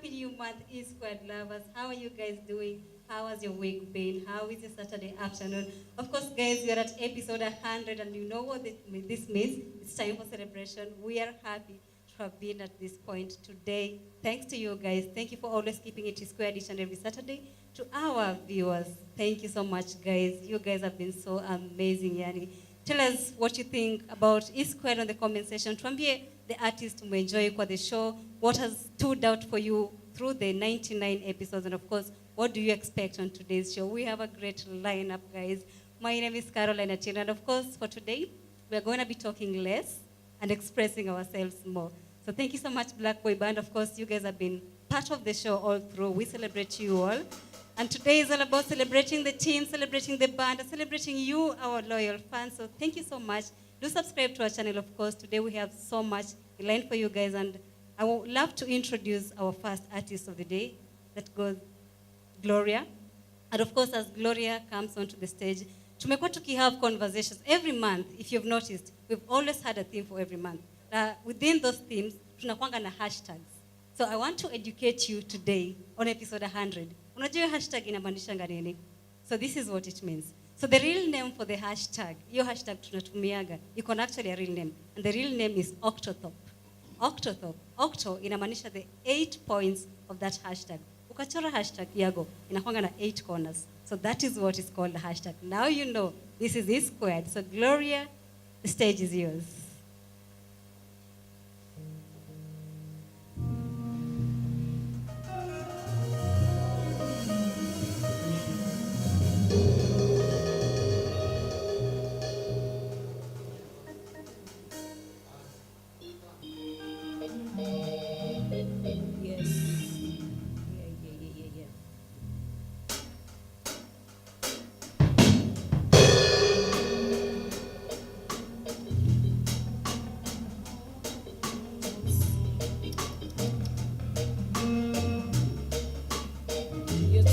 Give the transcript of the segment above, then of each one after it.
Happy new month, E Squared lovers. How are you guys doing? How has your week been? How is your Saturday afternoon? Of course, guys, we are at episode 100, and you know what this means. It's time for celebration. We are happy to have been at this point today. Thanks to you guys. Thank you for always keeping it E Squared each and every Saturday. To our viewers, thank you so much, guys. You guys have been so amazing, Yani. Tell us what you think about E Squared on the comment section. Tuambie the artist umeenjoy kwa the show. What has stood out for you through the 99 episodes? And of course, what do you expect on today's show? We have a great lineup, guys. My name is Caroline Achina. And of course, for today, we're going to be talking less and expressing ourselves more. So thank you so much, Black Boy Band. Of course, you guys have been part of the show all through. We celebrate you all. And today is all about celebrating the team, celebrating the band, and celebrating you, our loyal fans. So thank you so much. Do subscribe to our channel, of course. Today we have so much in line for you guys. And I would love to introduce our first artist of the day. That goes Gloria. And of course, as Gloria comes onto the stage, tumekuwa have conversations every month. If you've noticed, we've always had a theme for every month. Within those themes, tunakuanga na hashtags. So I want to educate you today on episode 100. Unajua hashtag inamaanisha nini? So this is what it means. So the real name for the hashtag, your hashtag tunatumiaga, you can actually a real name. And the real name is Octothop. Octothop. Octo inamaanisha the 8 points of that hashtag. Ukachora hashtag yago, inakuanga na 8 corners. So that is what is called the hashtag. Now you know this is E Squared. So Gloria, the stage is yours.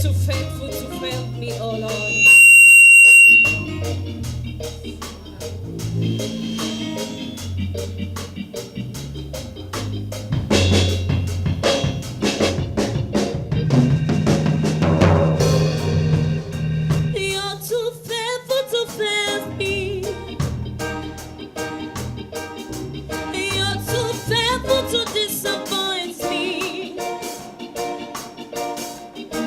Too faithful to fail me, oh Lord. You're too faithful to fail me. You're too faithful to disappoint me.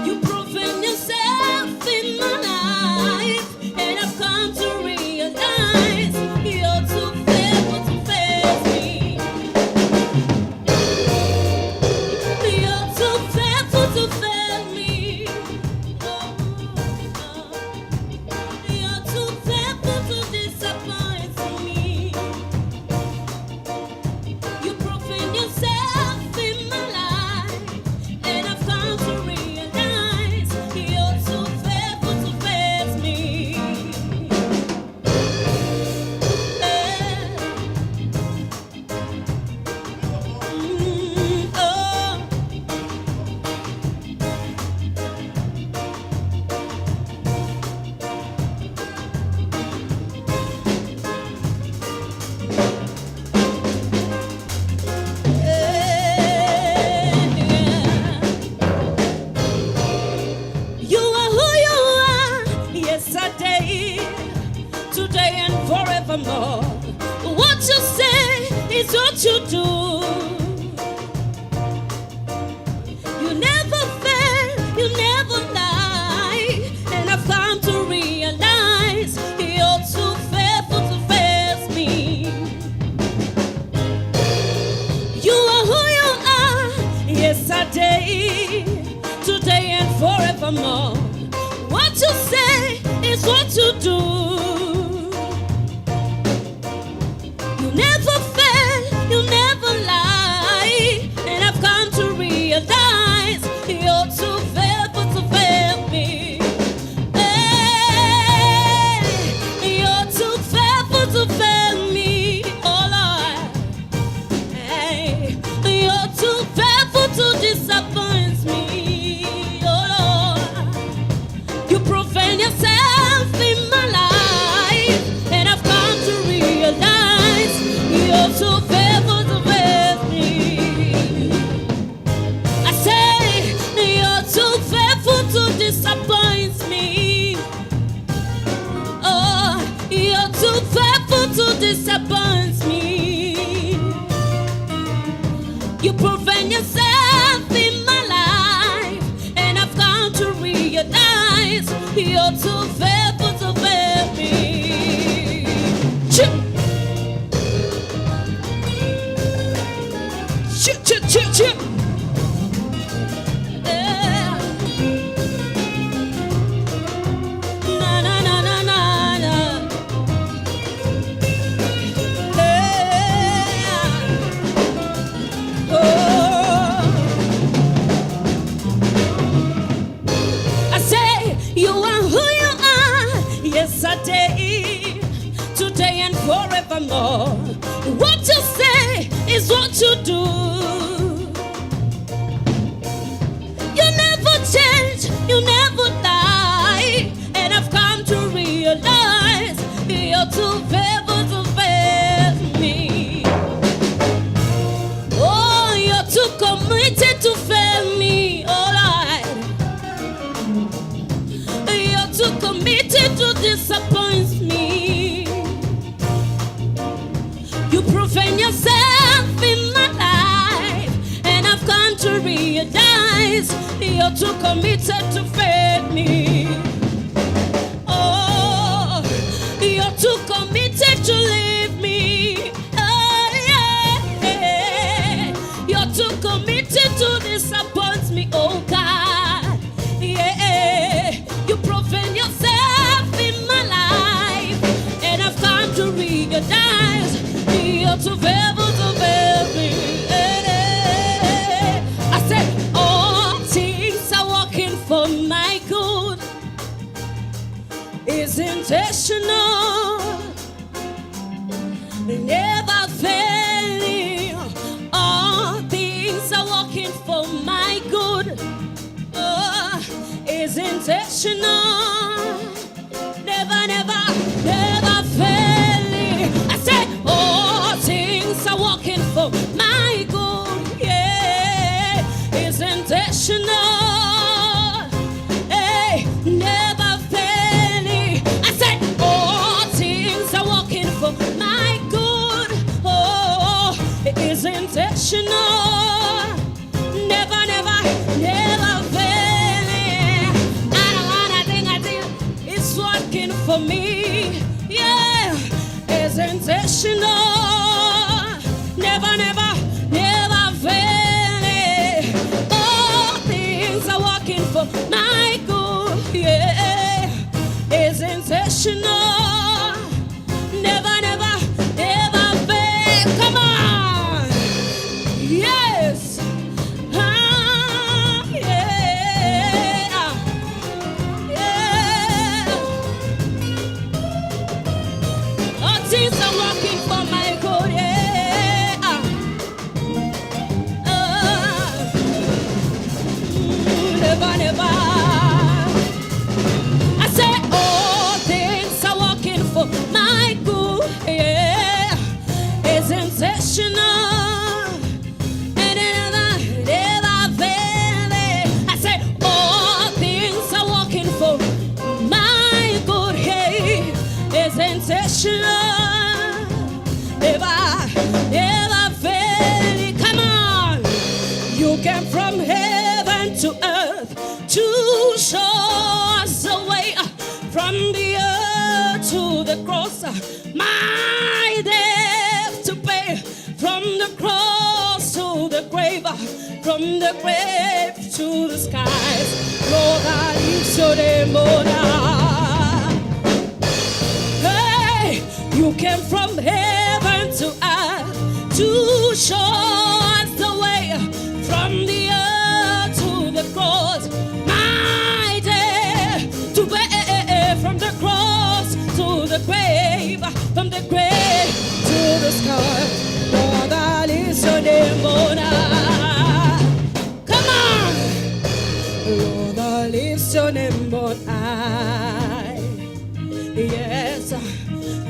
You've proven yourself in my life, and I've come to realize you're too faithful to fail me. You're too faithful to fail me. Oh, you're too faithful to disappoint me. You've proven yourself in my life, and I've come to realize you're too faithful to fail me. Oh. You are who you are, yesterday, today and forevermore. What you say is what you do. You never fail, you never lie, and I've come to realize you're too faithful to fail me. You are who you are, yesterday, today and forevermore. What you say is what you do. You never fail, you never lie, and I've come to realize you're too faithful to fail me. Hey, you're too faithful to fail me, oh Lord. Hey, you're too faithful to disappoint me, oh Lord. You profane yourself in my life. You proven yourself in my life, and I've come to realize you're too faithful to fail me. Chip. Chip, chip, chip, chip. Yeah. Na, na, na, na, na, na. Yeah. Oh. I say you are who you are, yesterday, today and forevermore. What you say is what you do. You never change, you never die, and I've come to realize you're too faithful to fail me. Oh, you're too committed to fail me, alright. You're too committed to disappoint me. You proven yourself in my life, and I've come to realize you're too committed to fail me. Oh, you're too committed to leave me. Oh, yeah. You're too committed to disappoint me, oh God. Yeah, you proven yourself in my life, and I've come to realize you're too faithful to fail me. I said all things are working for my good. It's intentional, never failing. All things are working for my good. Oh, it's intentional, never, never, never failing. I said all things are working for my good. Yeah, it's intentional, hey, never failing. I said all things are working for my good. Oh, it's intentional, never, never, never failing. I don't wanna think I do. It's working for me. Yeah, it's intentional, never, never, never failing. All things are working for my good. Yeah, it's intentional, never, never, never fail. Come on, yes. Ah, yeah, yeah. All things are working for my good, yeah. Never, never. I say all things are working for my good, yeah. It's intentional, and never, never failing. I say all things are working for my good, yeah. It's intentional, never, never failing. Come on, you came from heaven to earth to show us the way from the earth to the cross. My death to pay, from the cross to the grave, from the grave to the skies. Lord, I so hey, you came from heaven to earth to show us the way from the earth to the cross. My day to pay, from the cross to the grave, from the grave to the sky. Lord, I listen come on, Lord, I listen yes,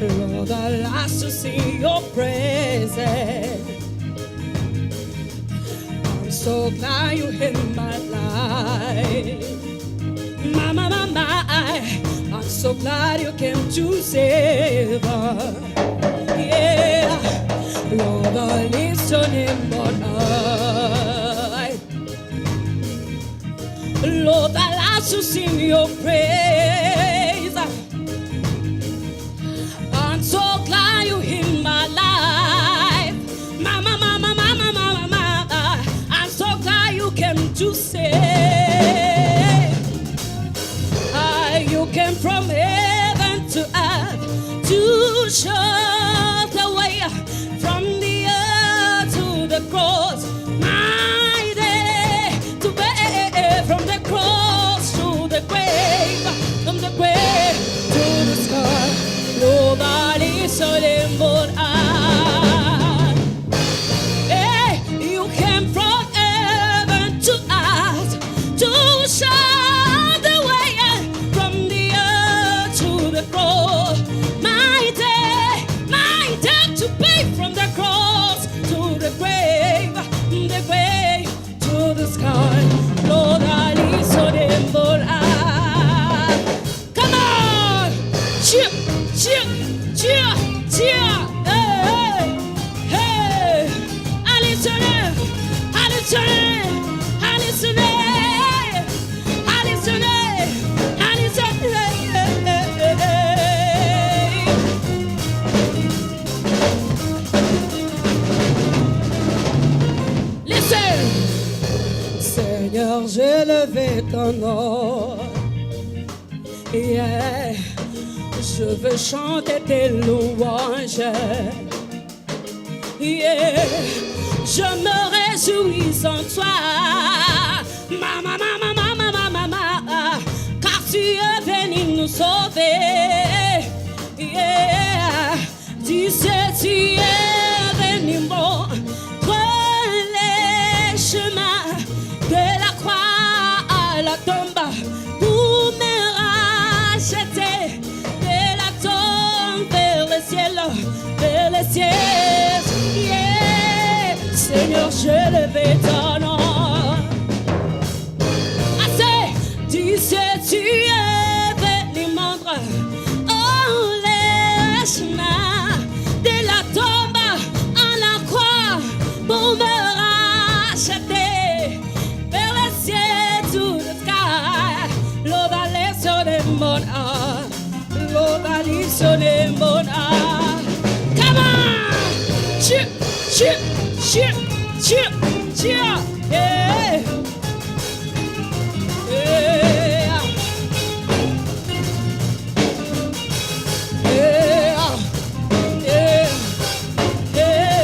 Lord, I like to see your presence. I'm so glad you in my life. My, I'm so glad you came to save us. Yeah, Lord, I listen in my Lord, I like to sing your praise. I'm so glad you in my life. Mama, mama, mama, mama, mama. I'm so glad you came to save. You came from heaven to earth to show the way from the earth to the cross. My day to bear from the cross to the grave, from the grave to the sky. Lord, I listen in what hey, you came from heaven to earth to show the way from the earth to the cross. My day to pay from the cross to the grave to the sky. Lord, I listen in what come on, cheer, cheer, cheer, cheer. Hey, hey, I listen in, I listen in, I listen in, I listen in, I listen in. Listen, Seigneur, j'ai levé ton nom. Yeah. Je veux chanter tes louanges. Yeah. Je me réjouis en toi. Mama, mama, mama, mama, mama. Car tu es venu nous sauver. Yeah. Tu sais, tu es venu montrer les chemins de la croix à la tombe pour me racheter de la tombe vers le ciel, vers le ciel. Yeah. Seigneur, je levé ton nom. Assez, tu sais, tu es venu montrer les chemins de la tombe à la croix pour me racheter vers le ciel to the sky. Lord, I listen in mon heart. Lord, I listen in mon heart. Come on! Chip, chip, chip, chip, chip. Yeah. Yeah. Yeah. Yeah. Yeah.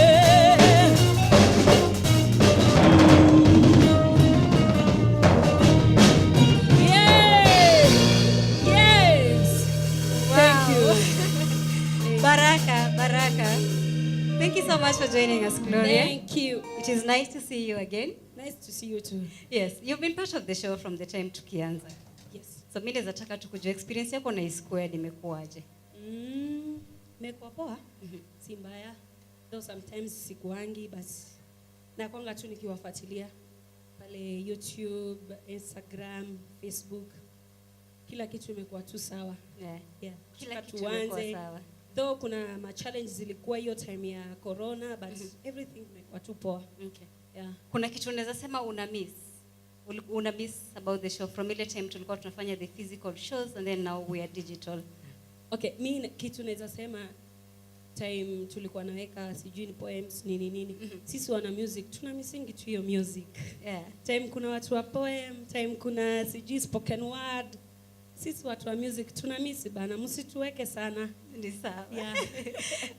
Yeah. Yes. Thank you. Baraka, Baraka. Thank you so much for joining us, Gloria. Thank you. It is nice to see you again. Nice to see you too. Yes, you've been part of the show from the time tukianza. Yes. So mimi naweza taka tu kujua experience yako na Squared imekuwaje? Mekuwa poa. Si mbaya. Though sometimes sikuangi but nakwanga tu nikiwafuatilia pale YouTube, Instagram, Facebook. Kila kitu imekuwa tu sawa. Yeah. Yeah. Kila kitu tuanze. imekuwa sawa. Though kuna ma challenge zilikuwa hiyo time ya corona but everything imekuwa tu poa. Okay. Yeah. Kuna kitu unaweza sema una miss about the show from ile time tulikuwa tunafanya the physical shows and then now we are digital. Okay, mimi kitu naweza sema time tulikuwa naweka sijui ni poems nini. Sisi wana music tuna missing tu hiyo music. Yeah. Time kuna watu wa poem, time kuna sijui spoken word. Sisi watu wa music tuna miss bana, msituweke sana. Ni sawa. Yeah.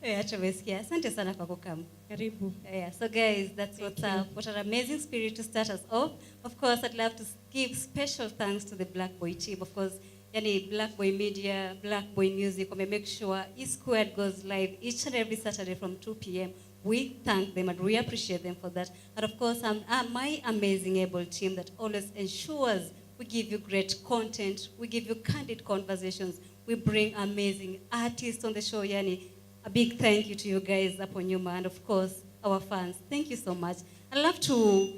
Yeah, tumesikia. Asante sana kwa kukamu. Karibu. Yeah, so guys, that's what's up. What an amazing spirit to start us off. Of course, I'd love to give special thanks to the Black Boy team. Of course, yani Black Boy Media, Black Boy Music, we make sure E-Squared goes live each and every Saturday from 2 p.m. We thank them and we appreciate them for that. And of course, my amazing able team that always ensures we give you great content, we give you candid conversations, we bring amazing artists on the show. Yani, a big thank you to you guys up on Yuma, and of course, our fans. Thank you so much. I'd love to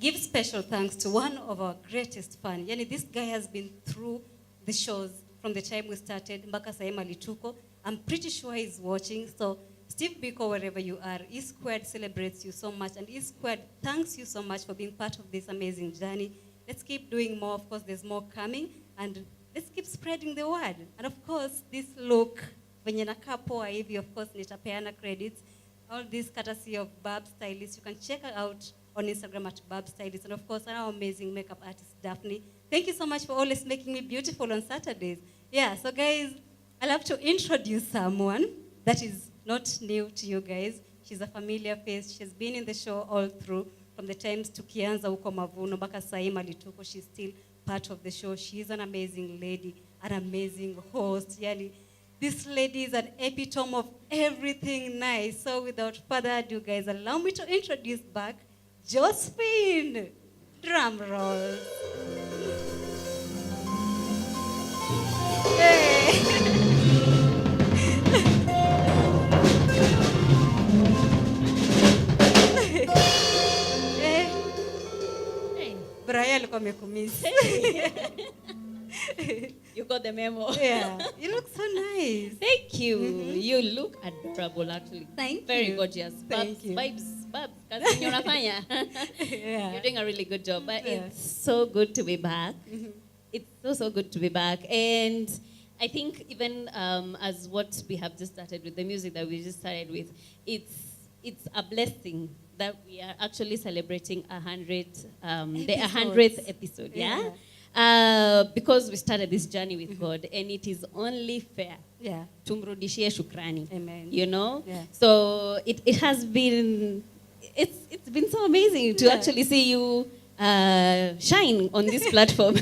give special thanks to one of our greatest fans. Yani, this guy has been through the shows from the time we started. Mbaka Saema Lituko. I'm pretty sure he's watching. So Steve Biko, wherever you are, E Squared celebrates you so much, and E Squared thanks you so much for being part of this amazing journey. Let's keep doing more. Of course, there's more coming, and let's keep spreading the word. And of course, this look, venye nakaa poa hivi, of course, nitapeana credits. All this courtesy of Barb Stylist. You can check her out on Instagram at Barb Stylist. And of course, our amazing makeup artist, Daphne. Thank you so much for always making me beautiful on Saturdays. Yeah, so guys, I'd love to introduce someone that is not new to you guys. She's a familiar face. She's been in the show all through, from the times tukianza huko Mavuno mpaka sahi Malituko. She's still part of the show. She's an amazing lady, an amazing host. Yani, this lady is an epitome of everything nice. So without further ado, guys, allow me to introduce back Josephine. Drum roll. Hey. Brian alikuwa amekumiss. You got the memo. Yeah, you look so nice. Thank you. You look adorable, actually. Thank Very you. gorgeous. Thank you. Babs, kazi yenye unafanya. Yeah. You're doing a really good job. But Yeah. it's so good to be back. It's so good to be back. And I think even as what we have just started with, the music that we just started with, it's a blessing that we are actually celebrating the 100th episode, yeah? Because we started this journey with God, and it is only fair. Yeah. Tumrudishie shukrani. Amen. You know? Yeah. So it has been, it's been so amazing to actually see you shine on this platform.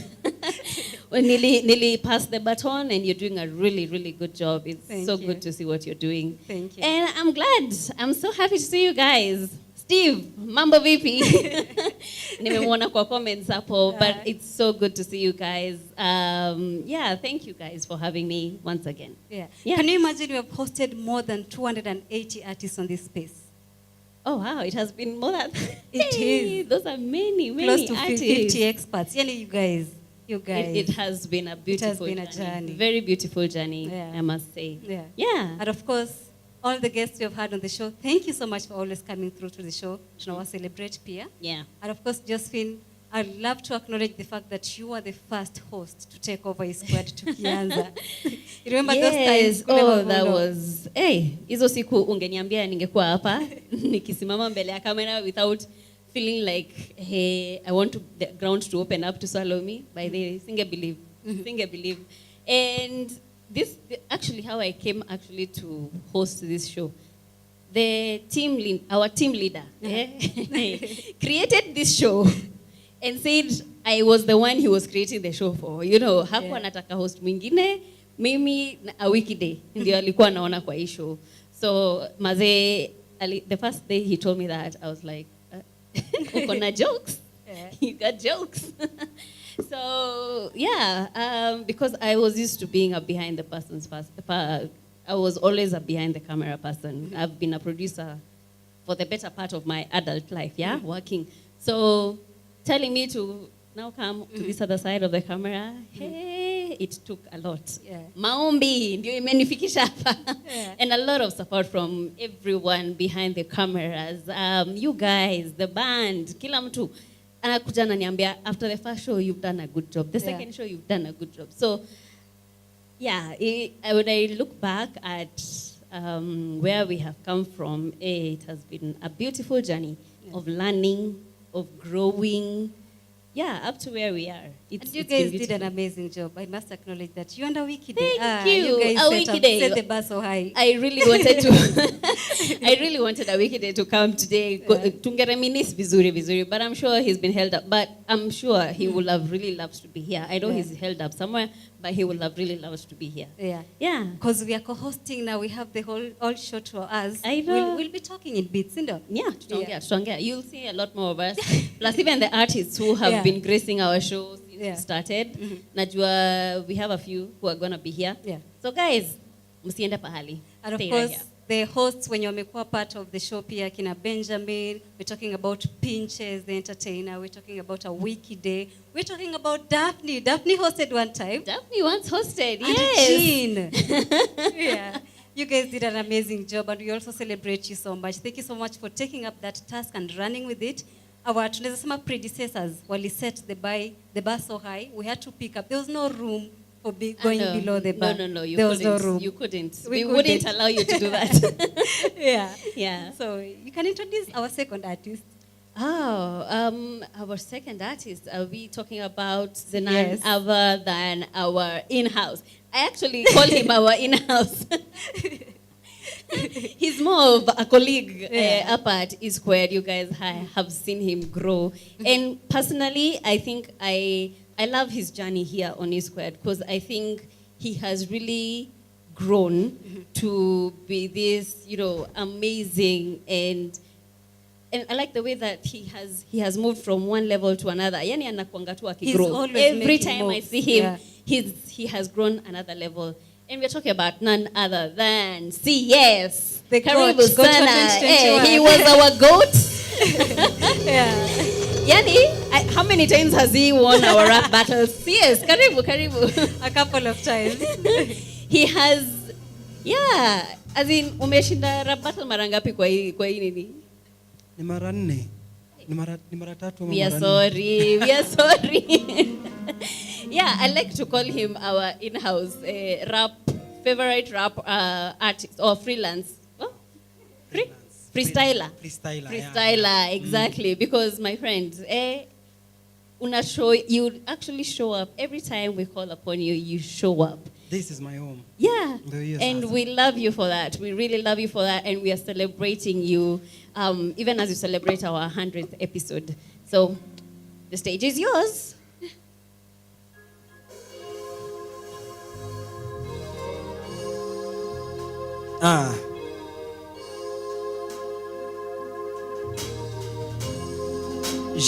When Nili passed the baton, and you're doing a really, really good job. It's Thank so you. good to see what you're doing. Thank you. And I'm glad. I'm so happy to see you guys. Steve, mambo vipi? Nimemwona kwa comments hapo, but it's so good to see you guys. Yeah, thank you guys for having me once again. Yeah. Yeah. Can you imagine we have hosted more than 280 artists on this space? Oh wow, it has been more than It Hey, is. those are many Close to artists. 50 experts. Yani, you guys. It has been a beautiful been a journey. Very beautiful journey, Yeah. I must say. Yeah. Yeah. And of course, all the guests we have had on the show, thank you so much for always coming through to the show. Tunawa celebrate pia. Yeah. And of course, Josephine, I'd love to acknowledge the fact that you are the first host to take over Squared tukianza. You remember those times? Oh, that was, hey, hizo siku ungeniambia ningekuwa hapa nikisimama mbele ya kamera without feeling like, hey, I want the ground to open up to swallow me. By the singe believe. And this actually how I came actually to host this show. Our team leader created this show and said I was the one he was creating the show for. You know, hakuwa anataka host mwingine, mimi a weekday ndio alikuwa anaona kwa hii show. So maze, the first day he told me that, I was like, uko na jokes? Yeah. You got jokes. So yeah, because I was used to being a behind the person's I was always a behind the camera person. I've been a producer for the better part of my adult life, working. So telling me to now come to this other side of the camera, hey, it took a lot. Yeah. Maombi ndio imenifikisha hapa. Yeah. And a lot of support from everyone behind the cameras. You guys, the band, kila mtu anakuja ananiambia, after the first show you've done a good job. The second show you've done a good job. So yeah, when I look back at where we have come from, it has been a beautiful journey of learning, of growing, up to where we are. And you guys did an amazing job. I must acknowledge that. You and a wiki day. Thank you. You guys A wiki day. set the bar so high. I really wanted a weekday to come today. Tungereminis vizuri, but I'm sure he's been held up. But I'm sure he would have really loved to be here. I know he's held up somewhere, but he would have really loved to be here. Yeah. Yeah. Because we are co-hosting now. We have the whole show to us. I know. We'll be talking in bits, you know? Yeah, tutaongea. You'll see a lot more of us. Plus even the artists who have been gracing our show since we started. Najua we have a few who are going to be here. Yeah. So guys, msiende pahali. And of Stay course, right here. the hosts, when you're part of the show, pia kina Benjamin, we're talking about Pinches, the entertainer, we're talking about a wiki day, we're talking about Daphne. Daphne hosted one time. Daphne once hosted, And yes. Jean. Yeah. You guys did an amazing job, and we also celebrate you so much. Thank you so much for taking up that task and running with it. Our tunaweza sema predecessors wali set the bar so high. We had to pick up. There was no room for going below the bar. No. There was no room. You couldn't. We wouldn't allow you to do that. Yeah. So you can introduce our second artist. Our second artist, are we talking about the none Yes. other than our in-house? I actually call him our in-house. He's more of a colleague up at E Squared. You guys have seen him grow. And personally, I think I love his journey here on E Squared because I think he has really grown to be this, amazing and I like the way that he has moved from one level to another. Yani anakuanga tu akigrow. Every time I see him, he has grown another level. And we're talking about none other than CS. The Karibu goat for sana. 2021. He was our goat. Yeah. Yani, how many times has he won our rap battles? CS, karibu. A couple of times. He has, as in, umeshinda rap battle mara ngapi kwa hii nini? Ni mara 4. Ni mara 3 We are sorry. Yeah, I like to call him our in-house favorite rap artist or freelance. Oh? Freestyler. Freestyler, Exactly. Because my friends, you actually show up every time we call upon you. You show up. This is my home. Yeah, Yes, and we love you for that. We really love you for that, and we are celebrating you, even as you celebrate our 100th episode. So, the stage is yours.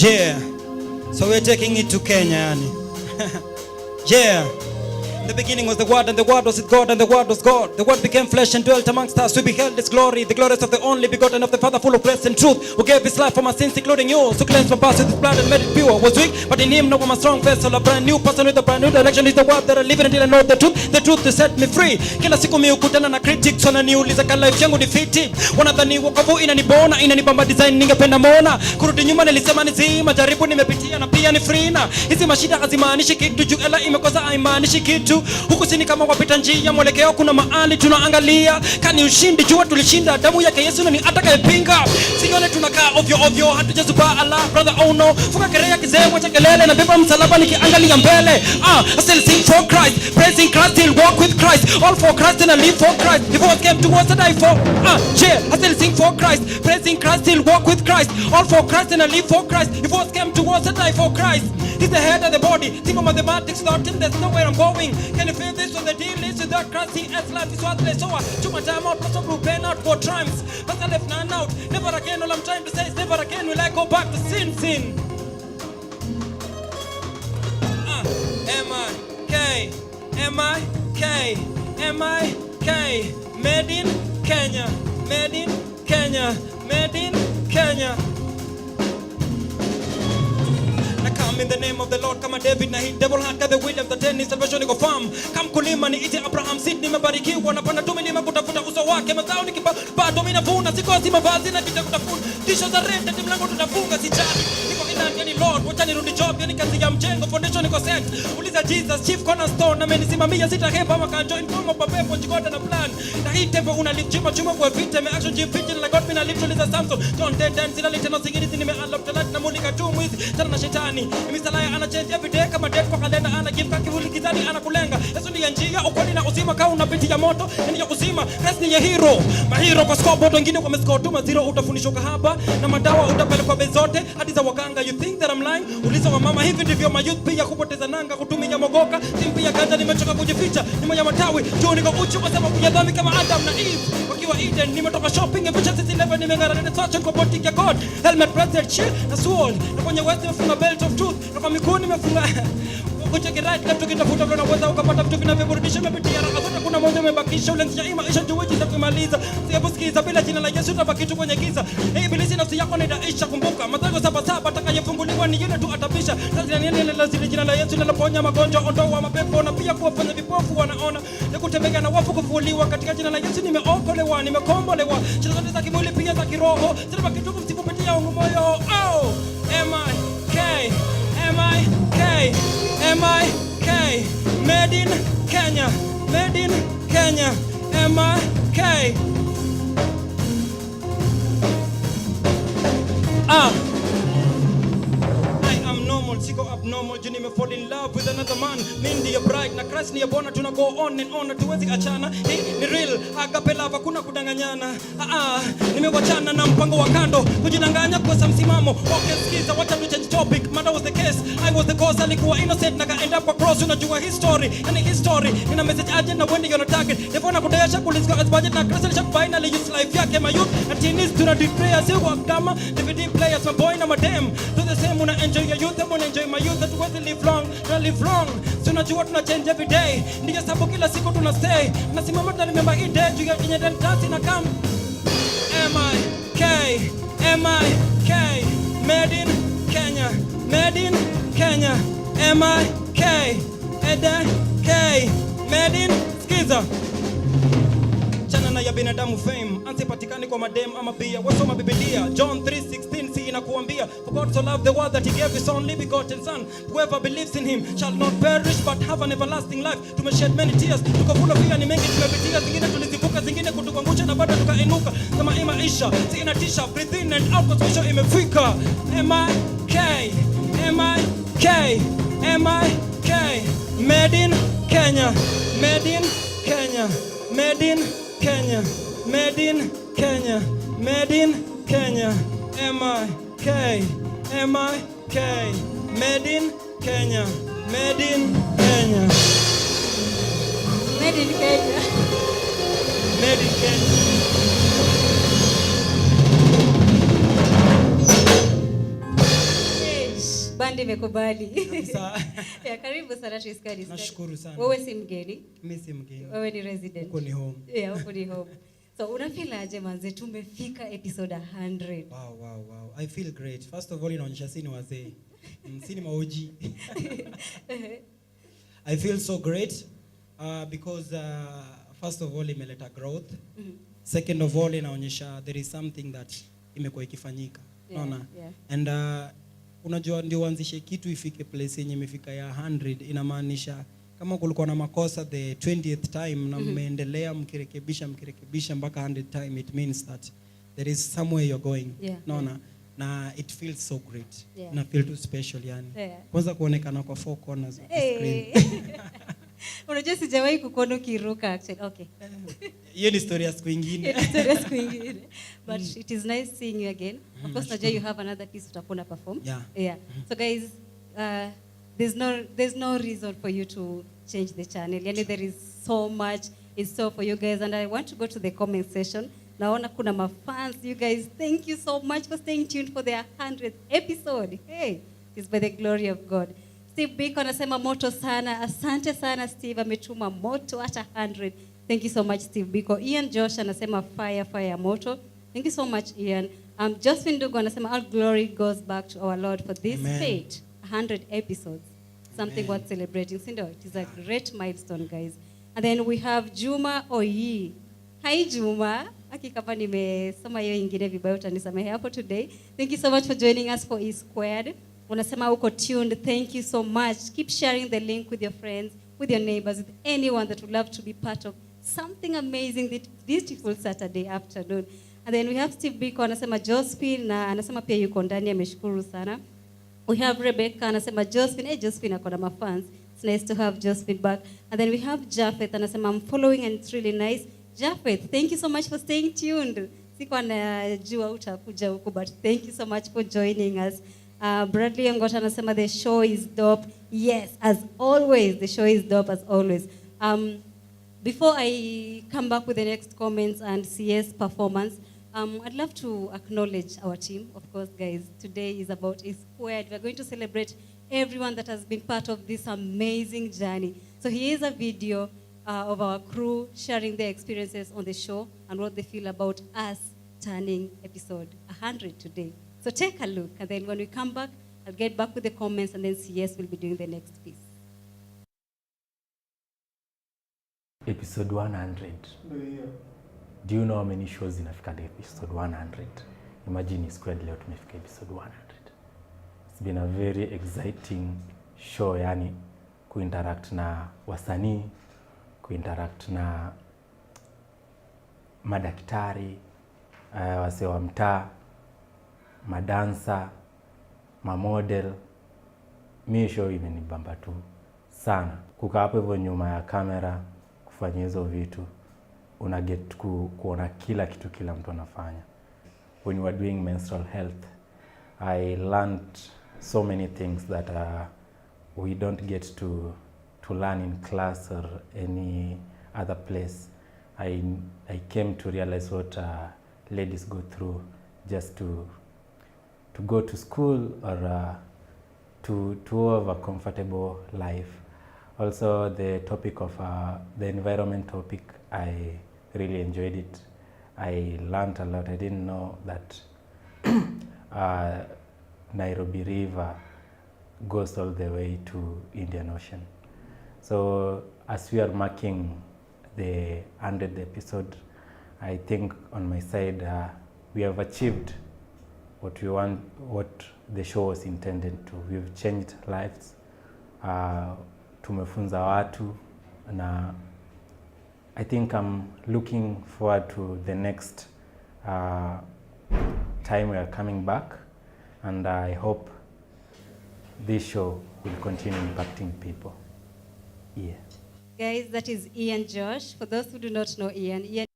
Yeah. So we're taking it to Kenya, yani. Yeah. In the beginning was the Word, and the Word was with God, and the Word was God. The Word became flesh and dwelt amongst us. We beheld His glory, the glories of the only begotten of the Father, full of grace and truth, who gave His life for my sins, including yours, who cleansed my past with His blood and made it pure. Was weak, but in Him now I'm a strong vessel, a brand new person with a brand new direction. Is the Word that I live in until I know the truth to set me free. Kila siku mimi hukutana na critics, wananiuliza kama life yangu defeated. Wanadhani wokovu inanibona, inanibamba design ningependa muona. Kurudi nyuma nilisema nizima, jaribu nimepitia na pia ni free na. Hizi mashida hazimaanishi kitu, juu ela imekosa haimaanishi kitu. Huku sini kama wapita njia, mwelekeo kuna mahali tunaangalia. Kani ushindi, jua tulishinda, damu yake Yesu nani atakayepinga. Sione tunakaa ovyo, hatujazuba Allah, brother oh no. Fuka kerea kizee, wacha kelele, na beba msalaba nikiangalia mbele. I still sing for Christ, praising Christ, still walk with Christ. All for Christ and I live for Christ. If what came to us I die for. I still sing for Christ, praising Christ, still walk with Christ. All for Christ and I live for Christ. If what came to us I die for Christ. He's the head of the body. Think of mathematics, without him there's nowhere I'm going. Can you feel this? So the deal is without Christ, as life is worthless. So I took my time out, plus I'm paying out for triumphs. But I left none out. Never again, all I'm trying to say is never again will I go back to sin. M-I-K. Made in Kenya. Come in the name of the Lord, kama David na hit devil haka the William the tennis salvation niko farm. Come kulima ni ite Abraham seed nimebarikiwa napanda tu milima kutafuta uso wake mazao nikipata mimi navuna sikosi mavazi na kita kutafuta tisho za rent ati mlango tunafunga sijali niko inani yani Lord wacha nirudi job yani kazi ya mjengo foundation niko set uliza Jesus chief cornerstone amenisimamia sitahepa maka join kwa mapepo jikota na plan na hii tempo una live chuma chuma kwa vita me action gym fit like God mina live to liza Samson John 10 sila lita no singiri nime unlock talent na mulika tu mwizi tena na shetani Misalaya ana change every day kama dead kwa kalenda ana give kaki huli kizani ana kulenga Yesu ndiye njia ukweli na uzima kama unapitia moto ndiye uzima Christ ndiye hero mahero kwa scoreboard wengine kwa score tu mazero utafundishwa hapa na madawa utapelekwa bei zote hadi za waganga you think that I'm lying uliza wa mama hivi ndivyo mayouth pia kupoteza nanga kutumia mogoka simpia ganja nimechoka kujificha nyuma ya matawi juu niko uchi kwa sababu ya dhambi kama Adam na Eve wakiwa Eden nimetoka shopping efficiency 11 nimengara na search kwa boutique ya God helmet bracelet shield na sword na kwenye waist nimefunga belt of truth na kwa miguu nimefunga kucheki right left ukitafuta vile unaweza ukapata vitu vinavyoburudisha umepitia raha zote kuna moja umebakisha ulianzisha maisha juweji za kumaliza sio sikiza bila jina la Yesu utabaki tu kwenye giza ibilisi nafsi yako inaisha kumbuka Mathayo 7:7 atakayefunguliwa ni yule tu atabisha sasa nini lazima jina la Yesu linaponya magonjwa ondoa mapepo na pia kuwafanya vipofu wanaona na kutembea na wafu kufufuliwa katika jina la Yesu nimeokolewa nimekombolewa shida zote za kimwili pia za kiroho sasa kitu msikupitia moyo oh M-I-K made in Kenya M-I-K I am normal siko abnormal juu nimefall in love with another man mimi ndiye bride na Christ ndiye bona tuna go on and on tuwezi achana ni real agape love kuna kudanganyana nimewachana na mpango wa kando kujidanganya kwa msimamo okay sikiza wacha tu change topic matter was the case I was the cause alikuwa innocent na kaenda kwa cross unajua history ina message agent na when you're target devona kudayasha kulizwa as budget na Christ alisha finally use life yake my youth na teens tuna declare sio kama DVD players my boy na madam do the same una enjoy your youth and enjoy my youth that we live long tunajua tuna change every day ndio sababu kila siku tuna stay nasimama tuna remember hii day juu ya dance na come M-I-K made in Kenya M-I-K made in skiza chana na ya binadamu fame ansipatikani kwa madem ama bia wasoma Biblia John 3:16 si inakuambia for God so loved the world that he gave his only begotten son whoever believes in him shall not perish but have an everlasting life tumeshed many tears tukavuna pia ni mengi tumepitia zingine tulizivuka zingine kutuangusha na bado tukainuka kama maisha si inatisha breathe in and out kwa mwisho imefika M-I-K made in Kenya M-I-K made in Kenya Bandi imekubali. Kabisa. Ya karibu sana Triscadi. Nashukuru sana. Wewe si mgeni? Mimi si mgeni. Wewe ni resident. Huko ni home. Yeah, huko ni home. So unafeel aje manze tumefika episode 100. Wow. I feel great. First of all inaonyesha sini wazee. Sini maoji. I feel so great because first of all imeleta growth. Second of all inaonyesha there is something that imekuwa ikifanyika. Unaona? Yeah. And unajua ndio uanzishe kitu ifike place yenye imefika ya 100 inamaanisha kama kulikuwa na makosa the 20th time na mmeendelea mkirekebisha mpaka 100 time it means that there is somewhere you're going. Naona na it feels so great. Na feel too special yani. Kwanza kuonekana kwa four corners of the screen. Unajua sijawahi kukuona ukiruka actually. Okay. Hiyo ni story ya siku nyingine. But it is nice seeing you again. Of course najua you have another piece utapona perform. Yeah. So guys, there's no reason for you to change the channel. Yani there is so much in store for you guys and I want to go to the comment section. Naona kuna mafans. You guys, thank you so much for staying tuned for the 100th episode. Hey, it's by the glory of God. Steve Biko anasema moto sana. Asante sana Steve, ametuma moto hata 100. Thank you so much Steve Biko. Ian Josh anasema fire moto. Thank you so much Ian. Josephine Dugo anasema all glory goes back to our Lord for this fate. 100 episodes. Something worth celebrating. Sindo, it is a great milestone guys. And then we have Juma Oyi. Hi Juma. Akikapa nimesoma hiyo ingine vibaya utanisamehe hapo today. Thank you so much for joining us for E Squared. Unasema uko tuned. Thank you so much. Keep sharing the link with your friends, with your neighbors, with anyone that would love to be part of something amazing this beautiful Saturday afternoon. And then we have Steve Biko anasema Josephine na anasema pia yuko ndani ameshukuru sana. We have Rebecca anasema Josephine, Josephine akona mafans. It's nice to have Josephine back. And then we have Japheth anasema I'm following and it's really nice. Japheth, thank you so much for staying tuned. Sikuwa najua utakuja huku but thank you so much for joining us. Bradley Ngota anasema the show is dope. Yes, as always, the show is dope as always. Before I come back with the next comments and CS performance, I'd love to acknowledge our team. Of course, guys, today is about A Squared. We're going to celebrate everyone that has been part of this amazing journey. So here is a video of our crew sharing their experiences on the show and what they feel about us turning episode 100 today. So take a look, and then when we come back, I'll get back with the comments, and then CS will be doing the next piece. Episode 100. Do you know how many shows inafika episode 100? Imagine Squared leo tumefika episode 100. It's been a very exciting show, yani kuinteract na wasanii, kuinteract na madaktari, wase wa mtaa, madansa, mamodel. Mi show imenibamba tu sana. Kukaa hapo hivyo nyuma ya kamera, kufanya hizo vitu, una get kuona kila kitu kila mtu anafanya. When you are doing menstrual health, I learned so many things that we don't get to learn in class or any other place. I came to realize what ladies go through just to go to school or to have a comfortable life. Also, the topic of the environment topic, I really enjoyed it. I learned a lot. I didn't know that Nairobi River goes all the way to Indian Ocean. So as we are marking the 100th episode, I think on my side we have achieved what we want, what the show was intended to. We've changed lives, tumefunza watu, na I think I'm looking forward to the next time we are coming back, and I hope this show will continue impacting people. Yeah. Guys, that is Ian Josh. For those who do not know Ian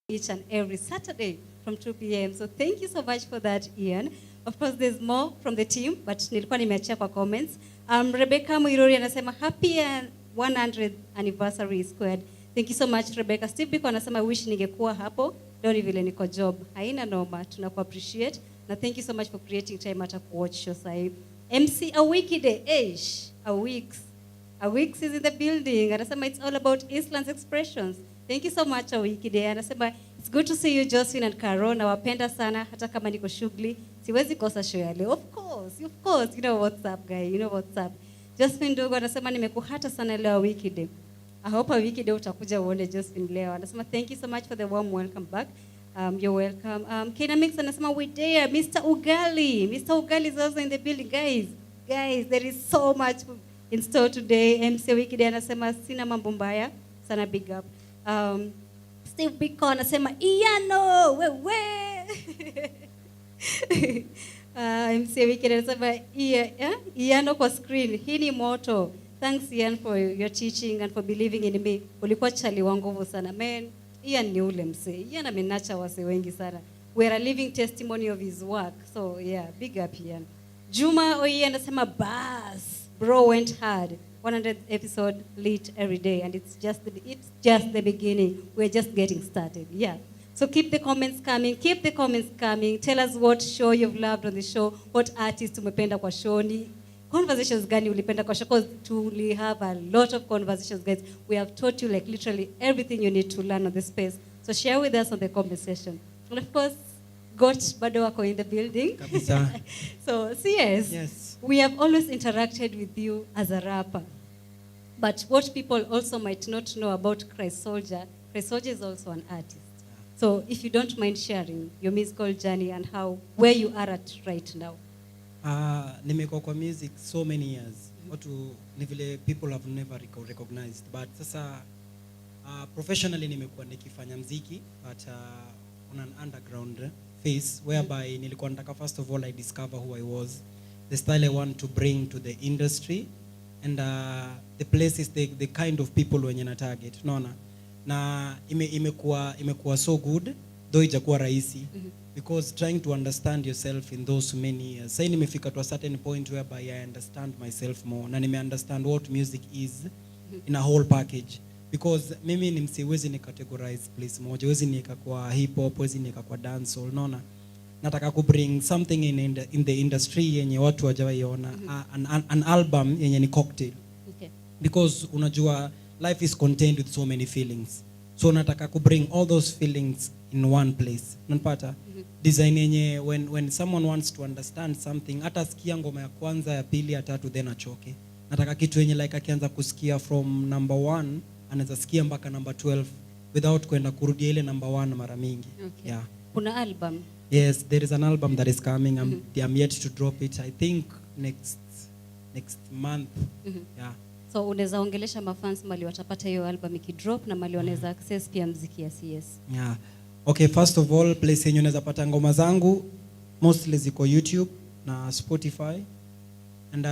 each and every Saturday from 2 p.m. So thank you so much for that, Ian. Of course, there's more from the team, but nilikuwa nimeachia kwa comments. Rebecca Muiruri anasema happy 100th anniversary Squared. Thank you so much, Rebecca. Steve Biko anasema wish ningekuwa hapo. Leo ni vile niko job. Haina noma, tunaku appreciate. Na thank you so much for creating time hata kuwatch show sahi. MC Awikide, Awix is in the building. Anasema it's all about Eastlands expressions. Thank you so much, Awikide. Anasema it's good to see you, Josephine and Caro. Nawapenda sana hata kama niko shughuli. Siwezi kosa show ya leo. Of course. You know what's up, guy. You know what's up. Josephine Dogo anasema nimekuhata sana leo Awikide. I hope Awikide utakuja uone Josephine leo. Anasema thank you so much for the warm welcome back. You're welcome. Kena Mix anasema we dare. Mr. Ugali. Mr. Ugali is also in the building. Guys, there is so much in store today. MC Awikide anasema sina mambo mbaya. Sana big up. Steve Biko anasema Iano, wewe. MC Awikide anasema Iano kwa screen. Hii ni moto. Thanks Ian for your teaching and for believing in me. Ulikuwa chali wangu sana. Man, Ian ni ule mse. Ian amenacha wase wengi sana. We are a living testimony of his work. So yeah, big up Ian. Juma Oye anasema bas. Bro went hard. 100th episode lit every day, and it's just the beginning. We're just getting started. Yeah. So keep the comments coming. Tell us what show you've loved on the show, what artist umependa kwa show ni. Conversations gani ulipenda kwa show, because we have a lot of conversations, guys. We have taught you like literally everything you need to learn on the space. So share with us on the comment section. And of course, Got bado wako in the building. Kabisa. So CS, yes, we have always interacted with you as a rapper. But what people also might not know about Christ Soldier is also an artist. So if you don't mind sharing your musical journey and where you are at right now. Nimekuwa kwa music so many years. Watu ni vile people have never recognized. But sasa professionally nimekuwa nikifanya muziki, but on an underground phase whereby nilikuwa nataka first of all I discover who I was, the style I want to bring to the industry, and the places, the kind of people wenye na target, unaona. Na imekuwa so good, though ijakuwa rahisi, because trying to understand yourself in those many years. Sasa nimefika to a certain point whereby I understand myself more, na nime understand what music is in a whole package. Because mimi ni msiwezi ni categorize place moja, wezi niweka kwa hip hop, wezi niweka kwa dancehall, unaona. nataka ku bring something in the industry yenye watu hawajaiona, an album yenye ni cocktail. Okay. Because unajua life is contained with so many feelings, so nataka ku bring all those feelings in one place. Unapata design yenye when someone wants to understand something, hata sikia ngoma ya kwanza, ya pili, ya tatu, then achoke. Nataka kitu yenye like akianza kusikia from number 1 anaweza sikia mpaka number 12 without kwenda kurudia ile number 1 mara mingi. Okay. Yeah. Kuna album? Yes, there is an album that is coming. I'm yet to drop it. I think next month. Yeah. So unaweza ongelesha mafans mali watapata hiyo album ikidrop na mali wanaweza access pia muziki ya CS? Yeah. Okay, first of all, place yenye unaweza pata ngoma zangu mostly ziko YouTube na Spotify, and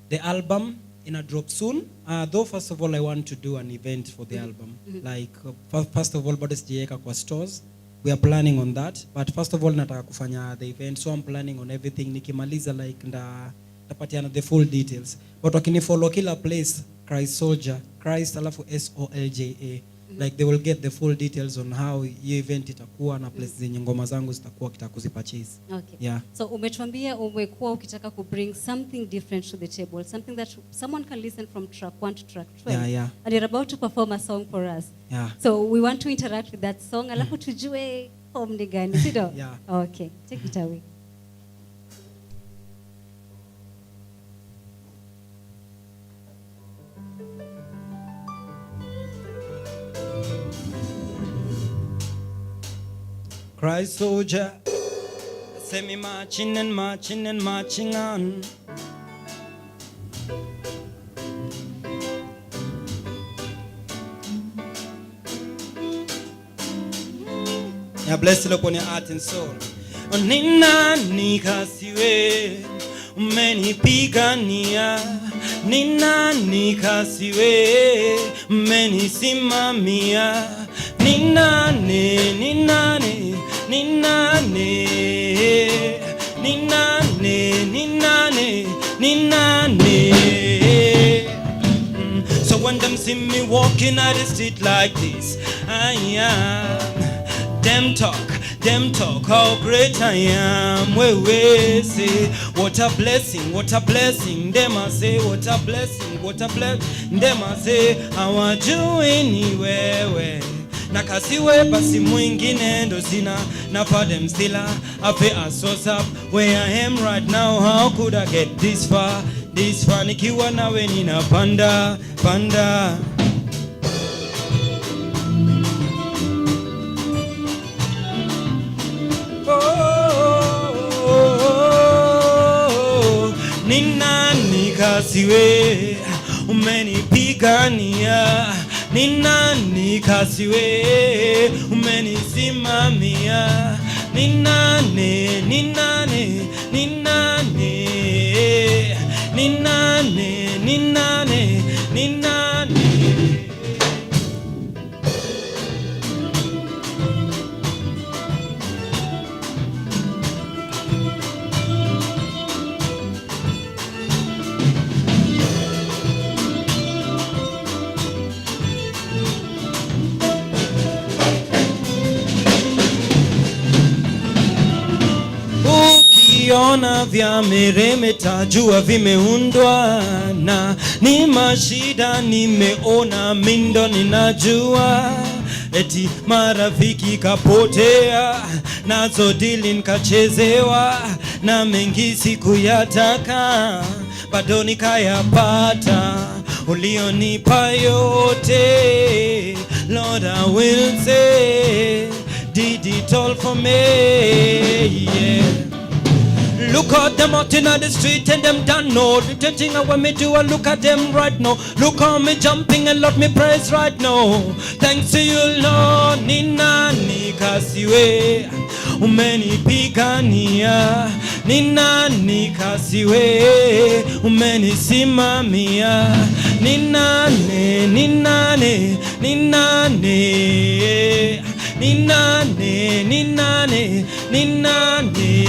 the album ina drop soon. Though first of all I want to do an event for the album. Like first of all bado sijiweka kwa stores. We are planning on that, but first of all nataka kufanya the event, so I'm planning on everything. Nikimaliza like ndapatiana the full details, but wakinifollow kila place Christ Soldier, Christ alafu SOLJA, like they will get the full details on how your event itakuwa na place zenye ngoma zangu zitakuwa kitakuzipurchase. Okay. Yeah. So umetuambia umekuwa ukitaka ku bring something different to the table, something that someone can listen from track 1 to track 12. Yeah. And you're about to perform a song for us. Yeah. So we want to interact with that song. Alafu tujue form ni gani, sido? Yeah. Okay. Take it away. Christ Soldier, say me marching and marching and marching on. Yeah, bless you upon your heart and soul. Nina nikasiwe umenipigania, nina nikasiwe umenisimamia, ninane ninane ninane ninane ninane ninane. So when them see me walking out the street like this, I am. Them talk how great I am. We say what a blessing, what a blessing. Them I say what a blessing, what a blessing. Them I say hawajui wewe na kasiwe basi mwingine ndo sina, na for them still I pay a source up where I am right now. How could I get this far nikiwa nawe ninapanda panda. Nina nikasiwe umenipigania, nina nikasiwe umenisimamia, ninane ninane ninane ninane ninane ninane. Ukiona vya meremeta jua vimeundwa na ni mashida, nimeona mindo ninajua, eti marafiki kapotea, nazo dili nikachezewa, na mengi sikuyataka bado nikayapata, ulionipa yote Lord I will say did it all for me, yeah. Look at them out in the street and them done know the thing I want me do. I look at them right now. Look how me jumping and let me praise right now. Thanks to you Lord. Nina nikasiwe umenipigania, nina nikasiwe umenisimamia, ninane ninane ninane ninane ninane ninane.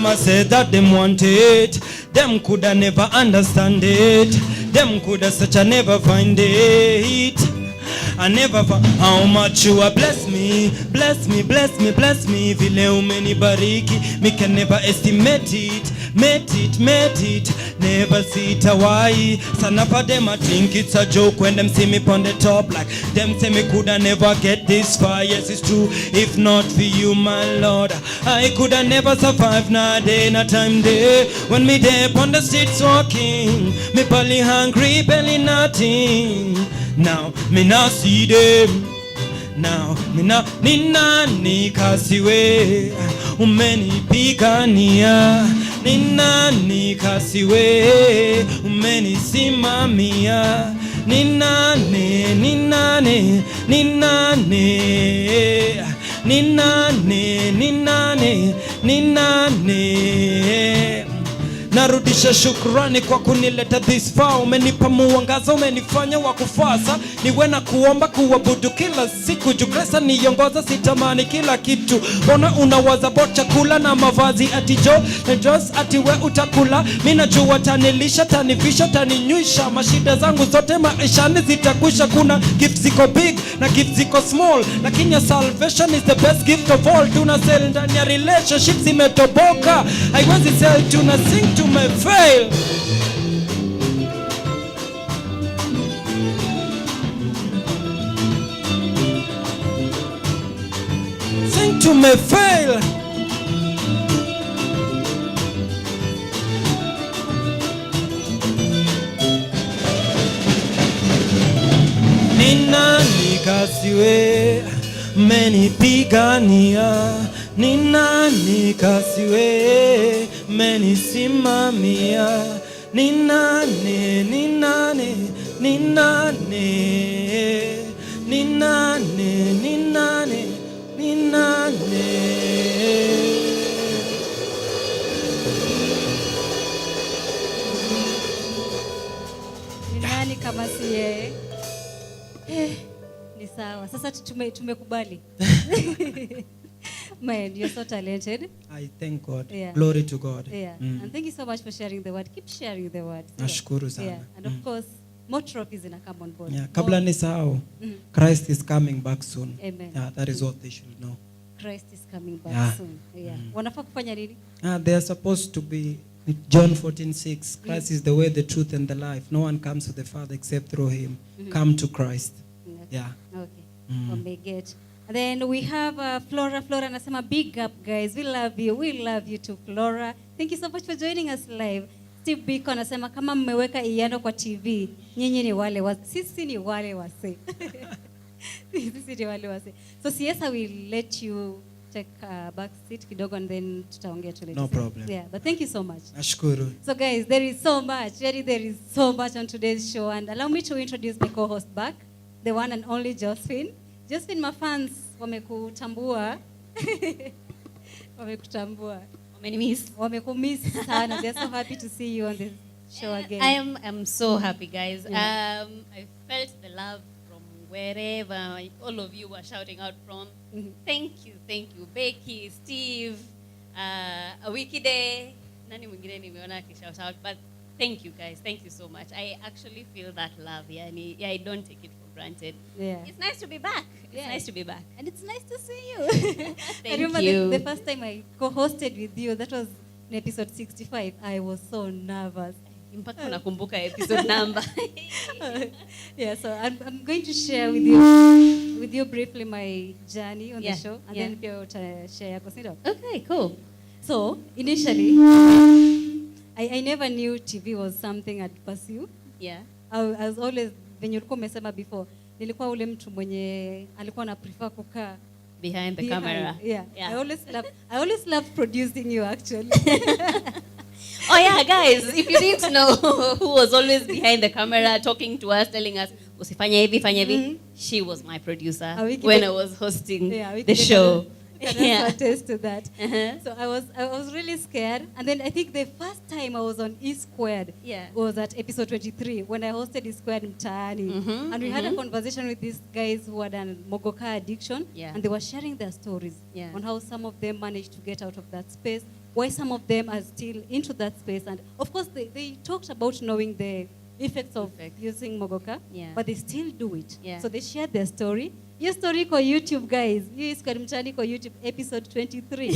them I said that them want it. Them coulda never understand it. Them coulda such a never find it. I never found how much you are bless me, bless me, bless me, bless me. Vile umenibariki, me can never estimate it. Made it, never see it away. Sana for them I think it's a joke when them see me on the top. Like them say me coulda never get this far. Yes, it's true. If not for you, my Lord, I coulda never survive. Nah day, nah time day. When me there on the streets walking, me belly hungry, belly nothing. Now me not see them. Now me not ni nani kasiwe umenipigania, ni nani kasiwe umenisimamia, ni nani, ni nani, ni nani, ni nani, ni nani, ni nani. Narudisha shukrani kwa kunileta this far. Umenipa muangaza, umenifanya wa kufasa. Niwe na kuomba kuabudu kila siku. Jukresa niongoza, sitamani kila kitu. Bona unawaza bot chakula na mavazi ati just ati we utakula. Mina jua tanilisha, tanifisha, taninywisha. Mashida zangu zote maishani zitakwisha. Kuna gifts ziko big na gifts ziko small, lakini ya salvation is the best gift of all. Tuna sell ndani ya relationships imetoboka. Haiwezi sell, tuna sing to my fail. Sing to my fail. Nina nikasiwe menipigania, nina nikasiwe menisimamia, ninane, ninane, ninane, ninane, ninane, ninane. Ni nani kama si yeye? Ni sawa. Sasa tumekubali. Man, you're so talented. I thank God. Yeah. Glory to God. Yeah. And thank you so much for sharing the word. Keep sharing the word. Nashukuru sana. Yeah. And of course, more trophies in a come on board. Yeah. Kabla nisahau, Christ is coming back soon. Amen. Yeah, that is what they should know. Christ is coming back Yeah. soon. Yeah. Wanafaa kufanya nini? They are supposed to be John 14:6. Christ is the way, the truth, and the life. No one comes to the Father except through him. Come to Christ. Okay. Yeah. Okay. Wameget. And then we have Flora. Flora anasema big up guys. We love you. We love you too, Flora. Thank you so much for joining us live. Steve Biko anasema kama mmeweka Iyano kwa TV, nyinyi ni wale wase. Sisi ni wale wase. Sisi ni wale wase. So Siesa will let you take a back seat kidogo and then tutaongea tu later. No problem. Yeah, but thank you so much. Nashukuru. So guys, there is so much, really there is so much on today's show, and allow me to introduce my co-host back, the one and only Josephine. Josephine, my fans wamekutambua. Wamekutambua. Wamekumiss sana. They're so happy to see you on this show again. I'm so happy, guys. I felt the love from wherever all of you were shouting out from. Thank you, Becky, Steve, Wikide, nani mwingine nimeona akishout out, but thank you guys, thank you so much. I actually feel that love, yani, I don't take it for granted. Yeah. It's nice to be back. It's nice to be back. And it's nice to see you. Thank I remember you. the first time I co-hosted with you, that was in episode 65. I was so nervous. Mpaka nakumbuka episode number. Yeah, so I'm going to share with you briefly my journey on the show, and then pia share yako, si ndio? Okay, cool. So initially, I never knew TV was something I'd pursue. Yeah. I was always, venye ulikuwa umesema before, nilikuwa ule mtu mwenye alikuwa na prefer kukaa Behind the camera. Yeah. I always loved producing you actually. Oh yeah, guys, if you didn't know who was always behind the camera talking to us, telling us, usifanye hivi, fanya hivi, she was my producer when I was hosting the show. Yeah, attest to that. So I was really scared, and then I think the first time I was on E Squared was at episode 23 when I hosted E Squared Mtaani, and we had a conversation with these guys who had done Mogoka addiction, and they were sharing their stories on how some of them managed to get out of that space, why some of them are still into that space. And of course, they talked about knowing the effects of using Mogoka, but they still do it. So they shared their story. Your story ko YouTube, guys. You is Karimchani ko YouTube episode 23.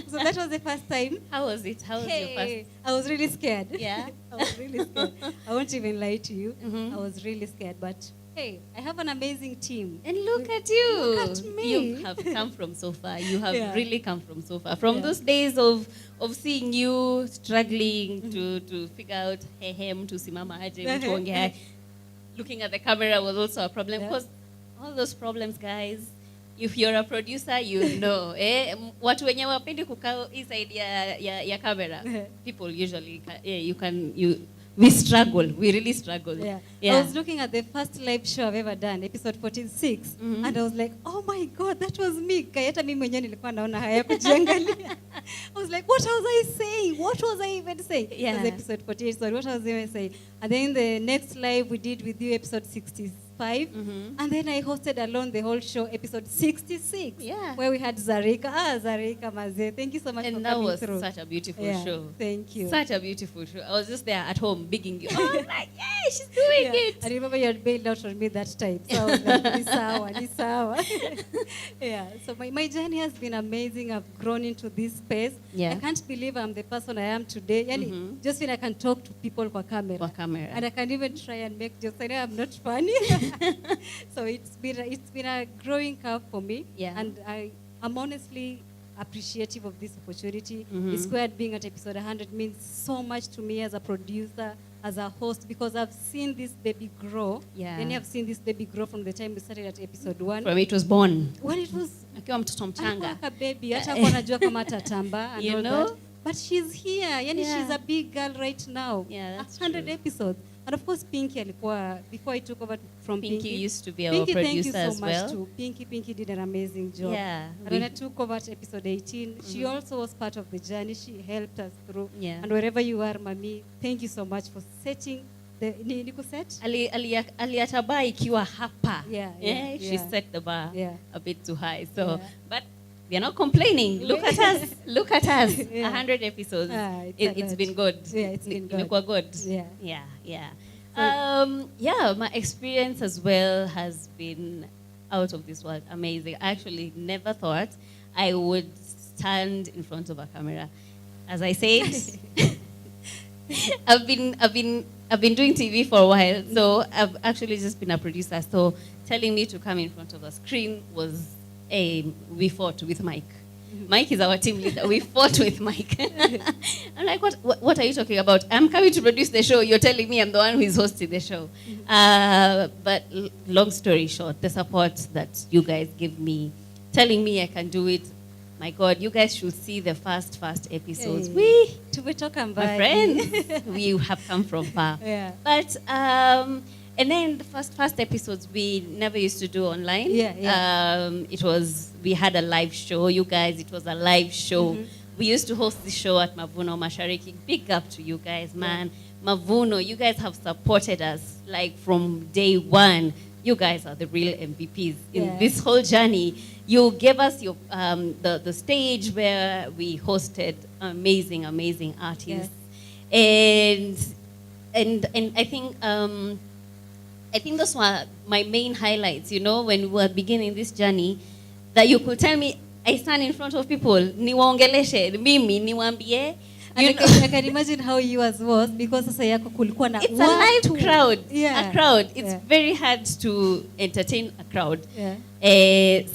So that was the first time. How was it? How was your first? I was really scared. Yeah? I was really scared. I won't even lie to you. I was really scared, but hey, I have an amazing team. And look at you. Look at me. You have come from so far. You have really come from so far. From those days of seeing you struggling to figure out hehem to simama aje mtu ongea. Looking at the camera was also a problem. Because all those problems, guys, if you're a producer, you know. Watu wenye wapendi kukaa inside ya camera. People usually, we struggle. We really struggle. I was looking at the first live show I've ever done, episode 46, and I was like, oh my God, that was me. Kayata mimi mwenyewe nilikuwa naona haya kujiangalia. I was like, what was I saying? What was I even saying? It was episode 48, so what was I even saying? And then the next live we did with you, episode 65, and then I hosted alone the whole show, episode 66, where we had Zarika. Zarika Maze, thank you so much for coming through. And that was such a beautiful show. Thank you. Such a beautiful show. I was just there at home begging you. I was like, yeah, she's doing it. I remember you had bailed out on me that time. So I was like, ni sawa. So my journey has been amazing. I've grown into this space. I can't believe I'm the person I am today. Just when I can talk to people kwa camera. And I can even try and make jokes. I know I'm not funny. So it's been a growing curve for me. And I'm honestly appreciative of this opportunity. Squared being at episode 100 means so much to me as a producer, as a host, because I've seen this baby grow. Then I've seen this baby grow from the time we started at episode 1. From it was born. When it was akiwa mtoto mchanga. A baby, hata kwa najua kama tatamba and all that. But she's here. She's a big girl right now. 100 episodes. And of course, Pinky alikuwa, before I took over from Pinky. Pinky used to be our producer as well. Thank you so much too. Pinky did an amazing job. And when I took over at episode 18, she also was part of the journey. She helped us through. And wherever you are, Mami, thank you so much for setting the set. Aliacha bar ikiwa hapa. She set the bar a bit too high. So, but we are not complaining. Look at us. Look at us. 100 episodes. It's been good. It's been good. My experience as well has been out of this world. Amazing. I actually never thought I would stand in front of a camera. As I said, I've been doing TV for a while, so I've actually just been a producer. So telling me to come in front of a screen was we fought with Mike. Mike is our team leader. We fought with Mike. I'm like, what are you talking about? I'm coming to produce the show. You're telling me I'm the one who is hosting the show. But long story short, the support that you guys give me, telling me I can do it, my God, you guys should see the first episodes. My friends, we have come from far. But and then the first episodes we never used to do online. We had a live show, you guys. It was a live show. We used to host the show at Mavuno Mashariki. Big up to you guys, man. Mavuno, you guys have supported us like from day one. You guys are the real MVPs in this whole journey. You gave us your the stage where we hosted amazing artists, and I think those were my main highlights, when we were beginning this journey, that you could tell me, I stand in front of people, niwaongeleshe, mimi, niwaambie. I can imagine how yours was, because sasa yako kulikuwa na it's a live crowd. A crowd. It's very hard to entertain a crowd.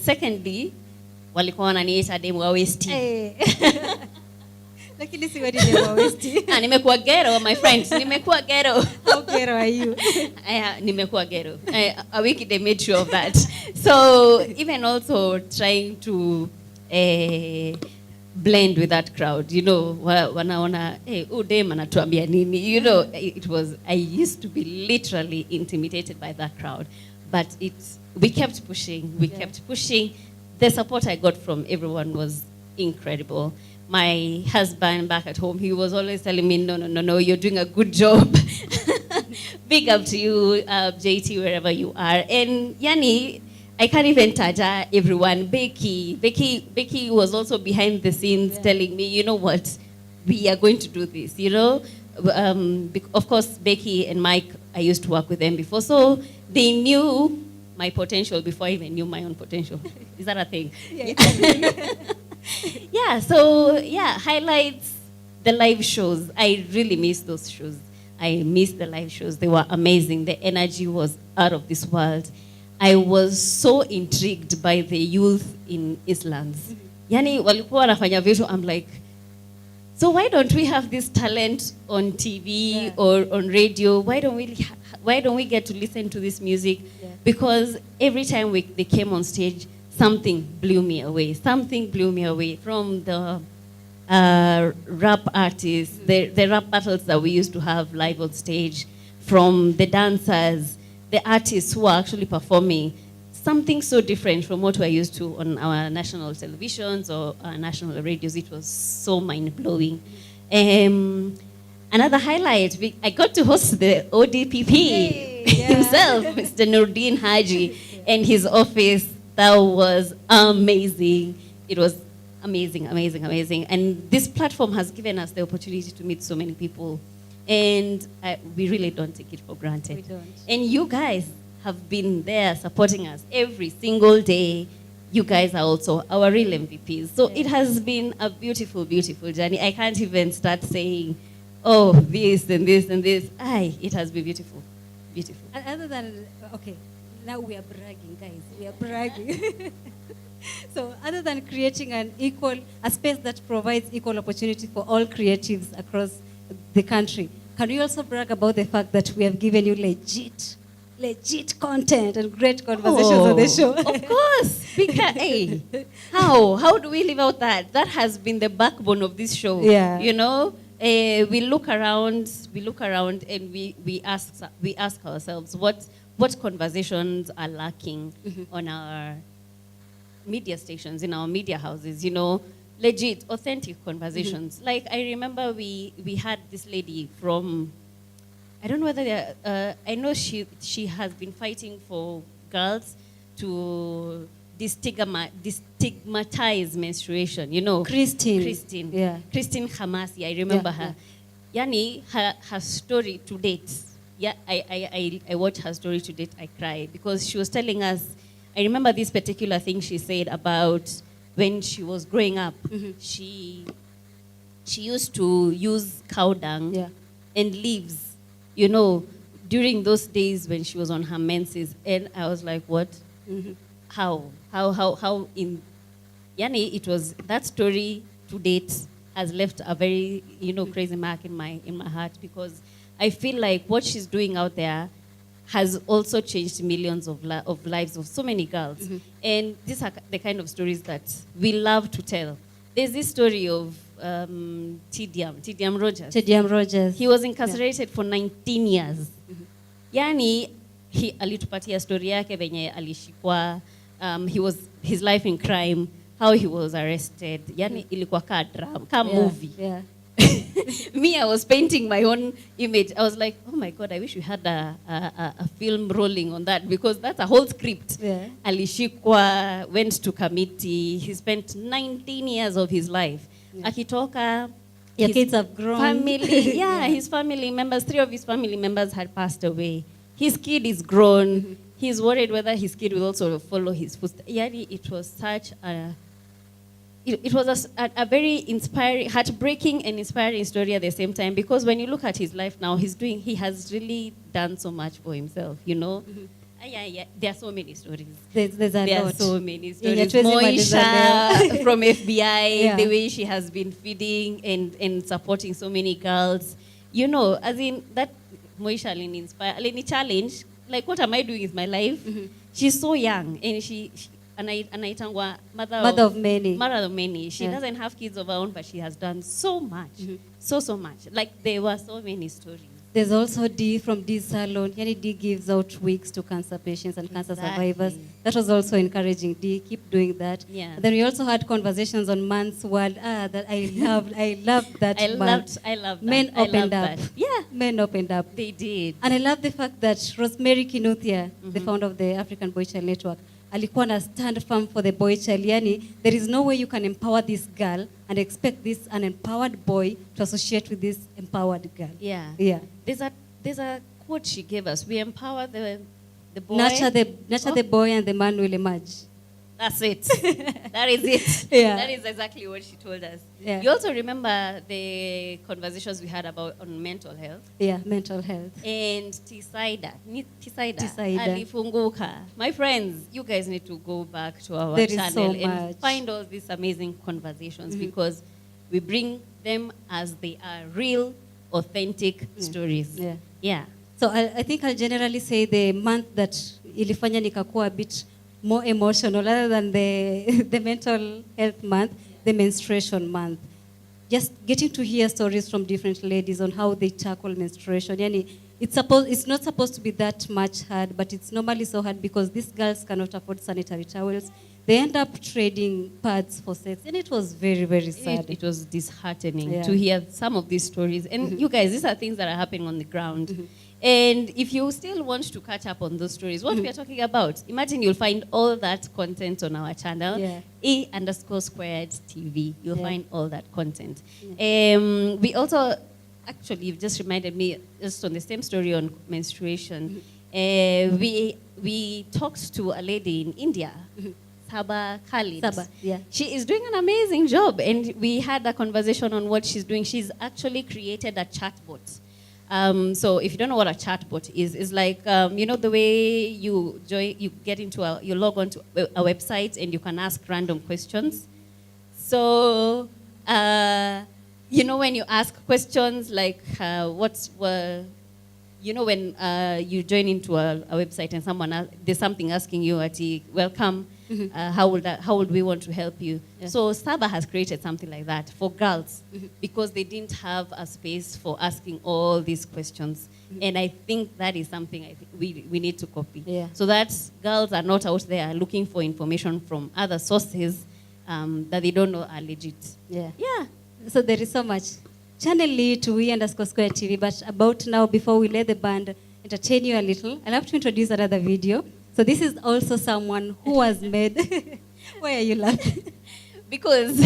Secondly, walikuwa wananiita demu wa Westi. Lakini si wewe demu wa Westi. Nimekuwa ghetto, my friends. Nimekuwa ghetto. How ghetto are you? Nimekuwa ghetto. A week they made sure of that. So even also trying to blend with that crowd, wanaona dem anatuambia nini, I used to be literally intimidated by that crowd, but we kept pushing. The support I got from everyone was incredible. My husband back at home, he was always telling me, no, you're doing a good job. Big up to you, JT, wherever you are. And Yani, I can't even taja everyone. Becky was also behind the scenes telling me, you know what, we are going to do this, you know. Of course, Becky and Mike, I used to work with them before, so they knew my potential before I even knew my own potential. Is that a thing? Yeah. Yeah, so yeah, highlights, the live shows. I really miss those shows. I miss the live shows. They were amazing. The energy was out of this world. I was so intrigued by the youth in Islands. Yani walikuwa wanafanya vitu, I'm like, so why don't we have this talent on TV or on radio? Why don't we get to listen to this music? Yeah. Because every time they came on stage, something blew me away. Something blew me away from the rap artists, the rap battles that we used to have live on stage, from the dancers, the artists who are actually performing. Something so different from what we're used to on our national televisions or our national radios. It was so mind-blowing. Another highlight, I got to host the ODPP himself, Mr. Nurdin Haji, and his office. That was amazing. It was amazing, amazing, amazing. And this platform has given us the opportunity to meet so many people. And we really don't take it for granted. We don't. And you guys have been there supporting us every single day. You guys are also our real MVPs. So it has been a beautiful, beautiful journey. I can't even start saying, oh, this and this and this. It has been beautiful, beautiful. And other than, okay, now we are bragging, guys. We are bragging. So other than creating a space that provides equal opportunity for all creatives across the country, can you also brag about the fact that we have given you legit content and great conversations on the show? Of course. Because, how do we live out that? That has been the backbone of this show. Yeah. You know, we look around and we ask ourselves what conversations are lacking on our media stations, in our media houses, you know, legit, authentic conversations. Like, I remember we had this lady from, I don't know whether I know she has been fighting for girls to destigmatize menstruation, you know. Christine. Yeah. Christine Hamasi, I remember her. Yani, her story to date, I watched her story to date, I cried, because she was telling us, I remember this particular thing she said about when she was growing up. She used to use cow dung and leaves, you know, during those days when she was on her menses. And I was like, what? How in Yani, it was that story to date has left a very, you know, crazy mark in my heart, because I feel like what she's doing out there has also changed millions of lives of so many girls. And these are the kind of stories that we love to tell. There's this story of T.D.M. Rogers. T.D.M. Rogers. He was incarcerated for 19 years. Yani, alitupatia story yake venye alishikwa, his life in crime, how he was arrested. Yani, ilikuwa ka drama, ka movie. Yeah. Me, I was painting my own image. I was like, oh my God, I wish we had a film rolling on that, because that's a whole script. Yeah. Alishikwa, went to committee. He spent 19 years of his life. Akitoka, Your kids have grown. Family, his family members, 3 of his family members had passed away. His kid is grown. He's worried whether his kid will also follow his footsteps. Yani, it was such a... It was a very inspiring, heartbreaking and inspiring story at the same time, because when you look at his life now, he has really done so much for himself, you know. There are so many stories. There are so many stories. Yeah, Moisha from FBI, the way she has been feeding and supporting so many girls. You know, as in that Moisha Alini challenge, like, what am I doing with my life? She's so young, and she anaitangwa mother of many. She doesn't have kids of her own, but she has done so much. So much. Like, there were so many stories. There's also Dee from Dee Salon. Yani, Dee gives out wigs to cancer patients and cancer survivors. That was also encouraging. Dee, keep doing that. Yeah. And then we also had conversations on Man's World. That I loved that. I loved that. Men opened up. That. Yeah. Men opened up. They did. And I love the fact that Rosemary Kinuthia, the founder of the African Boy Child Network, alikuwa na stand firm for the boy child. Yani, there is no way you can empower this girl and expect this unempowered boy to associate with this empowered girl. Yeah. Yeah. There's a quote she gave us. We empower the boy. Nurture the boy and the man will emerge. That's it. That is it. Yeah. That is exactly what she told us. Yeah. You also remember the conversations we had on mental health? Yeah, mental health. And Tisaida Tisaida. alifunguka. My friends, you guys need to go back to our There is channel so and much. find all these amazing conversations because we bring them as they are real, authentic stories. Yeah. Yeah. So I think I'll generally say the month that ilifanya nikakuwa a bit more emotional other than the mental health month, the menstruation month. Just getting to hear stories from different ladies on how they tackle menstruation. Yani, it's not supposed to be that much hard, but it's normally so hard because these girls cannot afford sanitary towels. They end up trading pads for sex, and it was very, very sad. It was disheartening Yeah. to hear some of these stories. And you guys, these are things that are happening on the ground. And if you still want to catch up on those stories, what we are talking about, imagine you'll find all that content on our channel, Yeah. A_squared TV. You'll Yeah. find all that content. We also, actually, you've just reminded me, just on the same story on menstruation, we talked to a lady in India, Saba Khalid. Saba, yeah. She is doing an amazing job, and we had a conversation on what she's doing. She's actually created a chatbot. So if you don't know what a chatbot is, it's like, you know, the way you get into you log on to a website and you can ask random questions. So, you know, when you ask questions like, you know, when you join into a website and there's something asking you, welcome, how would we want to help you? Yeah. So Saba has created something like that for girls because they didn't have a space for asking all these questions. And I think that is something we need to copy. Yeah. So that girls are not out there looking for information from other sources that they don't know are legit. Yeah. Yeah. So there is so much. Channel Lee to we_square TV, but about now, before we let the band entertain you a little, I'll have to introduce another video. So this is also someone who was made. Why are you laughing? Because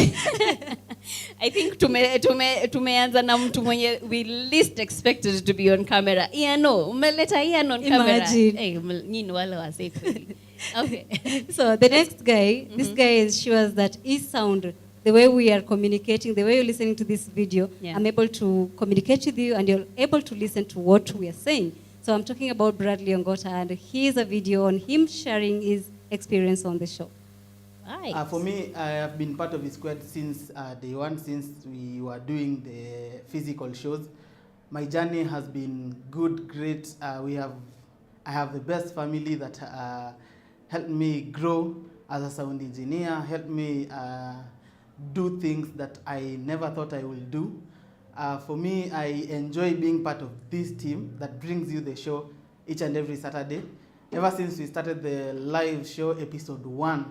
I think tumeanza na mtu mwenye we least expected to be on camera. Iano, umeleta Ian on camera. Imagine. Hey, nyinyi wale wase kweli. Okay. So the next guy, this guy ensures that his sound, the way we are communicating, the way you're listening to this video, Yeah. I'm able to communicate with you and you're able to listen to what we are saying. So I'm talking about Bradley Ongota, and here's a video on him sharing his experience on the show. Right. For me, I have been part of the squad since day one, since we were doing the physical shows. My journey has been good, great. I have the best family that helped me grow as a sound engineer, helped me do things that I never thought I would do. For me, I enjoy being part of this team that brings you the show each and every Saturday. Ever since we started the live show, episode 1,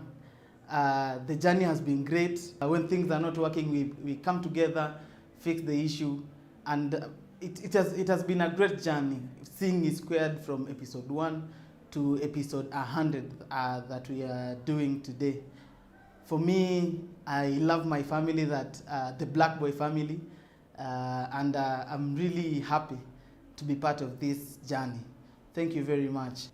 the journey has been great. When things are not working, we come together, fix the issue, and it has been a great journey, seeing it squared from episode 1 to episode 100 that we are doing today. For me, I love my family, the Black Boy family, and I'm really happy to be part of this journey. Thank you very much.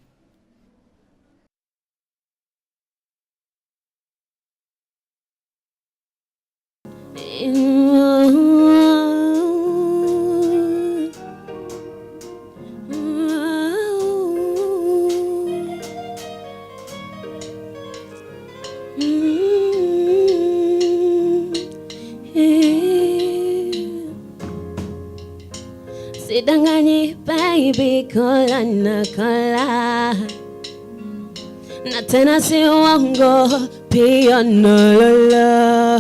Sidanganyi baby, kola na kola, na tena si uongo pia nololo.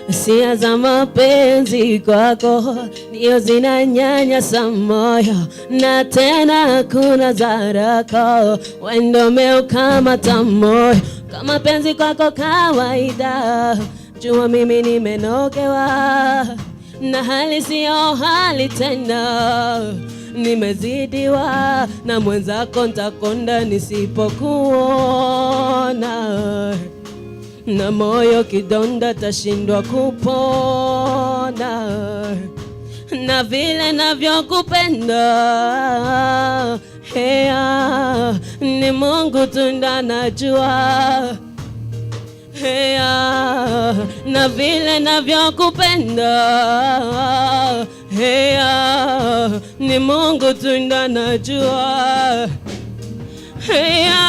Hisia za mapenzi kwako ndio zinanyanyasa moyo, na tena kuna zarako wendo umeukamata moyo. Kama penzi kwako kawaida, jua mimi nimenogewa na hali sio hali tena. nimezidiwa na mwenzako ntakonda nisipokuona, na moyo kidonda tashindwa kupona, na vile navyokupenda hea ni Mungu tu ndo anajua. Hea na vile navyokupenda hea ni Mungu tu ndo anajua. Hea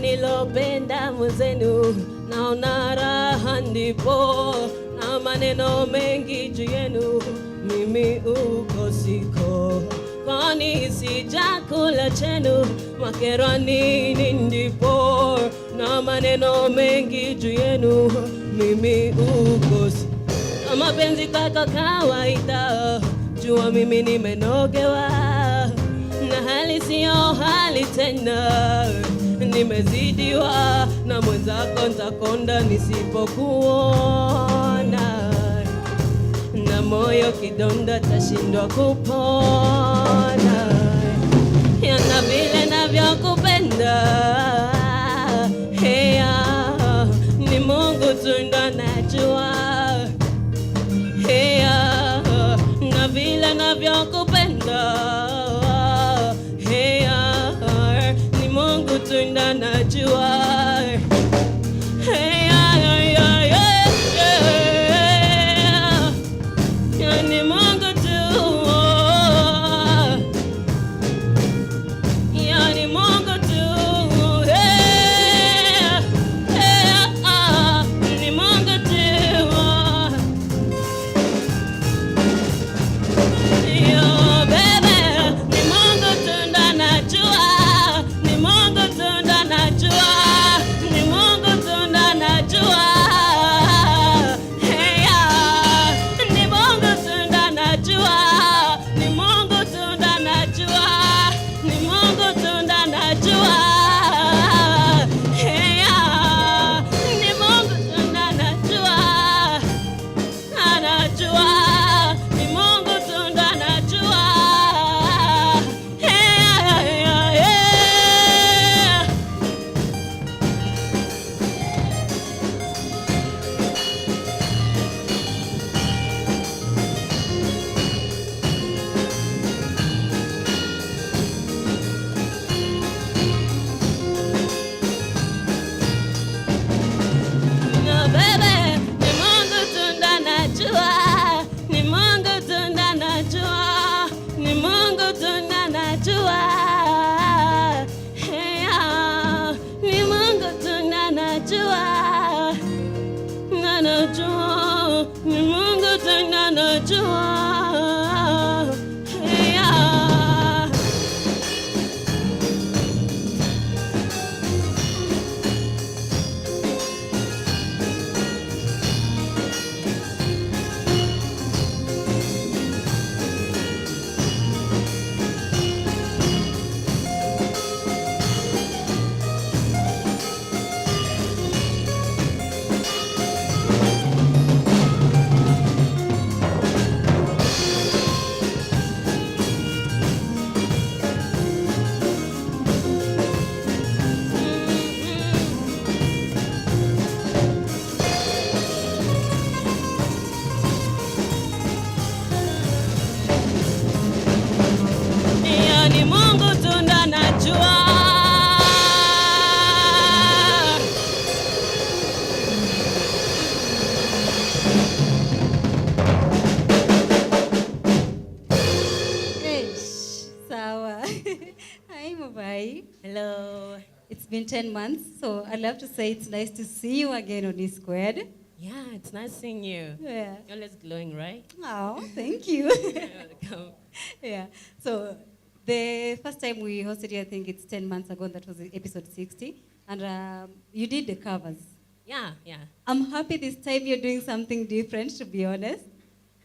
nilopenda mwenzenu, naona raha ndipo, na maneno mengi juu yenu, mimi uko siko, kwani sijakula chenu, makerwa nini ndipo, na maneno mengi juu yenu, mimi uko siko. Mapenzi kwako kawaida, jua mimi nimenogewa, na hali siyo hali tena, nimezidiwa na mwenzako ntakonda nisipokuona, na moyo kidonda tashindwa kupona, yana vile navyokupenda hea ni Mungu tu ndo anajua. Hea na vile navyokupenda hea ni Mungu tu ndo anajua. Hi, Mobai. Hello. It's been 10 months, so I'd love to say it's nice to see you again on E Squared. Yeah, it's nice seeing you. Yeah. You're always glowing, right? Oh, thank you. You're welcome. Yeah. So the first time we hosted you, I think it's 10 months ago. That was episode 60, and you did the covers. Yeah. I'm happy this time you're doing something different, to be honest.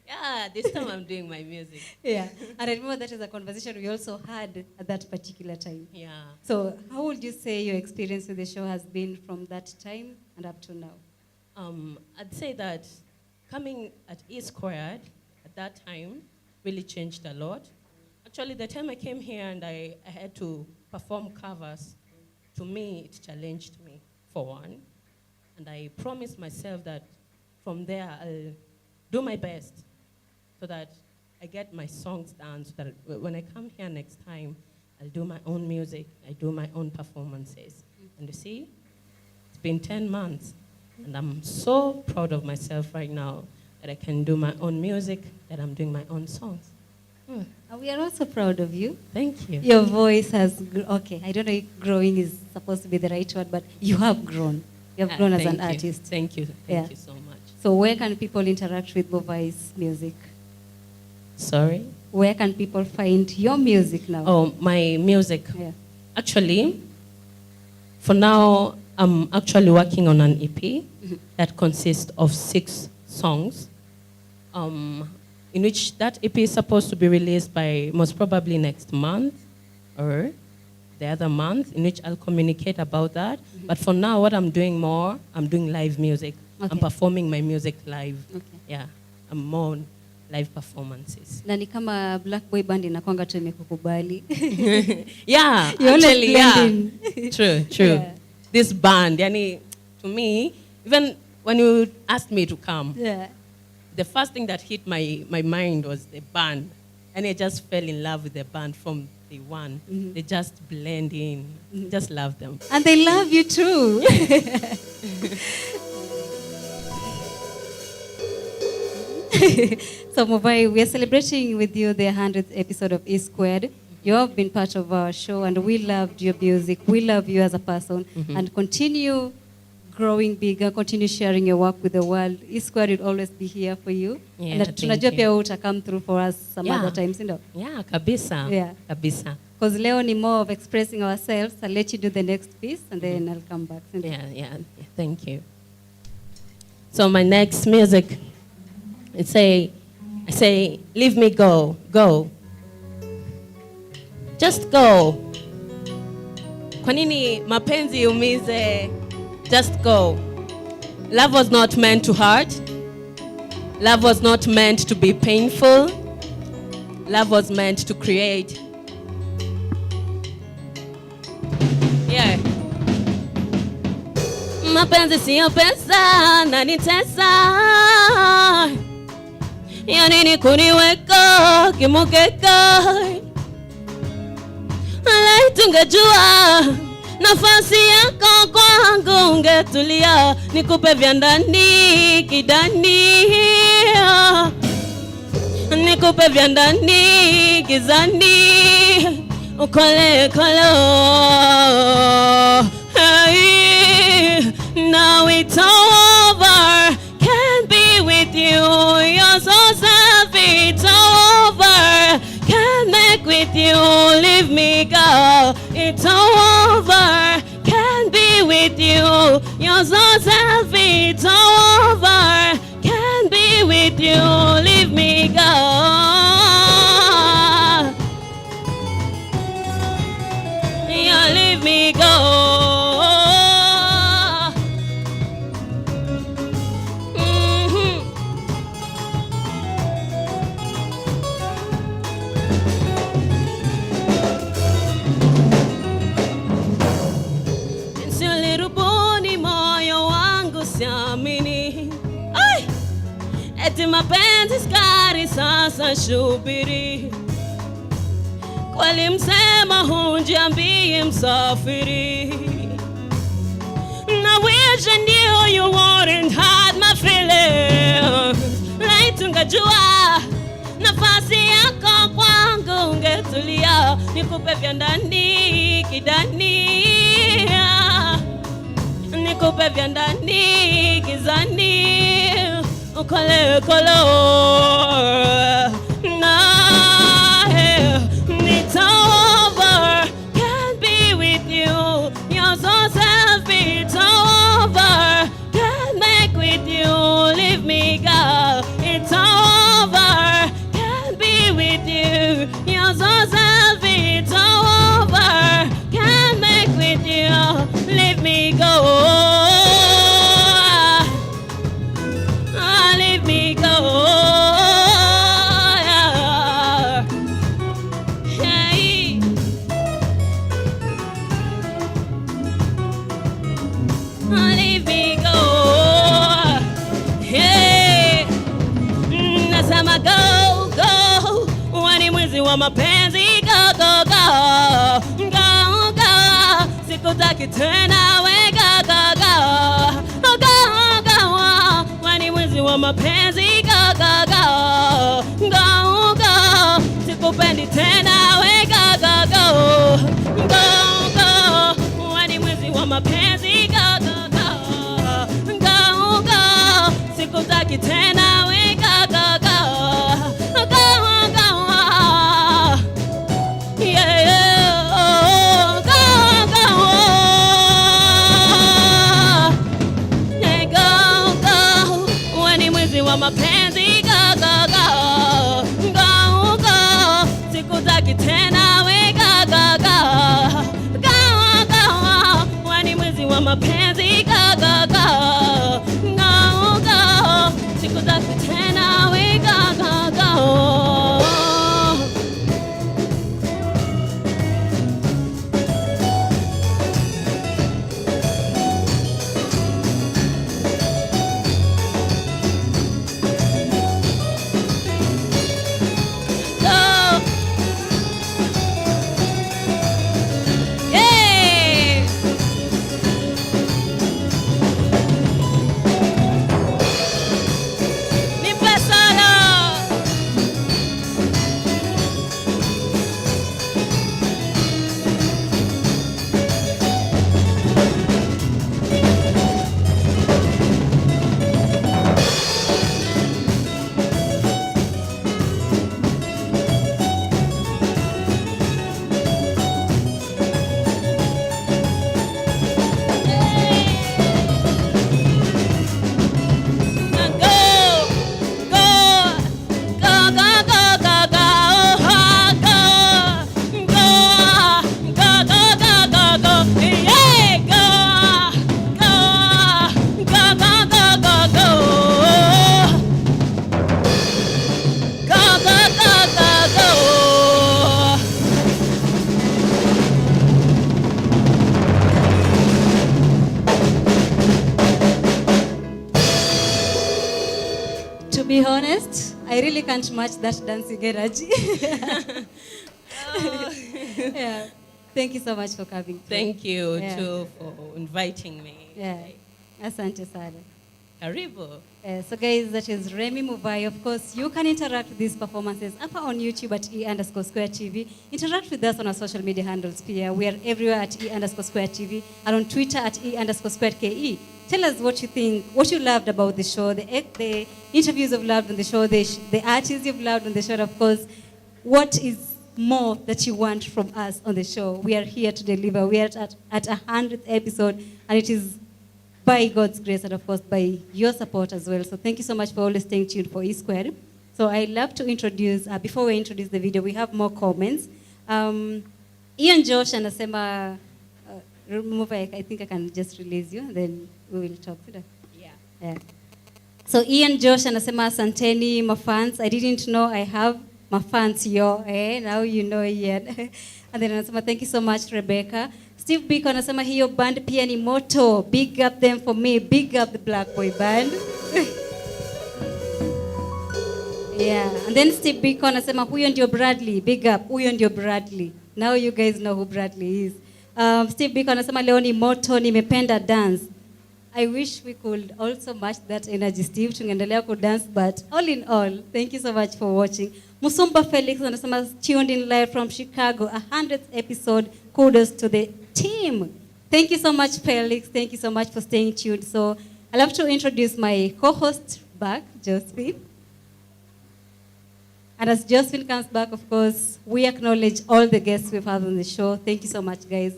Yeah, this time I'm doing my music. Yeah. And I remember that is a conversation we also had at that particular time. Yeah. So how would you say your experience with the show has been from that time and up to now? I'd say that coming at E Squared at that time really changed a lot. Actually, the time I came here and I had to perform covers, to me, it challenged me, for one. And I promised myself that from there, I'll do my best so that I get my songs down, so that when I come here next time, I'll do my own music, I do my own performances. And you see, it's been 10 months. And I'm so proud of myself right now that I can do my own music, that I'm doing my own songs. We are also proud of you. Thank you. Your voice has, okay, I don't know if growing is supposed to be the right word, but you have grown. You have grown as an artist. Thank you. Thank you so much. So where can people interact with Bovai's music? Sorry? Where can people find your music now? Oh, my music. Yeah. Actually, for now, I'm actually working on an EP that consists of 6 songs, in which that EP is supposed to be released by most probably next month or the other month, in which I'll communicate about that. But for now, what I'm doing more, I'm doing live music. Okay. I'm performing my music live. Okay. Yeah, I'm more on live performances. Na ni kama Black Boy Band inakwanga tu imekukubali. Yeah, You're always actually, yeah. blending. True. Yeah. This band, yani, to me, even when you asked me to come, Yeah. the first thing that hit my mind was the band. And I just fell in love with the band from day one. They just blend in. Just love them. And they love you too. So Mobai, we are celebrating with you the 100th episode of E Squared. You have been part of our show and we loved your music. We love you as a person. And continue growing bigger, continue sharing your work with the world. E Squared will always be here for you. Yeah, and thank tunajua you. pia uta come through for us some Yeah. other times, you know. Yeah, kabisa. Yeah. Kabisa. Because leo ni more of expressing ourselves. I'll let you do the next piece and then I'll come back. Yeah. Thank you. So my next music, I say, leave me go. Just go. Kwa nini mapenzi umize? Just go. Love was not meant to hurt. Love was not meant to be painful. Love was meant to create. Yeah. Mapenzi siyo pesa na nitesa. Ya nini kuniweka kimukeka. Alai tungejua nafasi yako kwangu ungetulia. Nikupe vya ndani kidani. Nikupe vya ndani gizani. Ukole kolo. Hey, now it's over. Can't be with you. You're so selfish. It's over. Can't make with you. Leave me go. It's over. Can't be with you. You're so selfish. It's over. Can't be with you. Leave me go. You leave me go. Silirubuni moyo wangu siamini. Ay! Eti mapenzi skari sasa shubiri. Kweli msema hunjiambie msafiri. I wish I knew you wouldn't hurt my feelings. Like tungejua nafasi yako kwangu ungetulia. nikupe vya ndani kidani, nikupe vya ndani gizani, ukole kolo na it's over, can't be with you, you're so selfish, it's over, can't make with you, leave me girl, it's over, can't be with you, you're so selfish, it's over, can't make with you, leave me go. Leave me go. Hey. Leave me go. Hey. Nasema go, go. Wani mwizi wa mapenzi, go, go, go. Go, go. Sikutaki tena, we go, go, go. Go, go. Wani mwizi wa mapenzi, go, go, go. Go, go. Sikupendi tena, we go, go, go. Go, go. Wani mwizi wa mapenzi, go, go, go. Go, go. Sikutaki tena, we go, go, go. Go, go. Yeah, yeah. Oh, go, go. Yeah, go, go. Wani mwizi wa mapenzi, go, go, go. Go, go. Sikutaki tena, we go, go, go. Go, go. Wani mwizi wa mapenzi, go, go, go. Go, go. Sikutaki tena, we go, go, go. Go. Yeah. Nipe solo. To be honest, I really can't match that dancing energy. Yeah. Thank you so much for coming. Thank you Yeah. too for inviting me. Yeah. Asante sana. Karibu. So guys, that is Remy Muvai. Of course, you can interact with these performances up on YouTube at E_Square TV. Interact with us on our social media handles. We are everywhere at E_Square TV and on Twitter at E_Square KE. Tell us what you think, what you loved about the show, the interviews you've loved on the show, the artists you've loved on the show, of course. What is more that you want from us on the show? We are here to deliver. We are at 100th episode, and it is by God's grace and, of course, by your support as well. So thank you so much for always staying tuned for E-Squared. So I love to introduce, before we introduce the video, we have more comments. Ian Josh anasema, remove, I think I can just release you, then we will talk. Yeah. So Ian Josh anasema, asanteni mafans. I didn't know I have mafans yo. Now you know Ian. And then anasema, thank you so much, Rebecca. Steve Biko anasema, hiyo band pia ni moto. Big up them for me. Big up the Black Boy Band. Yeah. And then Steve Biko anasema, huyo ndio Bradley. Big up. Huyo ndio Bradley. Now you guys know who Bradley is. Steve Biko anasema, leo ni moto, nimependa dance. I wish we could also match that energy, Steve. Tungeendelea ku dance, but all in all, thank you so much for watching. Musumba Felix anasema tuned in live from Chicago, 100th episode. Kudos to the team. Thank you so much, Felix. Thank you so much for staying tuned. So I'd love to introduce my co-host back, Josephine. And as Josephine comes back, of course, we acknowledge all the guests we've had on the show. Thank you so much, guys.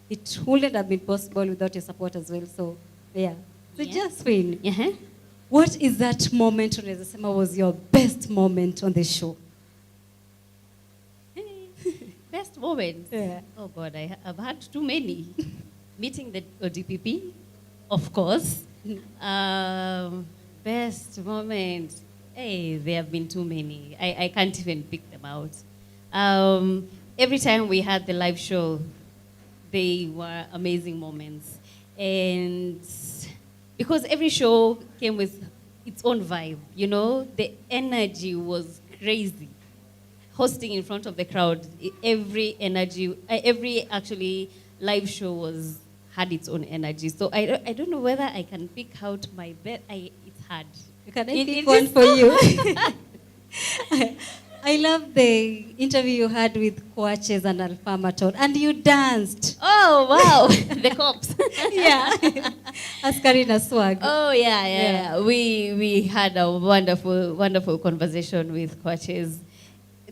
It wouldn't have been possible without your support as well. So, yeah. So, Josephine, what is that moment was your best moment on the show? Best moment? Yeah. Oh, God, I've had too many. Meeting the ODPP, of course. Best moment. Hey, there have been too many. I can't even pick them out. Every time we had the live show, they were amazing moments. And because every show came with its own vibe, you know, the energy was crazy. Hosting in front of the crowd, every actually live show had its own energy. So I don't know whether I can pick out my best. It's hard. Can I pick one for you? I love the interview you had with Coaches and Alfamator, and you danced. Oh, wow. The cops. Yeah. Askarina swag. Oh, yeah. We had a wonderful conversation with Coaches.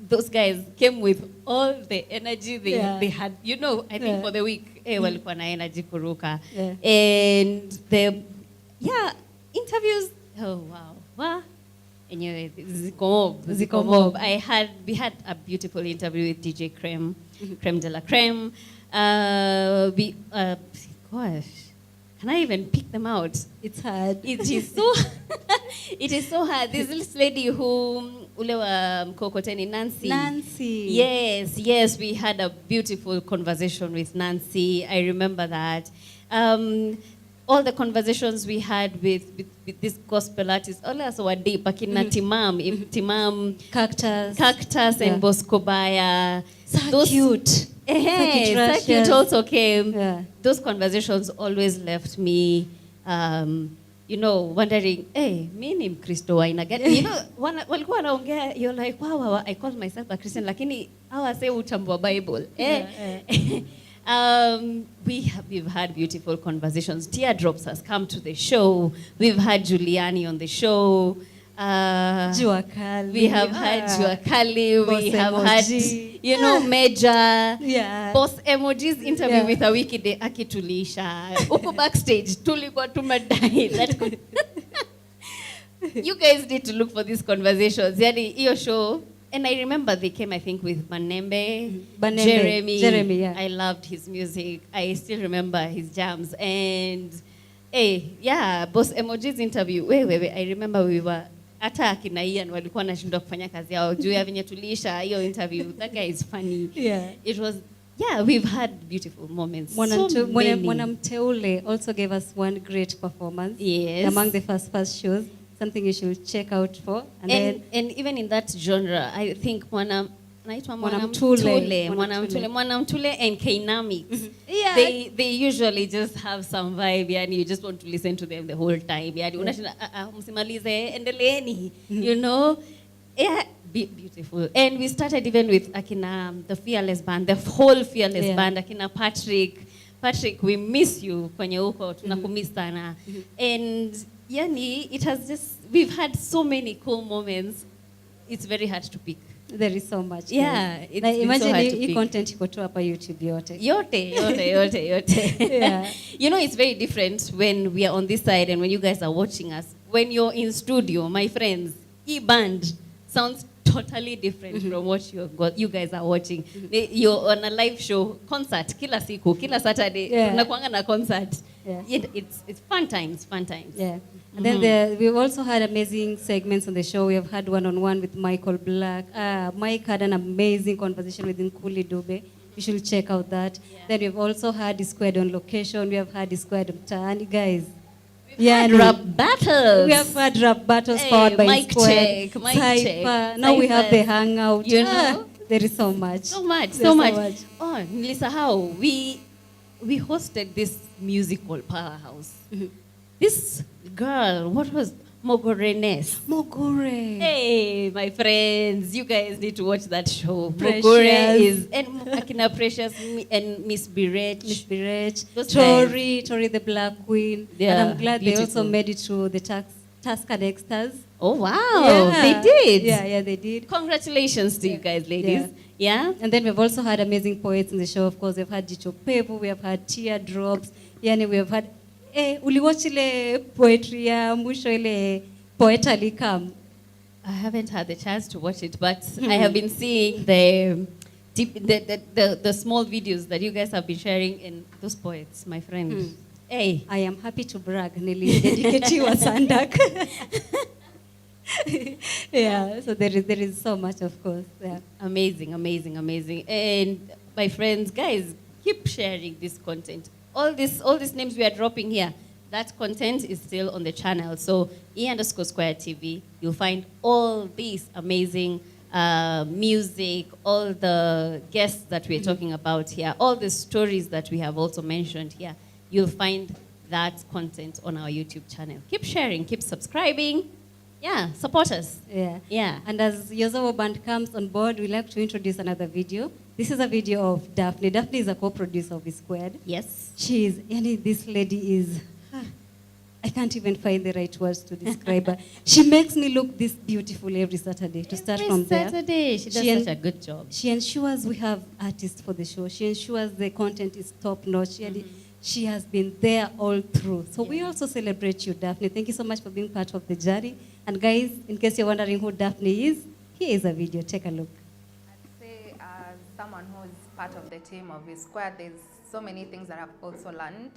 Those guys came with all the energy they had, you know, I think for the week, walikuwa na energy kuruka. Yeah. And the, interviews, oh, wow. Anyway, Ziko Mob. We had a beautiful interview with DJ Creme, Creme de la Creme. Gosh, can I even pick them out? It's hard. It is so hard. This lady who ulewa mkokoteni, Nancy. Yes, we had a beautiful conversation with Nancy. I remember that. All the conversations we had with this gospel artist, all us were deep. Akina Timam, Cactus, and Bosco Baya. So cute. So cute also came. Yeah. Those conversations always left me, wondering, hey, me ni Mkristo aina gani? You know, walikuwa wanaongea, you're like, wow, I call myself a Christian, lakini hawa say utambua Bible. We've had beautiful conversations. Teardrops has come to the show. We've had Giuliani on the show. Jua Kali. We have had Jua Kali. We have had, Major. Yeah. Boss Emojis interview with a wiki de akitulisha. Uko backstage. Tulikuwa tumadai. You guys need to look for these conversations. Yani, iyo show. And I remember they came, I think, with Banembe, Jeremy. Yeah. I loved his music. I still remember his jams. And, Boss Emoji's interview. Wait. I remember we were hata akina Ian walikuwa nashindwa kufanya kazi yao juu ya venye tuliisha hiyo interview. That guy is funny. Yeah. It was, we've had beautiful moments. Mwanamteule also gave us one great performance. Yes. Among the first shows. Something you should check out for. And even in that genre, I think Mwanamtule and Kainamix. Mm-hmm. Yeah. They usually just have some vibe, and you just want to listen to them the whole time. Msimalize endeleeni, you know. Yeah, beautiful. And we started even with Akina, the Fearless Band, the whole Fearless Band, Akina Patrick, we miss you kwenye uko, tunakumiss sana. And it has we've had so many cool moments. It's very hard to pick. There is so much. Yeah, it's imagine so hard to hii pick. content iko tu hapa YouTube yote. Yote. Yeah. You know, it's very different when we are on this side and when you guys are watching us. When you're in studio, my friends, e-band sounds totally different from what you guys are watching. You're on a live show, concert, kila siku, kila Saturday, tunakuanga na concert. Yeah. It's fun times. Yeah. And then we've also had amazing segments on the show. We have had one-on-one with Michael Black. Mike had an amazing conversation with Nkuli Dube. You should check out that. Yeah. Then we've also had Squared on location. We have had Squared Mtaani, guys. We have rap battles. We have had rap battles powered by Mic Squared. Mic check. Now we have the hangout. You know? There is so much. So much. Oh, Nilisahau. We hosted this musical powerhouse. This girl, what was Mogorenes. Mogore. Hey, my friends, you guys need to watch that show. Precious. Mogore is, and Akina Precious and Miss Birech. Miss Birech. Those Tori the Black Queen. They and are I'm glad beautiful. they also made it through the Tusker Dexters. Oh, wow. Yeah. They did. Yeah, they did. Congratulations to you guys, ladies. Yeah. And then we've also had amazing poets in the show. Of course, we've had Jicho Pevu, we have had Teardrops. Yani, we have had... uliwatch ile poetry ya mwisho ile Poet Ali Kam? I haven't had the chance to watch it, but I have been seeing the small videos that you guys have been sharing in those poets, my friend. Hey. I am happy to brag. Nilidedicatiwa Sandak. Yeah, so there is so much, of course. Yeah. Amazing. And my friends, guys, keep sharing this content. All these names we are dropping here, that content is still on the channel. So E_Square TV, you'll find all these amazing music, all the guests that we're talking about here, all the stories that we have also mentioned here. You'll find that content on our YouTube channel. Keep sharing, keep subscribing. Yeah, support us. Yeah. And as Yozowo Band comes on board, we'd like to introduce another video. This is a video of Daphne. Daphne is a co-producer of E-Squared. Yes. This lady is, I can't even find the right words to describe her. She makes me look this beautiful every Saturday, to start from there. Every Saturday, she does such a good job. She ensures we have artists for the show. She ensures the content is top-notch. She has been there all through. So we also celebrate you, Daphne. Thank you so much for being part of the journey. And guys, in case you're wondering who Daphne is, here is a video. Take a look. I'd say as someone who's part of the team of E-Squared, there's so many things that I've also learned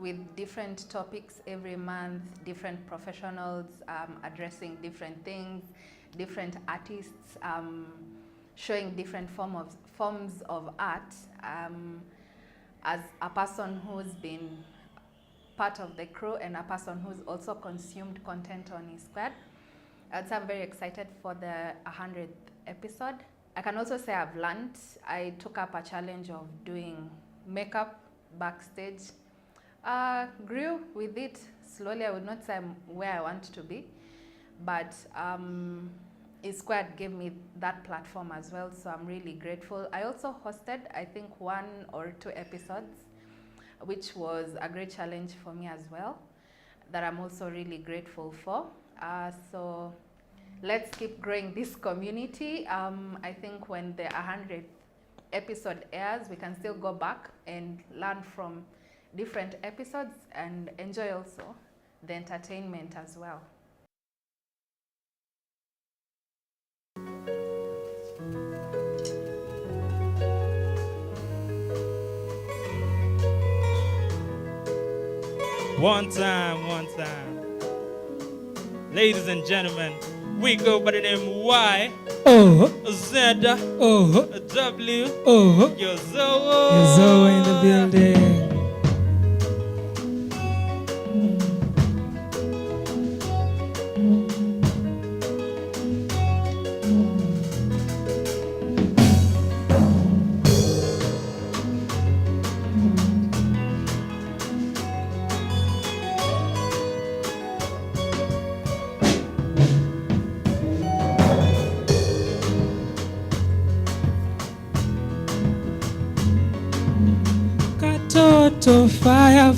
with different topics every month, different professionals addressing different things, different artists showing different forms of art. As a person who's been part of the crew and a person who's also consumed content on E-Squared, I'd say I'm very excited for the 100th episode. I can also say I've learned. I took up a challenge of doing makeup backstage. Grew with it slowly. I would not say I'm where I want to be, but E-Squared gave me that platform as well, so I'm really grateful. I also hosted, I think, 1 or 2 episodes, which was a great challenge for me as well, that I'm also really grateful for. So let's keep growing this community. I think when the 100th episode airs, we can still go back and learn from different episodes and enjoy also the entertainment as well. One time. Ladies and gentlemen, we go by the name Y, Z, W, Yozowo in the building. Katoto fire,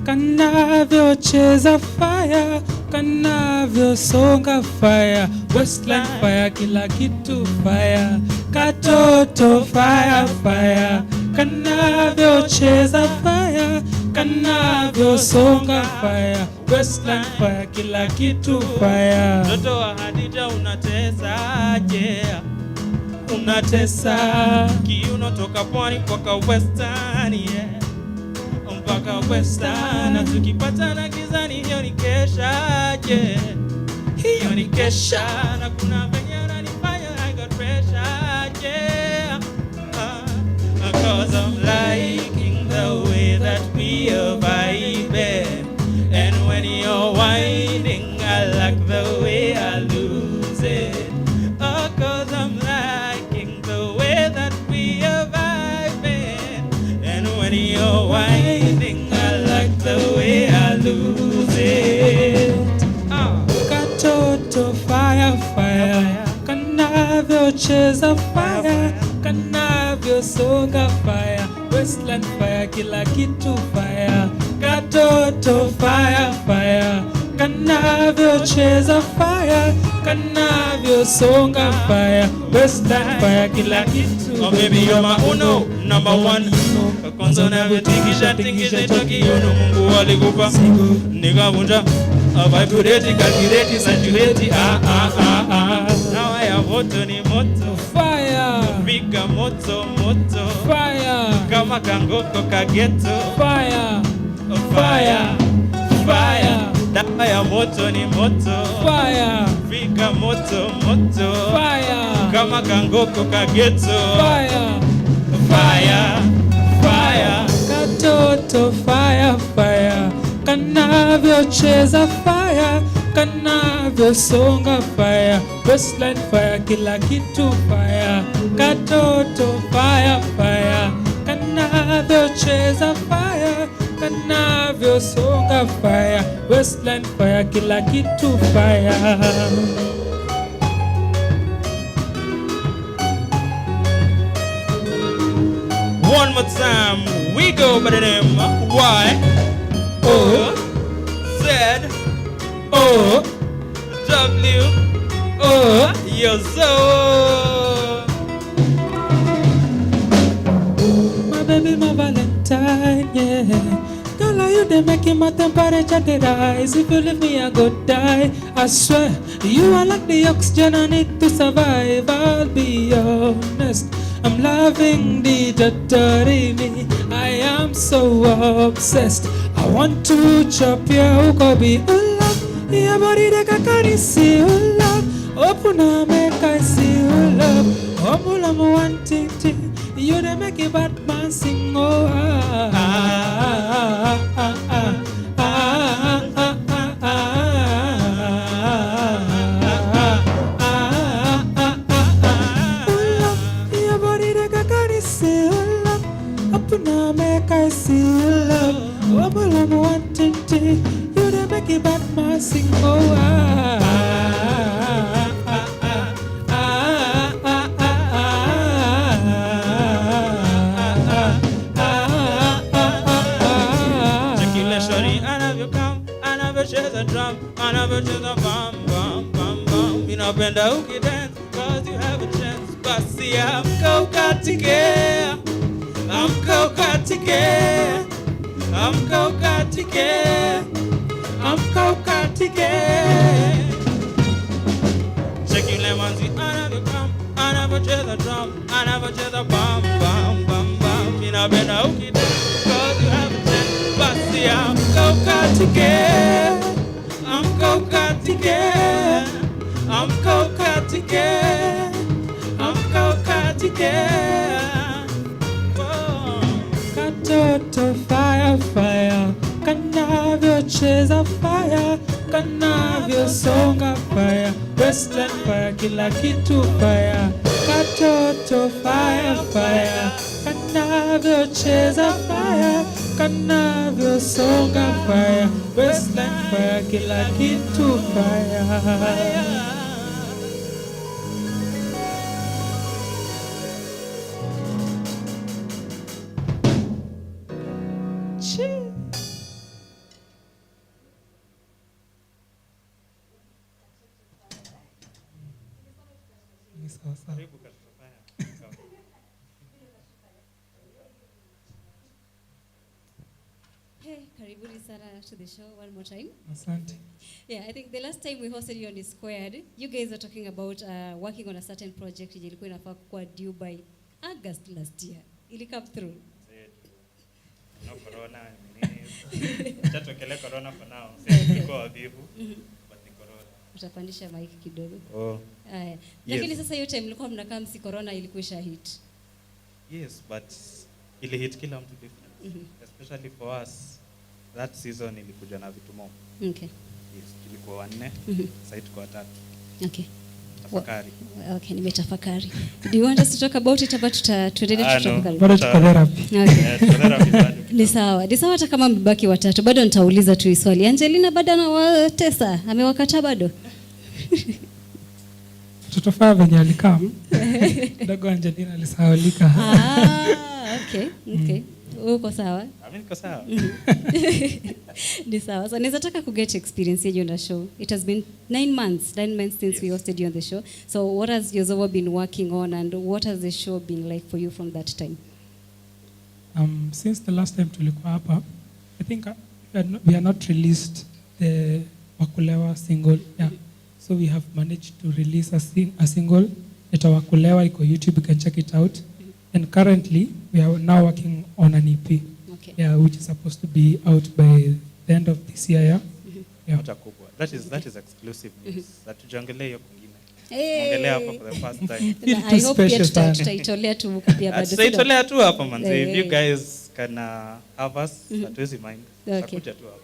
kanavyocheza fire, kanavyosonga fire, Westland fire, kila kitu fire. Katoto fire, kanavyocheza fire, kanavyosonga fire, Westland fire, kila kitu fire. Mtoto wa Hadija unatesa, yeah. Unatesa Kiuno toka pwani mpaka Western, yeah. Mpaka Western, na tukipatana gizani hiyo ni kesha, yeah. Hiyo ni kesha, na kuna venye unanifanya I got pressure, yeah. Cause I'm liking the way that we are vibing, and when you're whining I like the way I lose it. Cause I'm liking the way that we are vibing, and when you're whining I like the way I lose it. kanavyosonga fire, Westland fire, kila kitu fire, katoto fire fire, kanavyocheza fire, kanavyosonga fire, Westland fire, kila kitu. Oh baby you're my uno, number one. Kwanza unavyotingisha tingisha Tokyo, Mungu alikupa nikavunja vibrate calculate saturate now I have moto ni moto fire, piga moto moto fire, kama kangoko kageto fire fire fire, now ya moto ni moto fire, piga moto moto fire, kama kangoko kageto fire fire fire, katoto fire fire, kanavyocheza fire, kanavyosonga fire, Westland fire, kila kitu fire, katoto fire fire, kanavyocheza fire, kanavyosonga fire, Westland fire, kila kitu fire. One more time, we go by the name Y O Z O W O. Yo, so my baby, my Valentine, yeah. Girl, are you there making my temperature they rise? If you leave me, I go die. I swear, you are like the oxygen I need to survive. I'll be honest, I'm loving the dirty me. I am so obsessed. I want to chop your ukobi love. Your body that I can see love. Open up, make I see love. Omula mo wanting to. You dey make a bad man sing. Oh ah ah ah ah ah ah ah. Your body that I can see love. Open up, make I see love. Omula mo wanting to. You dey make a bad man sing. Oh ah. Napenda ukidance cause you have a chance. Basi amka ukatike, amka ukatike, amka ukatike, amka ukatike. Check you lemonzi, anavyocheza drum, anavyocheza bam bam bam bam. Napenda ukidance cause you have a chance. Basi amka ukatike, amka ukatike, amka ukatike, amka ukatike. Katoto fire fire, kanavyocheza fire, kanavyosonga fire, Westland fire, kila kitu fire. Katoto fire fire, kanavyocheza fire, kanavyosonga fire, Westland fire, kila kitu fire. Hey, karibuni sana to the show one more time. Asante. Yeah, I think the last time we hosted you on the Squared, you guys were talking about working on a certain project yenye ilikuwa inafaa kuwa due by August last year. Ili come through. No corona, chatokele corona for now. Siko wavivu, but ni corona. Utapandisha mic kidogo. Oh. Yes. Lakini sasa hiyo time mlikuwa mnakaa msi corona ilikuwa hit. Yes, but ili hit kila mtu different. Especially for us, that season ilikuja na vitu mob. Okay. Yes, tulikuwa wanne, sasa tuko watatu. Okay. Tafakari. Okay, nimetafakari. Do you want us to talk about it about tuendelee tutafakari? Bado tuko therapy. Okay. Ni sawa. Ni sawa hata kama mbaki watatu. Bado nitauliza tu swali. Angelina bado anawatesa. Amewakataa bado? tutofaa venye alikam kidogo Angelina alisahaulika. Okay. Uko sawa? Niko sawa. Ni sawa. So naweza taka kuget experience hiyo na show. It has been 9 months since we hosted you on the show. So what has Yozowo been working on and what has the show been like for you from that time? Since the last time tulikuwa hapa, I think we are not released the Wakulewa single. Yeah. So we have managed to release a single. It's Wakulewa, iko YouTube, you can check it out. And currently, we are now working on an EP, which is supposed to be out by the end of this year. Yeah. That is exclusive news. Hatujaongelea hiyo kwingine. Ongelea hapa for the first time. I hope pia tutaitolea tu pia bado. Tutaitolea tu hapa manze. If you guys can have us, hatuwezi mind. Tutakuja tu hapa.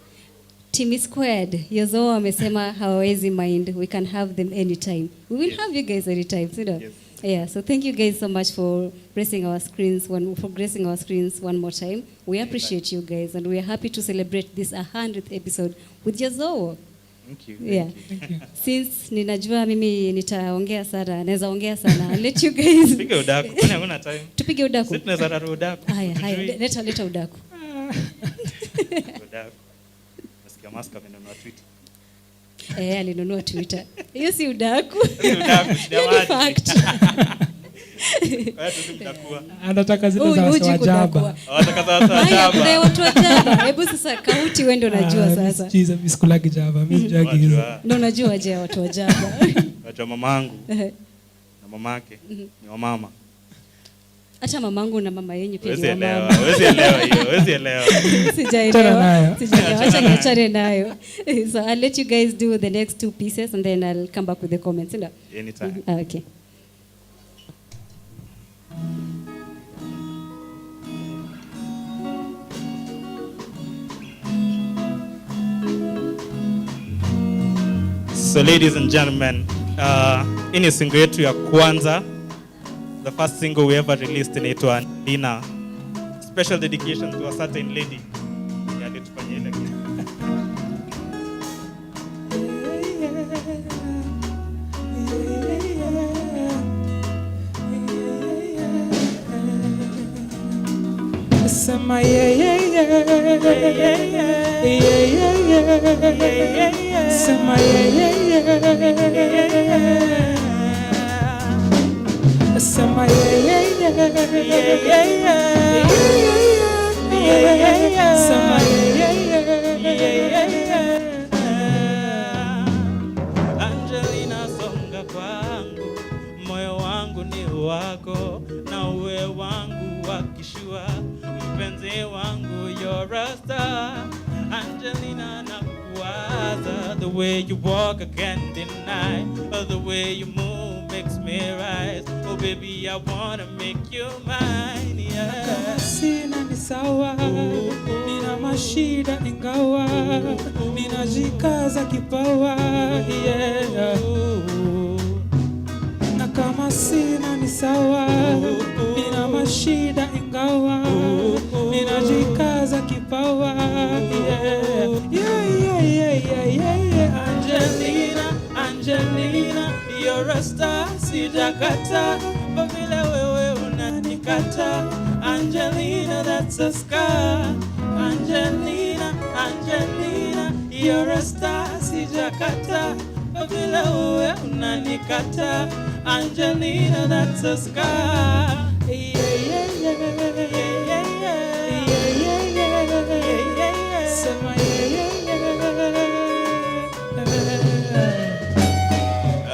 Team Squared, Yozowo amesema hawezi mind. We can have them anytime. We will have you guys anytime, you know? Yes. Yeah, so thank you guys so much for gracing our screens one more time. We appreciate you guys and we are happy to celebrate this 100th episode with Yozowo. Thank you. Yeah. Thank you. Since ninajua mimi nitaongea sana, naweza ongea sana. I'll let you guys. Tupige udaku. Kwani hakuna time? Tupige udaku. Sisi tunaweza rara udaku. Haya, leta udaku. Udaku. Nasikia Mask amenunua Twitter. Alinunua Twitter. Hiyo si udaku. Ni fact. Anataka zile za wajaba. Haya, watu wajaba. Hebu sasa kauti wewe ndio unajua sasa. Jesus, misikulagi jaba. Mimi sijui hizo. Ndio unajua je watu wajaba. Watu mamangu na mamake ni wa mama. Hata mamangu na mama yenyu pia ni wa mama. Huwezi elewa. Sijaelewa. Acha niachane nayo. So I'll let you guys do the next 2 pieces and then I'll come back with the comments. Anytime. Okay. So ladies and gentlemen, hii ni single yetu ya kwanza. The first single we ever released inaitwa Nina. Special dedication to a certain lady. Alitufanyia ile kitu. Sema Sema Sema Angelina, songa kwangu, moyo wangu ni wako, na uwe wangu wakishua, mpenzi wangu you're a star. Angelina, nakuwaza, the way you walk I can't deny, the way you move makes me rise. Oh baby, I wanna make you mine, yeah. Sina ni sawa, nina mashida ingawa, ninajikaza kipawa, yeah. Na kama sina ni sawa, nina mashida ingawa, ninajikaza kipawa, yeah. Angelina, you're a star, sijakata, kwa vile wewe unanikata. Angelina, that's a scar. Angelina, you're a star, sijakata, kwa vile wewe unanikata. Angelina, that's a scar.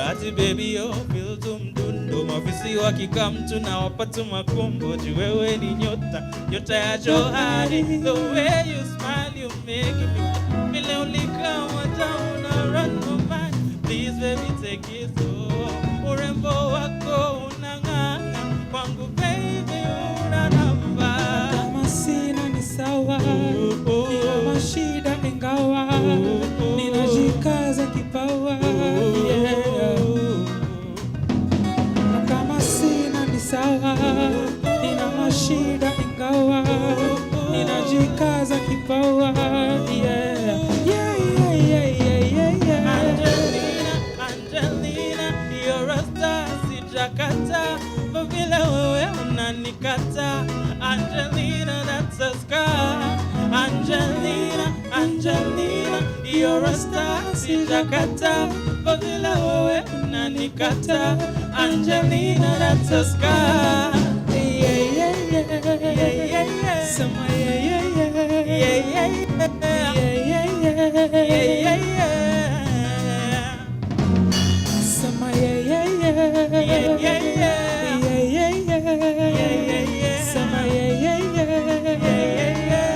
Ati baby yo feel tumdundo, mafisi wakikamtu na wapatu makumbo, ju wewe ni nyota ya johari. The way you smile you make me vile ulikama down run my mind. Please baby take it slow, urembo wako unang'anga kwangu baby una namba. Kama sina ni sawa, nina mashida ingawa, ninajikaza kipawa, yeah. Kama sina ni sawa, nina mashida ingawa, ninajikaza kipawa, yeah. Angelina, you're a star. sijakata, kwa vile wewe unanikata. Angelina, that's a scar. Yeah, yeah, yeah, yeah, yeah, yeah. Sema yeah, yeah, yeah, yeah, yeah, yeah, yeah, yeah, yeah, yeah. Sema yeah, yeah, yeah, yeah, yeah, yeah, yeah, yeah, yeah, yeah. Sema yeah, yeah, yeah, yeah, yeah, yeah.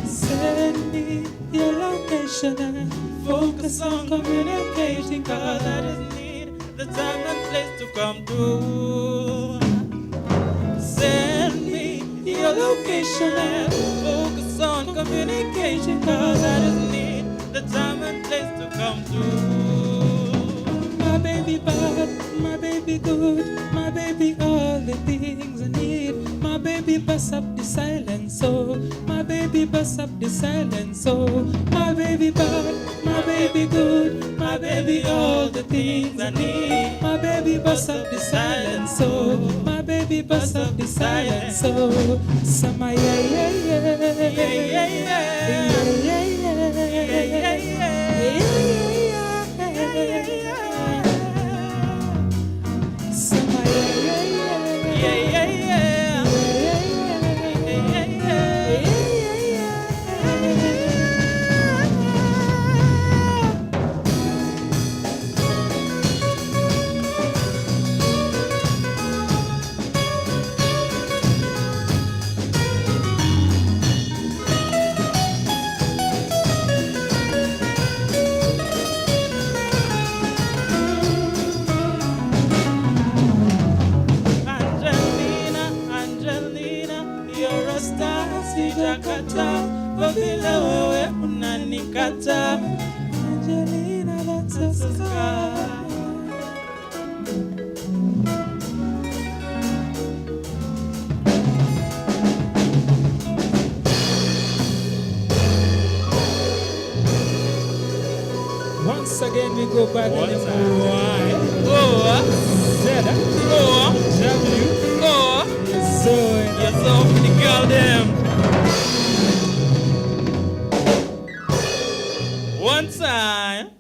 Send me your location and focus on communicating, 'cause I just need the time and place to come through. Send me your location and focus on communication, 'cause I just need the time and place to come through. My baby bad, my baby good, my baby all the things I need. My baby bust up the silence, oh. My baby bust up the silence, oh. My baby bad, my baby good, my baby all the things I need. My baby bust up the silence, oh. My baby bust up the silence, oh. Sama yeah yeah yeah yeah yeah yeah yeah yeah yeah. Sama yeah yeah yeah yeah yeah. Sijakata, kwa vile wewe unanikata. Angelina, that's a scar. Once again, we go back and Once Y. Z. W. So, You're so pretty girl, them. One time.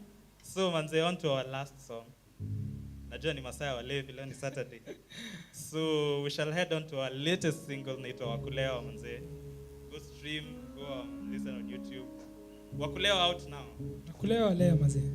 So manze, on to our last song. Najua ni masaa ya walevi, leo ni Saturday. So we shall head on to our latest single naitwa Wakulewa manze. Go stream, go listen on YouTube. Wakulewa out now. Wakulewa leo mazee.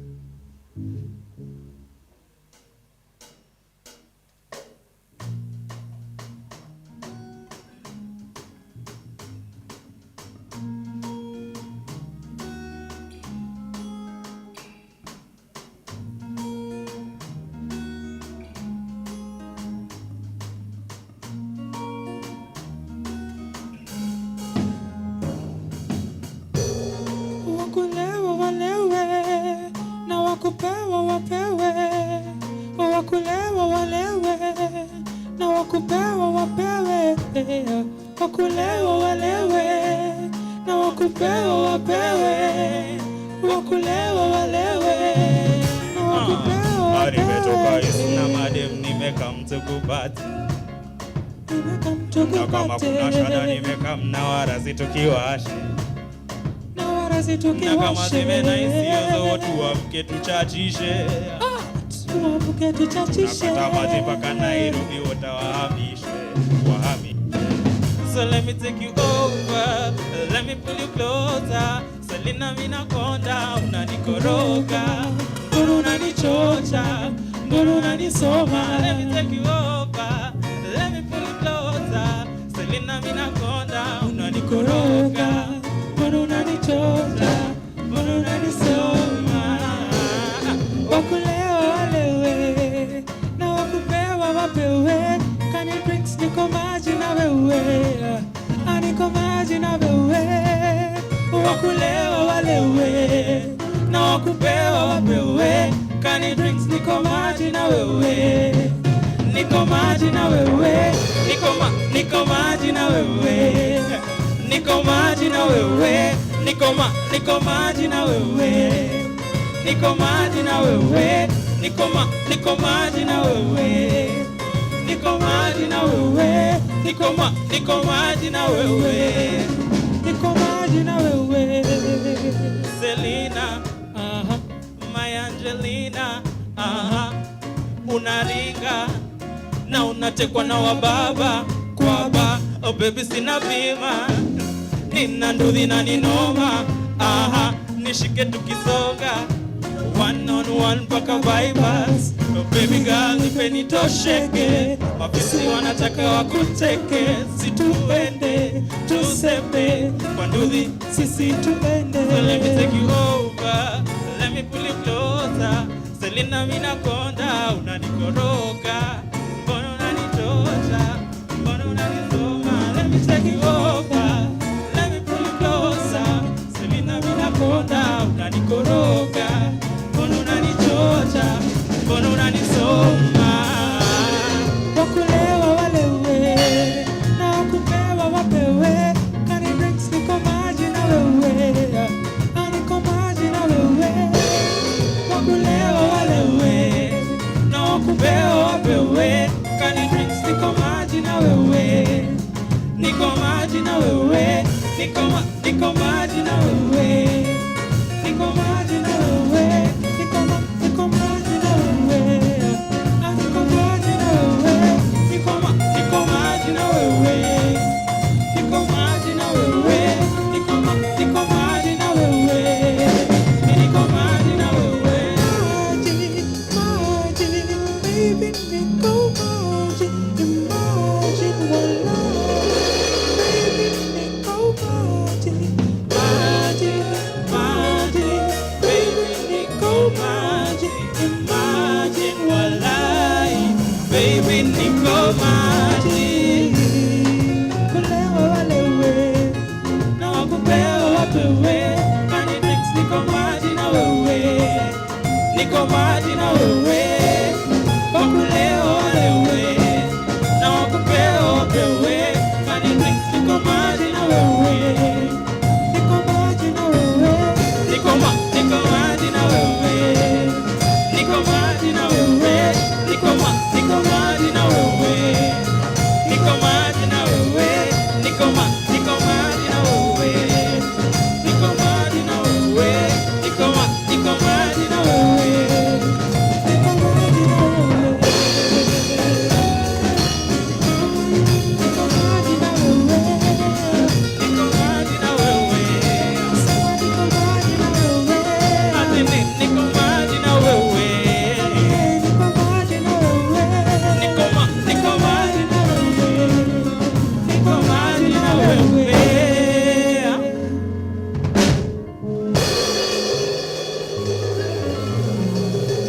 Wakulewa walewe na wakupewa wapewe. Wakulewa walewe na wakupewa wapewe. Wakulewa walewe na wakupewa wapewe. Wakulewa walewe na wakupewa wapewe. Nimetoka isina madem nimeka mtukupati. Na kama kuna shada nimeka mnawarazi tukiwashe. Na kama zimena isio zote tuamke tuchachishe. Tuamke tuchachishe. Na kama zipaka Nairobi watawahamishe. Wahamishe. So let me take you over, let me pull you closer. Selina mina konda, unanikoroga. Mbona unanichocha, mbona unanisoma. Let me take you over, let me pull you closer. Selina mina konda, unanikoroga. Mbona unanichocha, mbona unanisoma. Wakulewa walewe na wakupewa wapewe. Kani drinks niko maji na wewe. Aniko maji na wewe. Wakulewa walewe na wakupewa wapewe. Kani drinks niko maji na wewe. Niko maji na wewe. Niko maji na wewe. Niko maji na wewe. Niko maji na wewe. Niko maji na wewe. Niko maji na wewe. Niko maji na wewe. Niko maji na wewe. Niko maji na wewe. Angelina, my Angelina, unaringa na unatekwa na wababa kwa ba. Oh baby sina bima, nina nduthi na ninoma, nishike tukisonga, one on one mpaka vibers. Oh baby girl nipe nitosheke, mapisi wanataka wakuteke, situende tusepe kwa nduthi sisi tuende. So let me take you over, let me pull you closer. Selina mina konda unanikoroga, mbona unanitosha, mbona unanisoma. Let me take you over, let me pull you closer. Selina mina konda unanikoroga, mbona unanichosha, mbona unanisoma. Wakulewa walewe na wakupewa wapewe, kani drinks niko maji na wewe, niko maji na wewe. Wakulewa walewe na wakupewa wapewe, kani drinks niko maji na wewe, niko maji na wewe, niko maji na wewe, niko maji na wewe, niko maji na wewe, niko maji na wewe, niko maji na wewe, niko maji na wewe, niko maji na wewe, niko maji na wewe. baby, niko maji, imagine wala. Baby, niko maji, baby, niko maji, imagine walai, baby, niko maji. kulewa walewe Na wakupewa wapewe, kani drinks niko maji na wewe, niko maji na wewe. Wakulewa walewe, na wakupewa wapewe, kani drinks niko maji na wewe, niko maji na wewe, niko maji na wewe, niko maji na wewe, niko maji na wewe, niko maji na wewe, niko maji na wewe, niko maji na wewe, niko maji na wewe, niko maji na wewe.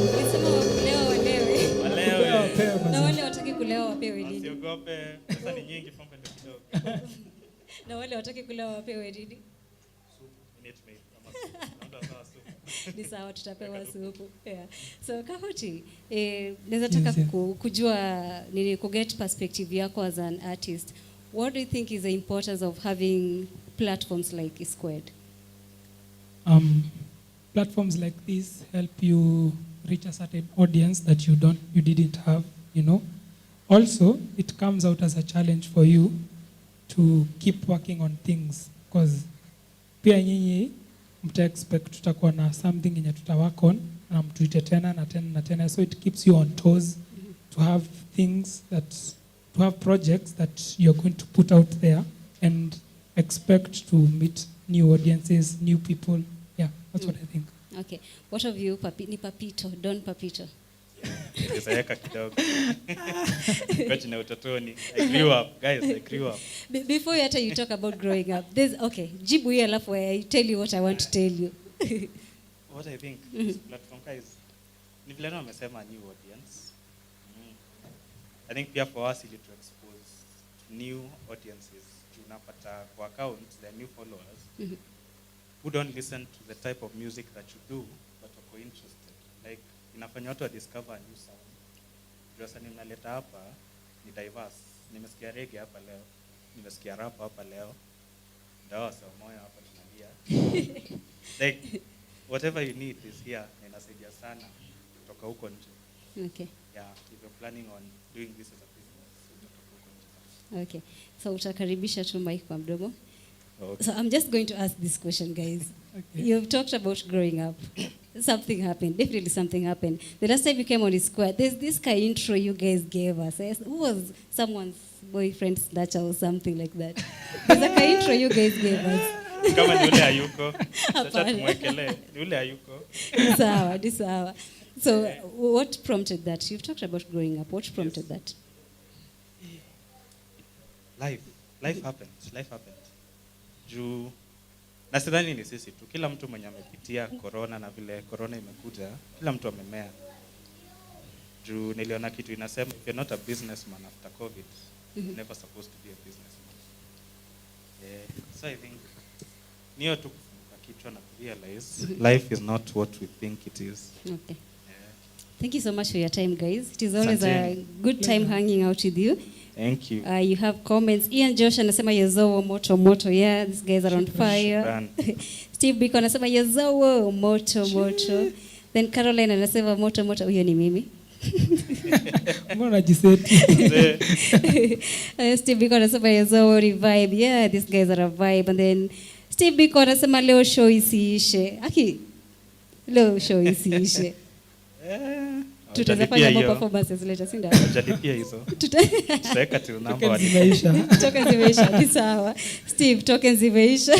Umesema wakulewa walewe. Na wale wataki kulewa wapewe nini? Usiogope, pesa ni nyingi, pombe ndio kidogo. Na wale wataki kulewa wapewe nini? Ni sawa, tutapewa supu. Yeah. So Kahoti, naweza taka kujua nini, kuget perspective yako as an artist. What do you think is the importance of having platforms like Squared? Platforms like this help you reach a certain audience that you didn't have, Also, it comes out as a challenge for you to keep working on things, because pia nyinyi mta expect tutakuwa na something yenye tuta work on na mtuite tena na tena na tena, so it keeps you on toes to have projects that you're going to put out there and expect to meet new audiences, new people. Yeah, that's what I think. Okay. What of you, ni Papito, Don Papito? Nizaeka kidogo. Kwa jina utotoni. I grew up, guys, I grew up. Before you talk about growing up, jibu hii alafu I tell you what I want to tell you. What I think, this platform guys, ni vile wamesema new audience. I think pia for us ili to expose new audiences, tunapata kwa account the new followers who don't listen to the type of music that you do, but wako interested. Like inafanya watu wa discover a new sound. Sasa ninaleta hapa ni diverse. Nimesikia reggae hapa leo, nimesikia rap hapa leo, dawa sawa moyo hapa tunalia. Like whatever you need is here, na inasaidia sana kutoka huko nje. Okay. Yeah, if you're planning on doing this as a business, kutoka huko nje. Okay. So utakaribisha tu mic kwa mdomo. Okay. So I'm just going to ask this question, guys. Okay. You've talked about growing up. Something happened. Definitely something happened. The last time you came on the squad, there's this kind of intro you guys gave us. Who was someone's boyfriend snatcher or something like that? There's a kind of intro you guys gave us. Kama ni yule hayuko. Acha tumwekele. Ni yule hayuko. Ni sawa. So what prompted that? You've talked about growing up. What prompted that? Life happened. Juu na sidhani ni sisi tu, kila mtu mwenye amepitia corona na vile corona imekuja, kila mtu amemea. Juu niliona kitu inasema if you're not a businessman after COVID, you're never supposed to be a businessman. So I think niyo tu kufunguka kichwa na realize life is not what we think it is. Okay. Thank you so much for your time, guys. It is always a good time hanging out with you. Thank you. You have comments. Ian Josh anasema Yezowo moto. Yeah, these guys are on fire. Steve Biko anasema Yezowo moto. Then Caroline anasema moto. Huyo ni mimi. Mbona jiseti? Steve Biko anasema Yezowo revive. Yeah, these guys are a vibe. And then Steve Biko anasema leo show isiishe. Leo show isiishe. Tutafanya more performances later, sinda. Tutalipia hizo. Tutaweka tu namba Tokens zimeisha. Ni sawa. Steve, tokens zimeisha.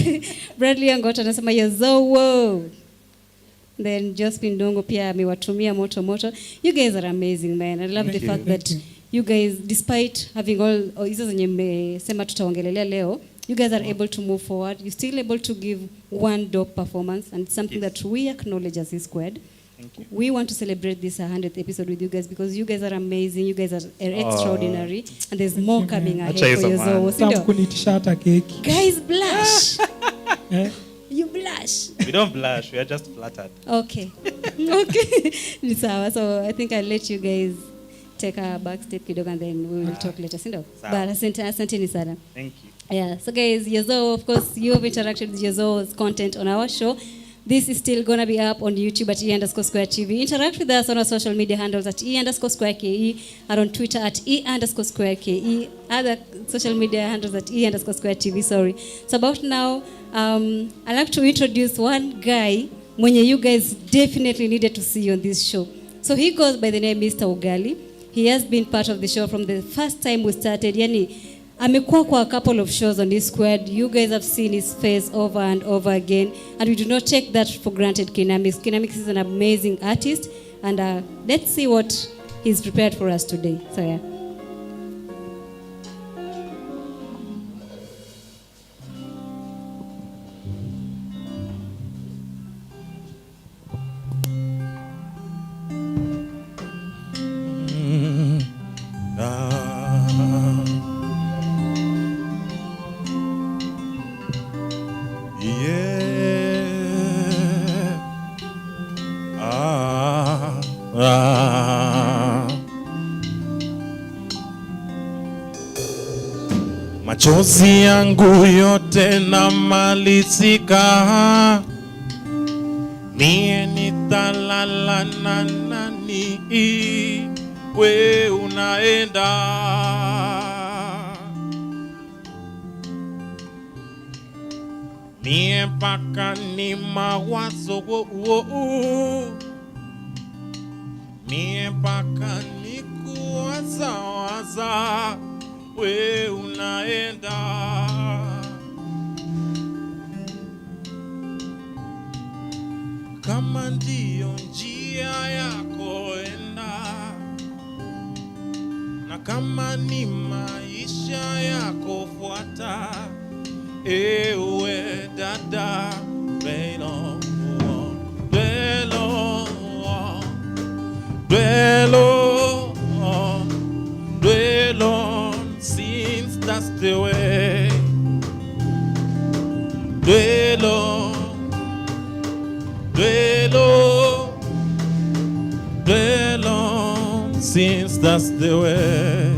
Bradley Angot anasema Yezowo. Then Josephine Ndongo pia amewatumia moto. You guys are amazing, man. I love the fact that you guys, despite having all hizo zenye mmesema tutaongelelea leo, you guys are able to move forward. You're still able to give one dope performance, and it's something that we acknowledge as E-Squared. Thank you. We want to celebrate this 100th episode with you guys because you guys are amazing. You guys are extraordinary, and there's more coming ahead for you. Guys, blush. You blush. We don't blush. We are just flattered. Okay. So I think I'll let you guys take a back step kidogo and then we will talk later. Sindo? But asanteni sana. Thank you. Yeah. So guys, Yezowo, of course, you have interacted with Yezowo's content on our show. This is still going to be up on YouTube at E_Square TV. Interact with us on our social media handles at E_Square KE, or on Twitter at E_Square KE, other social media handles at E_Square TV, sorry. So about now, I'd like to introduce one guy mwenye you guys definitely needed to see on this show. So he goes by the name Mr. Ugali. He has been part of the show from the first time we started. Amekuwa kwa a couple of shows on this squad. You guys have seen his face over and over again, and we do not take that for granted. Kinamix is an amazing artist, and let's see what he's prepared for us today. So yeah. Machozi yangu yote na malizika, mie nitalala na nani, we unaenda. Mie mpaka ni mawazo, mie mpaka ni kuwaza, we unaenda. Kama ndio njia yako enda, na kama ni maisha yako fuata, ewe dada, dwelo, dwelo, dwelo, dwelo, since that's the way. Dwelo, dwelo, dwelo, since that's the way.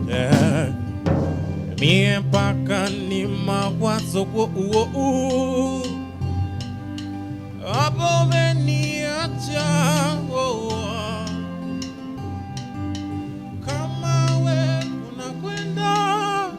Yeah. Mie mpaka ni mawazo, hapo umeniacha, kama we unakwenda,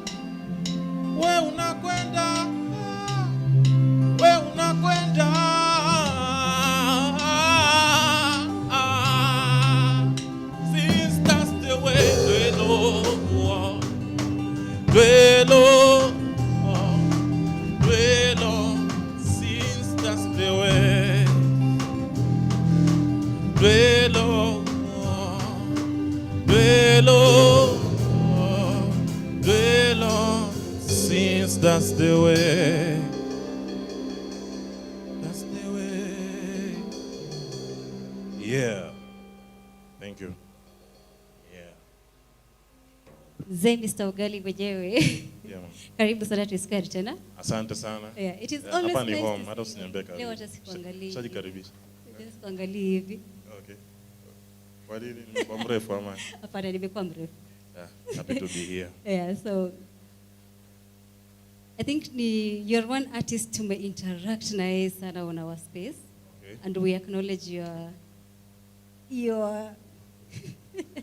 dwell on, since that's the way. That's the way. Yeah. Thank you. Yeah. Mzee Mr. Ugali mwenyewe. Yeah. Karibu sana to Square tena. Asante sana. Yeah, it is always hapa ni nice home, to hata see you. usiniambie karibu. Leo hata sikuangalii. Shajikaribisha. Sikuangalii hivi. Okay. Kwa nini nimekuwa mrefu ama? Hapana, nimekuwa mrefu. Yeah, happy to be here. Yeah, so I think you're one artist to interact naye sana on our space. Okay. And we acknowledge your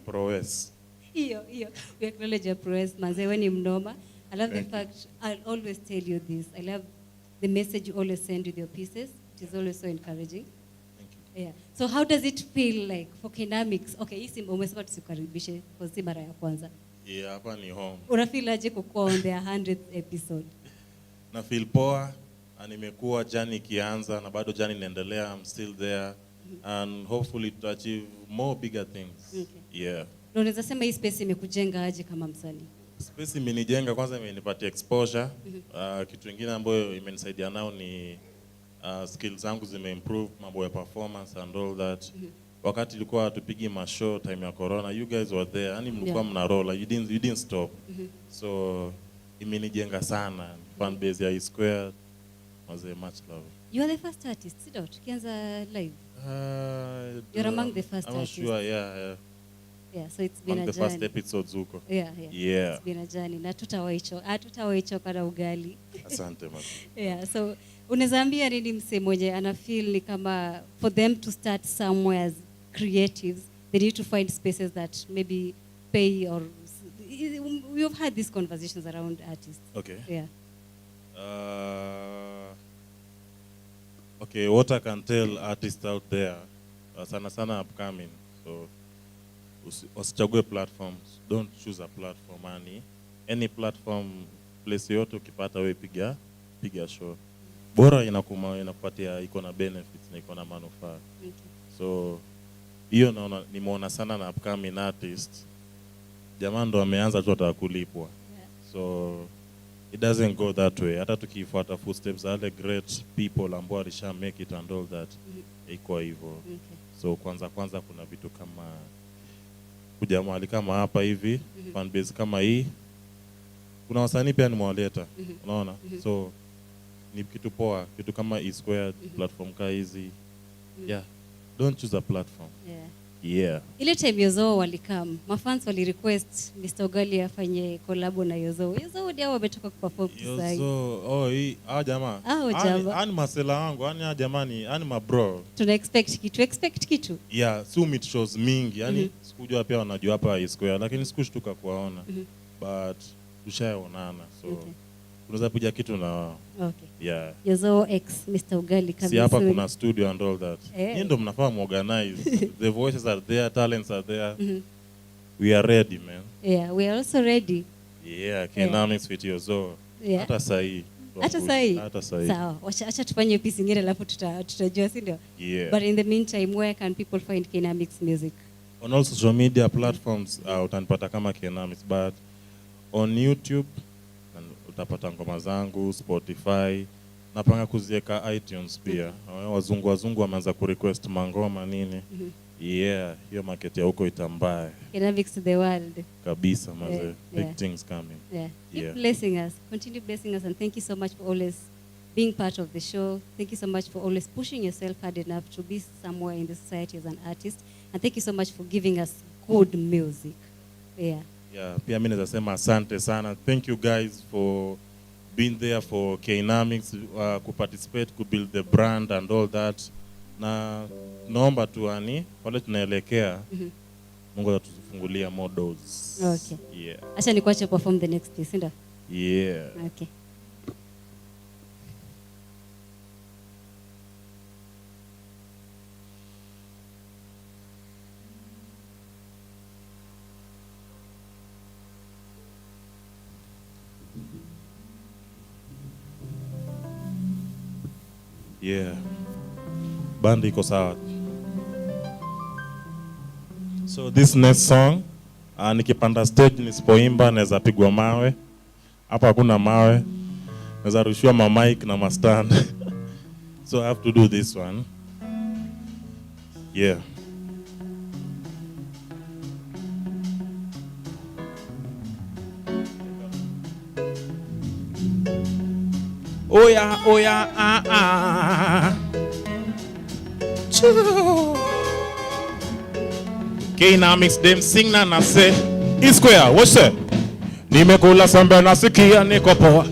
Prowess. we acknowledge your prowess. Manze, when you mnoma. I love the fact, I'll always tell you this. I love the message you always send with your pieces. It is always so encouraging. Thank you. Yeah. So how does it feel like for Kinamics? Okay, hii umesema tusikaribishe kwa si mara ya kwanza. Yeah, hapa ni home. Unafeel aje kukuwa on their 100th episode? Na feel poa, na nimekuwa jani ikianza na bado jani inaendelea. I'm still there and hopefully to achieve more bigger things. Okay. Yeah. Na unaweza sema hii space imekujenga aje kama msanii? Space imenijenga, kwanza imenipatia exposure. Kitu kingine ambayo imenisaidia nao ni skills zangu zimeimprove, mambo ya performance and all that. Wakati ilikuwa tupigi mashow time ya corona, you guys were there. Yani mlikuwa mna roll, you didn't stop. So imenijenga sana. Fan base ya E-Square was a much love. You are the first artist, si ndio? Tukianza live. You're among the first artists. I'm not sure, yeah. Yeah, so it's been on a the journey. first episodes huko. Yeah. Yeah. It's been a journey. Na tutawaichoka na ugali. Asante mama. Yeah, so unaweza ambia nini msee mmoja ana feel ni kama for them to start somewhere as creatives, they need to find spaces that maybe pay or we've had these conversations around artists. Okay. Yeah. Okay, what I can tell artists out there, sana upcoming, so usichague platforms, don't choose a platform, any platform, place yote ukipata wewe piga show. Bora inakupatia iko na benefits na iko na manufaa. Okay. So hiyo naona nimeona sana na upcoming artist. Jamaa ndo ameanza tu atakulipwa. Yeah. So it doesn't go that way. Hata tukifuata footsteps za other great people ambao walisha make it and all that, iko hivyo. Okay. So kwanza kuna vitu kama kuja mahali kama hapa hivi, fan base kama hii. Kuna wasanii pia nimewaleta, unaona? So ni kitu poa, kitu kama E-Square, platform kama hizi. Yeah. Don't choose a platform. Yeah. Ile time Yozo walikam, mafans wali request Mr. Ugali afanye collab na Yozo. Yozo ndio wametoka kuperform sasa. Yozo, hii jamaa. Ani masela wangu, jamani, ma bro. Tuna expect kitu. Yeah, so meet shows mingi, sikujua pia wanajua hapa E-Square, lakini sikushtuka kuwaona. But tushaonana, so unaweza kuja kitu na okay. Yeah. Yozo X Mr. Ugali kabisa. Si hapa kuna studio and all that. Nyinyi ndio mnafahamu organize. The voices are there, talents are there. We are ready, man. Yeah, we are also ready. Yeah, Kinamics with Yozo. Hata sahi. Sawa, acha tufanye piece nyingine alafu tutajua, si ndio? Yeah. But in the meantime, where can people find Kinamics music? On all social media platforms, utanipata kama Kinamics, but on YouTube utapata ngoma zangu, Spotify, napanga kuziweka iTunes pia. Wazungu wameanza kurequest mangoma nini. Yeah, hiyo market ya huko itambaye. Kinamics to the world. Kabisa maze, big things coming. Yeah. Keep blessing us. Continue blessing us, and thank you so much for always being part of the show. Thank you so much for always pushing yourself hard enough to be somewhere in the society as an artist. And thank you so much for giving us good music. Yeah. Yeah, pia mimi naweza sema asante sana. Thank you guys for being there for Kinamics, kuparticipate, build the brand and all that. Na naomba tu wale tunaelekea, Mungu atatufungulia more doors. Okay. Yeah. Acha nikuache perform the next piece, ndio? Yeah. Okay. Yeah. Bandi iko sawa. So this next song Nikipanda stage nisipoimba naweza pigwa mawe. Hapa hakuna mawe. Naweza rushiwa ma mic na ma stand. So I have to do this one. Yeah. Oh yeah, Okay, now mix them sing na say E-Square, what's that? Nimekula sembe nasikia niko poa.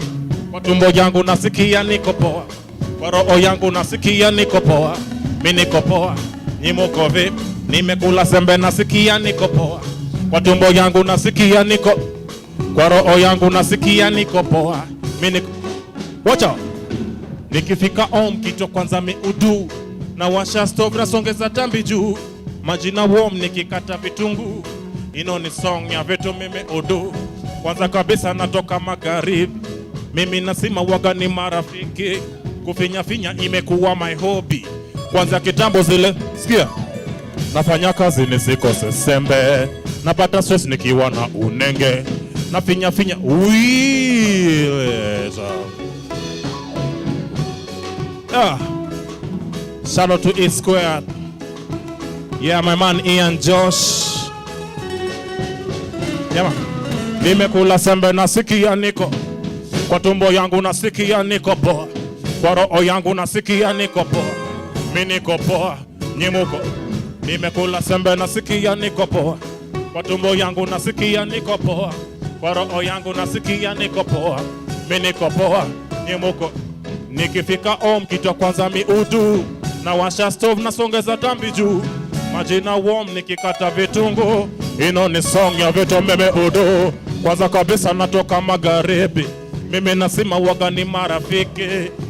Kwa tumbo yangu nasikia niko poa. Kwa roho yangu nasikia niko poa. Mimi niko poa. Nimuko vipi? Nimekula sembe nasikia niko poa. Kwa tumbo yangu nasikia niko. Kwa roho yangu nasikia niko poa. Mimi niko. Watch out. Nikifika home kichwa kwanza miudu. Na washa stove nasongeza tambi juu. Majina warm nikikata vitungu. Ino ni song ya vitu mimi udu. Kwanza kabisa natoka magharibi. Mimi nasima waga ni marafiki. Kufinya finya imekuwa my hobby. Kwanza kitambo zile, sikia. Nafanya kazi nisikose sembe. Napata stress nikiwa na unenge. Nafinya finya shout out to E-Square. Yeah, my man Ian Josh. Yeah, man. Nimekula sembe nasikia niko. Kwa tumbo yangu nasikia niko poa. Kwa roho yangu nasikia niko poa. Mimi niko poa. Nyimuko. Nimekula sembe nasikia niko poa. Kwa tumbo yangu nasikia niko poa. Kwa roho yangu nasikia niko poa. Mimi niko poa. Nyimuko. Nikifika home kitu kwanza miudu. Na washa stove nasongeza tambi juu. Majina warm nikikata vitungu. Ino ni song ya vitu meme udu. Kwanza kabisa natoka magharibi. Mimi nasima waga ni marafiki.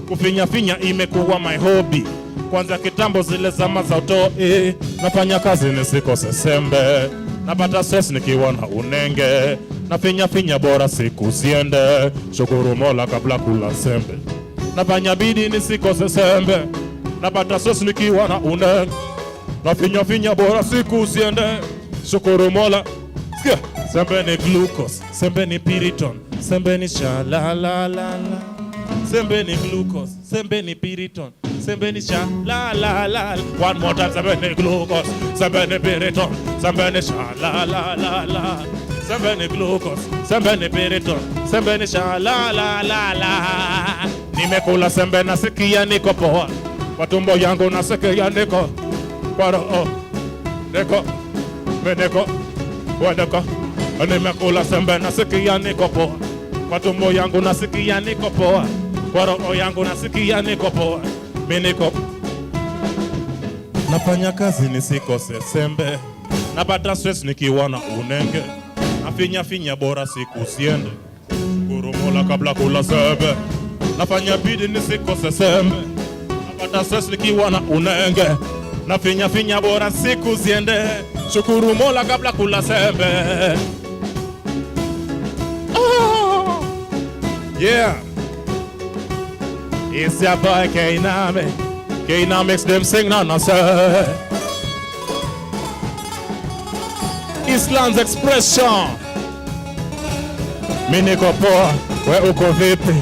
Kufinya finya imekuwa my hobby. Kwanza kitambo zile zama za utoi. Nafanya kazi nisikose sembe. Napata stress nikiwa na unenge. Nafinya finya bora siku siende. Shukuru Mola kabla kula sembe. Nafanya bidi nisikose sembe. Napata stress nikiwa na unenge. Nafinya finya bora siku siende. Shukuru Mola. Sikia. Sembe ni glucose, sembe ni piriton, sembe ni sha-la-la-la-la. Sembe ni glucose, sembe ni piriton, sembe ni sha-la-la-la. One more time, sembe ni glucose, sembe ni piriton, sembe ni sha-la-la-la-la. Sembe ni glucose, sembe ni piriton, sembe ni sha-la-la-la-la. Nimekula sembe nasikia niko poa. Kwa tumbo yangu nasikia niko. Kwa roho, niko, meneko, wadaka. Nimekula sembe nasikia niko poa. Kwa tumbo yangu nasikia niko poa. Kwa roho yangu nasikia niko poa. Mimi niko. Nafanya kazi nisikose sembe. Napata stress nikiwa na unenge. Nafinya finya bora siku siende. Shukuru Mola kabla kula sembe. Nafanya bidi nisikose sembe. Napata stress nikiwa na unenge. Nafinya finya bora siku siende. Shukuru Mola kabla kula sembe. Yeah. It's your boy K-Nami. K-Nami makes them sing na say. Islam's expression. Mimi niko poa, wewe uko vipi?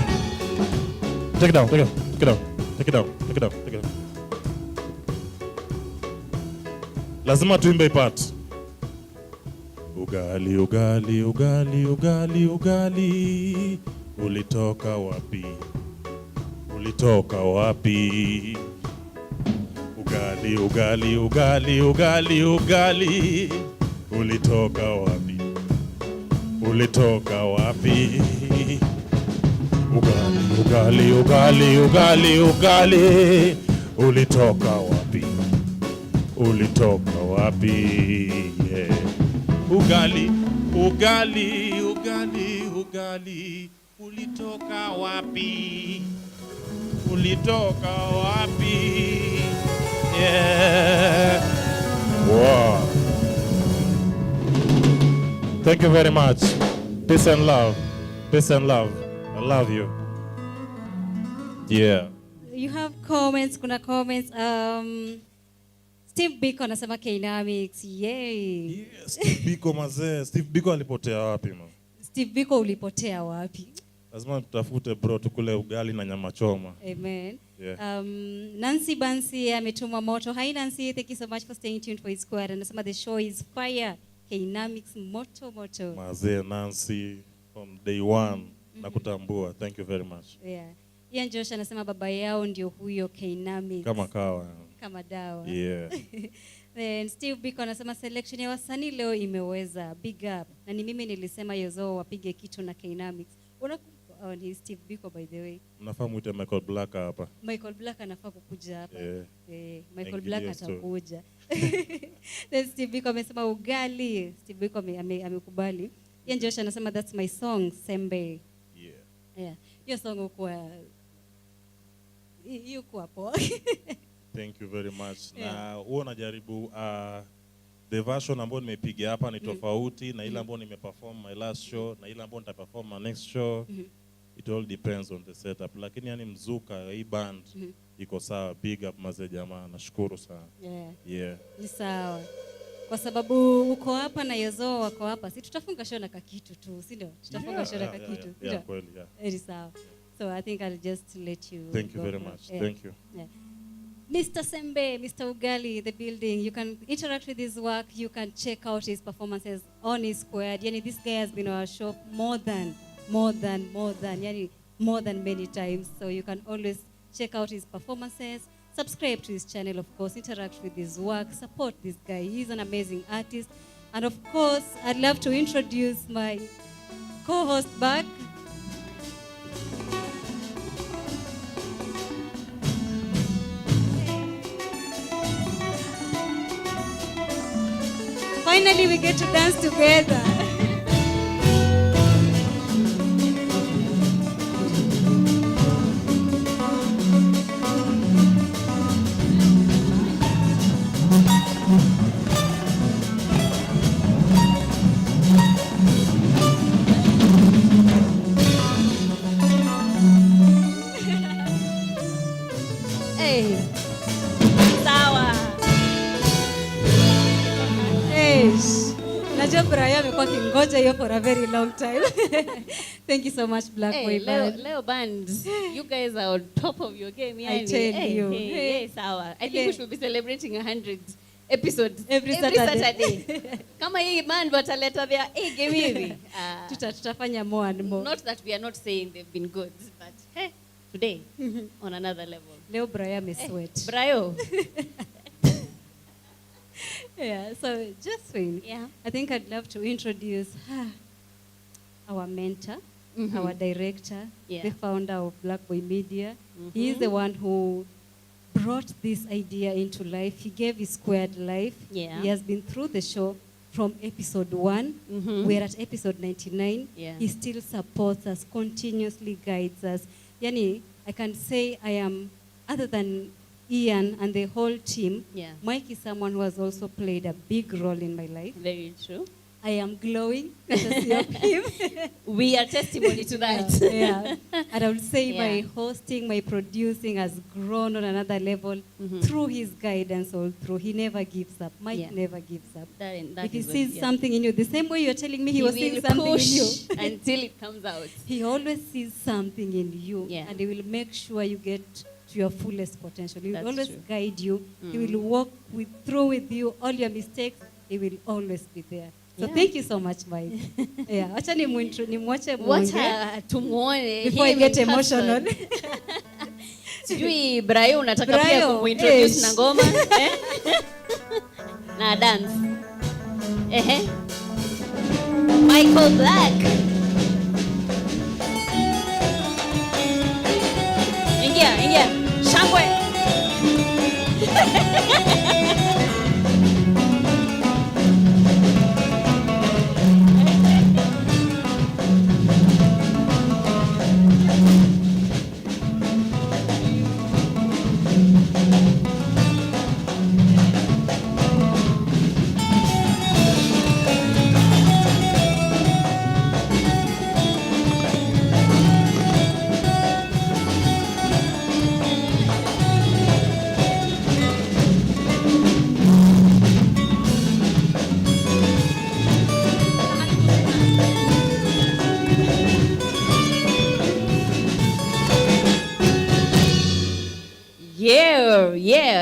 Take it down, take it down, take it down, take it down, take it down. Lazima tuimbe part. Ugali, ugali, ugali, ugali, ugali. Ulitoka wapi? Ulitoka wapi? Ugali, ugali, ugali, ugali, ugali. Ulitoka wapi? Ulitoka wapi? Ugali, ugali, ugali, ugali, ugali. Ulitoka wapi? Ulitoka wapi? Yeah. Ugali, ugali, ugali, ugali. Ulitoka wapi? Ulitoka wapi? Yeah. Wow. Thank you very much. Peace and love. Peace and love. I love you. Yeah. You have comments, kuna comments. Steve Biko anasema K-Dynamics. Yay. Yeah, Steve Biko mazee. Steve Biko alipotea wapi man? Steve Biko ulipotea wapi? Lazima tutafute bro, tukule ugali na nyama choma. Amen. Yeah. Nancy Bansi ametuma moto. Hi Nancy, thank you so much for staying tuned for His Square. Anasema the show is fire. K-Dynamics moto moto. Mazee Nancy from day one nakutambua. Thank you very much. Yeah. Ian Josh anasema baba yao ndio huyo K-Dynamics. Kama kawa. Kama dawa. Yeah. Then Steve Biko anasema selection ya wasanii leo imeweza. Big up. Na ni mimi nilisema Yozo wapige kitu na K-Dynamics. Unakumbuka ni Steve Biko by the way. Mnafaa muite Michael Black hapa. Michael Black anafaa kukuja hapa. Yeah. Michael Black atakuja. Then Steve Biko amesema ugali. Steve Biko amekubali. Ian Josh anasema that's my song Sembe. Yeah. Hiyo song yuko hapo. Thank you very much. Na huo najaribu the version ambayo nimepiga hapa ni tofauti na ile ambayo nimeperform my last show na ile ambayo nitaperform my next show. It all depends on the setup. Lakini yani mzuka hii band iko sawa. Big up mazee jamaa. Nashukuru sana. Yeah. Ni sawa. Kwa sababu uko hapa na Yozo wako hapa. Si tutafunga show na kakitu tu, si ndio? Tutafunga show na kakitu. Yeah, kweli, yeah. Ni sawa. So I think I'll just let you. Thank you very much. Thank you. Yeah. Mr. Sembe, Mr. Ugali, the building. You can interact with his work. You can check out his performances on His Squared. Yani, this guy has been on our show more than many times. So you can always check out his performances. Subscribe to his channel, of course. Interact with his work. Support this guy. He's an amazing artist. And of course, I'd love to introduce my co-host back. Finally, we get to dance together. Hey. Sawa. Najua Brian amekuwa kingoja hiyo for a very long time. Thank you so much Black Boy Band. Leo band, you guys are on top of your game. I tell you. Hey, sawa. I think we should be celebrating 100 episodes every Saturday. Kama hii band wataleta their game hivi. Tutafanya more and more. Not that we are not saying they've been good, but hey, today on another level. Leo Brian may sweat. Brayo. Yeah, so Josephine, I think I'd love to introduce our mentor, our director, the founder of Black Boy Media. He is the one who brought this idea into life. He gave His Squared life. Yeah. He has been through the show from episode 1. We're at episode 99. He still supports us, continuously guides us. Yani, I can say I am, other than Ian and the whole team, Mike is someone who has also played a big role in my life. Very true. I am glowing courtesy of him. We are testimony to that. Yeah. And I would say my hosting, my producing has grown on another level through his guidance all through. He never gives up. Mike never gives up. That if he sees something in you, the same way you're telling me he was seeing something in you. Until it comes out. He always sees something in you. And he will make sure you get to your fullest potential. He will always guide you. He will walk through with you all your mistakes. He will always be there. So thank you so much, Mike. Acha nimwache tumuone before I get emotional. Sijui Brayo unataka pia kumuintroduce na ngoma na dance. Michael Black. Ingia. Shangwe.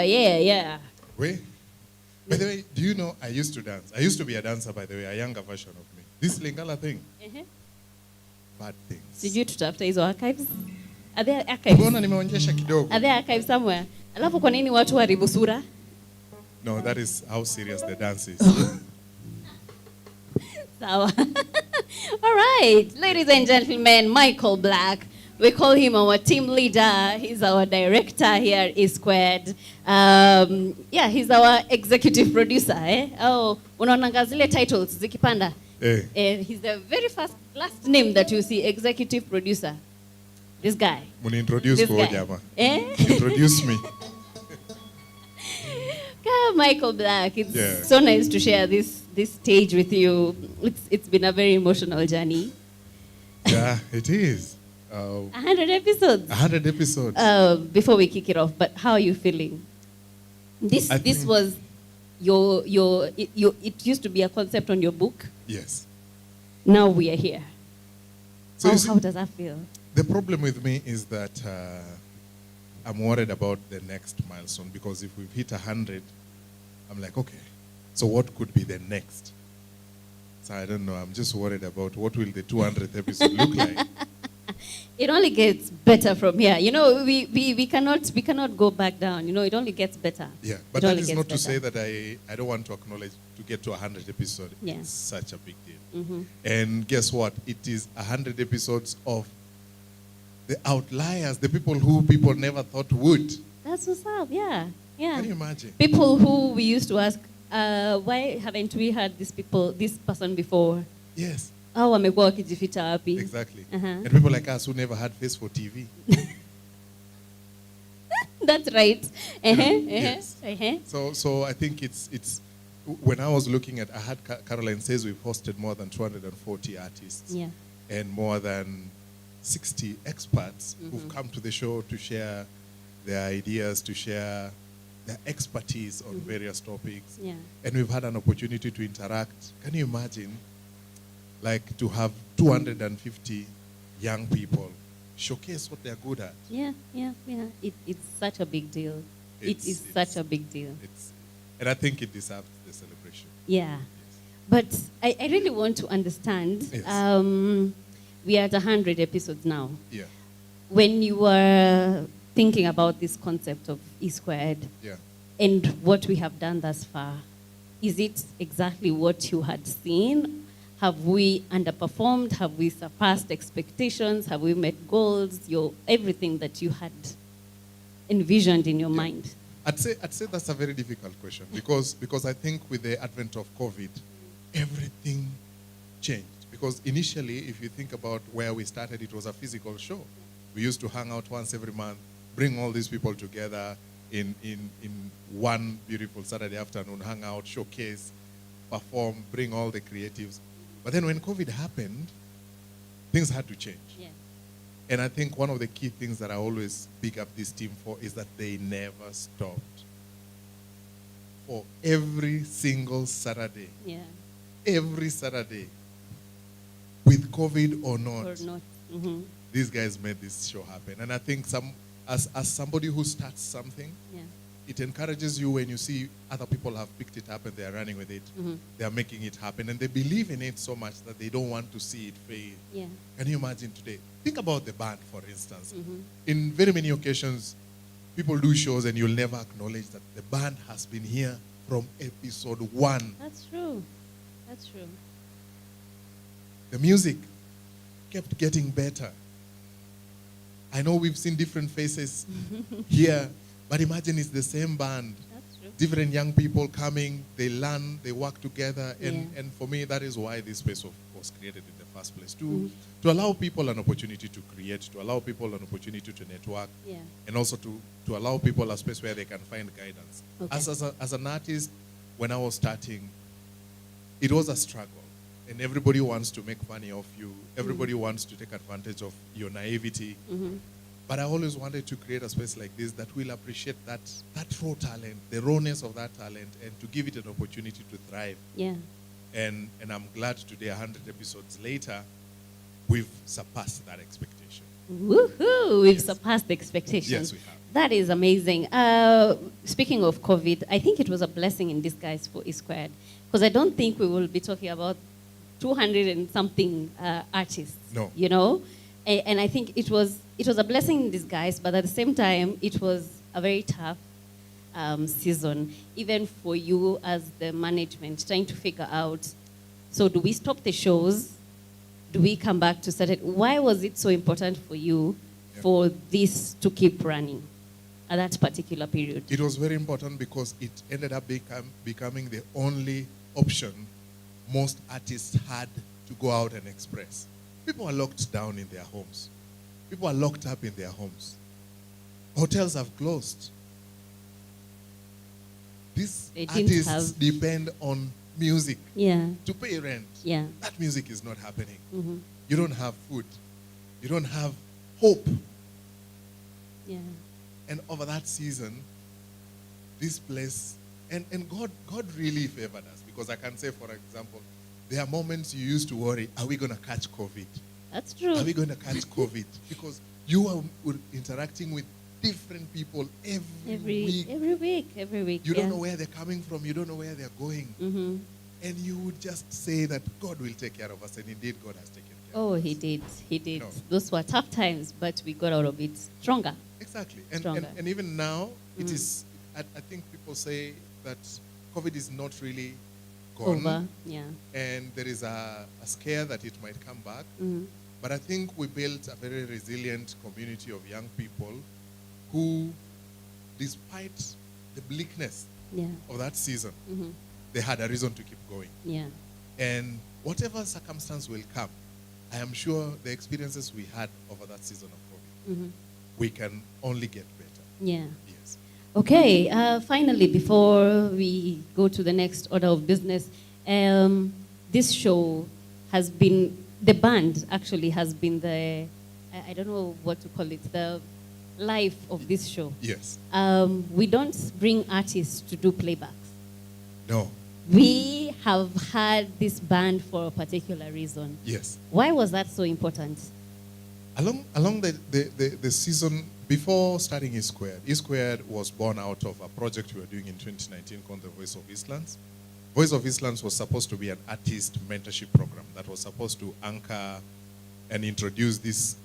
Yeah. Wait. By the way, do you know I used to dance? I used to be a dancer, by the way, a younger version of me. This Lingala thing. Bad things. Sijui tutafuta hizo archives. Are there archives? Mbona nimeonyesha kidogo? Are there archives somewhere? Alafu kwa nini watu haribu sura? No, that is how serious the dance is. Sawa. All right, ladies and gentlemen, Michael Black. We call him our team leader. He's our director here at E Squared. Yeah, he's our executive producer. Oh, unaonanga zile titles zikipanda. He's the very last name that you see, executive producer. This guy. Muni introduce This for guy. Jama. Introduce me. Michael Black. It's so nice to share this stage with you. It's been a very emotional journey. Yeah, it is. 100 episodes. 100 episodes. Before we kick it off, but how are you feeling? This was it used to be a concept on your book. Yes. Now we are here. So how does that feel? The problem with me is that I'm worried about the next milestone, because if we've hit 100, I'm like, okay, so what could be the next? So I don't know. I'm just worried about what will the 200th episode look like. It only gets better from here. You know, we cannot go back down. You know, it only gets better. Yeah, but that is not to say that I don't want to acknowledge to get to 100 episodes. Yeah. It's such a big deal. Mm-hmm. And guess what? It is 100 episodes of the outliers, the people who people never thought would. That's what's up. Yeah. Can you imagine? People who we used to ask, why haven't we had this person before? Yes. Oh, wamekuwa wakijificha wapi? Exactly. Uh-huh. And people like us who never had face for TV. That's right. Yes. So I think it's when I was looking at, I had Caroline says we've hosted more than 240 artists. Yeah. And more than 60 experts who've come to the show to share their ideas, to share their expertise on various topics. Yeah. And we've had an opportunity to interact. Can you imagine, like, to have 250 young people showcase what they're good at? Yeah. It's such a big deal. It is such a big deal. And I think it deserves the celebration. Yeah. But I really want to understand. Yes. We are at 100 episodes now. Yeah. When you were thinking about this concept of E Squared and what we have done thus far, is it exactly what you had seen? Have we underperformed? Have we surpassed expectations? Have we met goals? Everything that you had envisioned in your mind? I'd say that's a very difficult question because I think with the advent of COVID, everything changed. Because initially, if you think about where we started, it was a physical show. We used to hang out once every month, bring all these people together in one beautiful Saturday afternoon, hang out, showcase, perform, bring all the creatives. But then when COVID happened, things had to change. Yeah. And I think one of the key things that I always pick up this team for is that they never stopped. For every single Saturday. Yeah. Every Saturday. With COVID or not. Mm-hmm. These guys made this show happen. And I think as somebody who starts something, it encourages you when you see other people have picked it up and they are running with it. Mm-hmm. They are making it happen. And they believe in it so much that they don't want to see it fail. Yeah. Can you imagine today? Think about the band, for instance. Mm-hmm. In very many occasions, people do shows and you'll never acknowledge that the band has been here from episode 1. That's true. That's true. The music kept getting better. I know we've seen different faces here, but imagine it's the same band. That's true. Different young people coming, they learn, they work together, and for me, that is why this space was created in the first place, to allow people an opportunity to create, to allow people an opportunity to network, and also to allow people a space where they can find guidance. Okay. As an artist, when I was starting, it was a struggle. And everybody wants to make money off you. Everybody wants to take advantage of your naivety. Mm-hmm. But I always wanted to create a space like this that will appreciate that raw talent, the rawness of that talent, and to give it an opportunity to thrive. Yeah. And I'm glad today, 100 episodes later, we've surpassed that expectation. Woohoo! We've surpassed the expectations. Yes, we have. That is amazing. Speaking of COVID, I think it was a blessing in disguise for E Squared, because I don't think we will be talking about 200 and something artists. No. You know, and I think it was a blessing in disguise, but at the same time, it was a very tough season, even for you as the management, trying to figure out. So, do we stop the shows? Do we come back to certain? Why was it so important for you for this to keep running at that particular period? It was very important because it ended up becoming the only option most artists had to go out and express. People are locked down in their homes. People are locked up in their homes. Hotels have closed. These artists depend on music to pay rent. Yeah. That music is not happening. Mm-hmm. You don't have food. You don't have hope. Yeah. And over that season, this place, and God really favored us, because I can say, for example, there are moments you used to worry, are we going to catch COVID? That's true. Are we going to catch COVID? Because you are interacting with different people every week. Every week. You don't know where they're coming from. You don't know where they're going. Mm-hmm. And you would just say that God will take care of us. And indeed, God has taken care Oh, of us. he did. He did. No. Those were tough times, but we got out of it stronger. Exactly. Stronger. And even now, it is, I think people say that COVID is not really gone. Over. Yeah. And there is a scare that it might come back. Mm-hmm. But I think we built a very resilient community of young people who, despite the bleakness of that season, they had a reason to keep going. Yeah. And whatever circumstance will come, I am sure the experiences we had over that season of COVID, we can only get better. Yeah. Yes. Okay, finally, before we go to the next order of business, this show has been, the band actually has been the, I don't know what to call it, the life of this show. Yes. We don't bring artists to do playbacks. No. We have had this band for a particular reason. Yes. Why was that so important? Along the season, before starting E Squared was born out of a project we were doing in 2019 called the Voice of Eastlands. Voice of Eastlands was supposed to be an artist mentorship program that was supposed to anchor and introduce this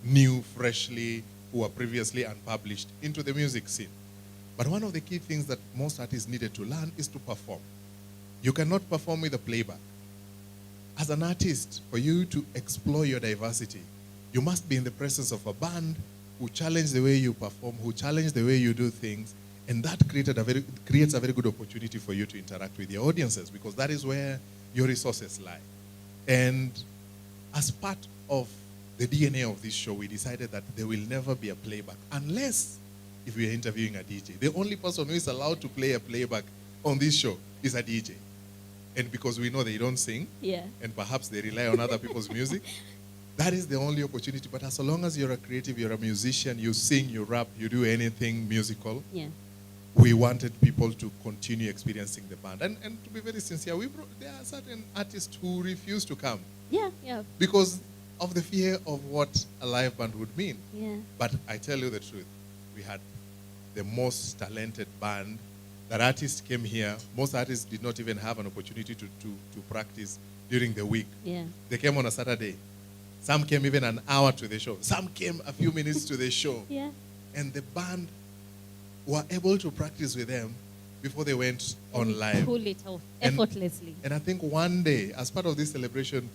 new, freshly, who were previously unpublished, into the music scene. But one of the key things that most artists needed to learn is to perform. You cannot perform with a playback. As an artist, for you to explore your diversity, you must be in the presence of a band who challenge the way you perform, who challenge the way you do things, and that creates a very good opportunity for you to interact with your audiences, because that is where your resources lie. And as part of the DNA of this show, we decided that there will never be a playback unless if we are interviewing a DJ. The only person who is allowed to play a playback on this show is a DJ. And because we know they don't sing, and perhaps they rely on other people's music, that is the only opportunity. But as long as you're a creative, you're a musician, you sing, you rap, you do anything musical, we wanted people to continue experiencing the band. And to be very sincere, there are certain artists who refuse to come. Because of the fear of what a live band would mean. But I tell you the truth, we had the most talented band. That artists came here. Most artists did not even have an opportunity to practice during the week. They came on a Saturday. Some came even an hour to the show. Some came a few minutes to the show. And the band were able to practice with them before they went on live. Pull it off effortlessly. And I think one day, as part of this celebration,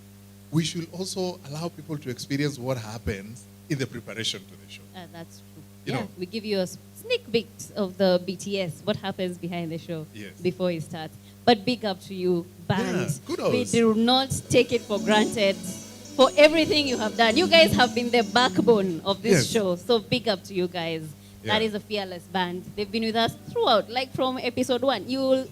we should also allow people to experience what happens in the preparation to the show. That's true. We give you a sneak peek of the BTS, what happens behind the show before it starts. But big up to you, band. Kudos. We do not take it for granted for everything you have done. You guys have been the backbone of this show. So big up to you guys. That is a fearless band. They've been with us throughout, like from episode 1. You'll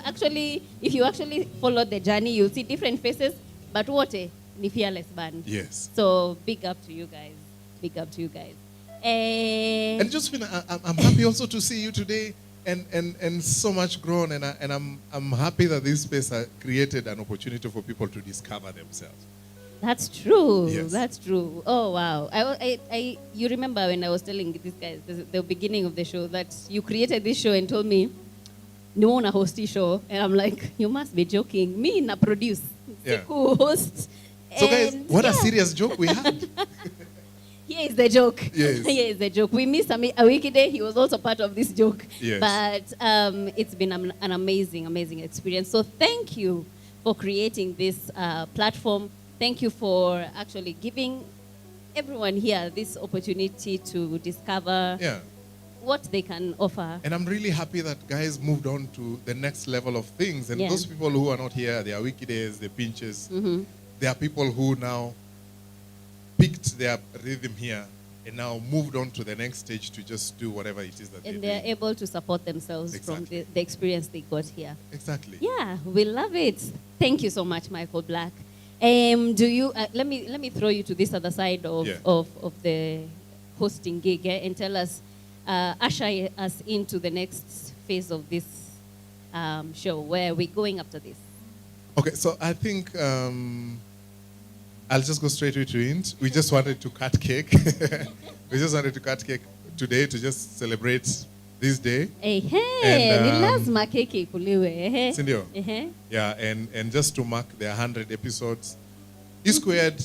actually, if you actually follow the journey, you'll see different faces. But what a fearless band. Yes. So big up to you guys. Big up to you guys. And Josephine, I'm happy also to see you today, and so much grown, and I'm happy that this space has created an opportunity for people to discover themselves. That's true. Yes. That's true. Oh wow! You remember when I was telling these guys the beginning of the show that you created this show and told me, "No one host this show," and I'm like, "You must be joking. Me na produce, Yeah. Siku host." So guys, And what a yeah. serious joke we had. Here is the joke. Yes. Here is the joke. We missed a weekday. He was also part of this joke. Yes. But it's been an amazing, amazing experience. So thank you for creating this platform. Thank you for actually giving everyone here this opportunity to discover Yeah. what they can offer. And I'm really happy that guys moved on to the next level of things. And Yeah. those people who are not here, they are Wikidays, the Pinches. Mhm. There are people who now picked their rhythm here and now moved on to the next stage to just do whatever it is that And they're they're doing. able to support themselves from the experience they got here. Exactly. Yeah, we love it. Thank you so much, Michael Black. Do you let me throw you to this other side of Yeah. of the hosting gig and tell us, usher us into the next phase of this show. Where are we going after this? Okay, so I think I'll just go straight to it. We just wanted to cut cake. We just wanted to cut cake today to just celebrate this day. Ehe, ni lazima keki ikuliwe. Ehe. Sindio? Ehe. Yeah, and just to mark the 100 episodes, E-Squared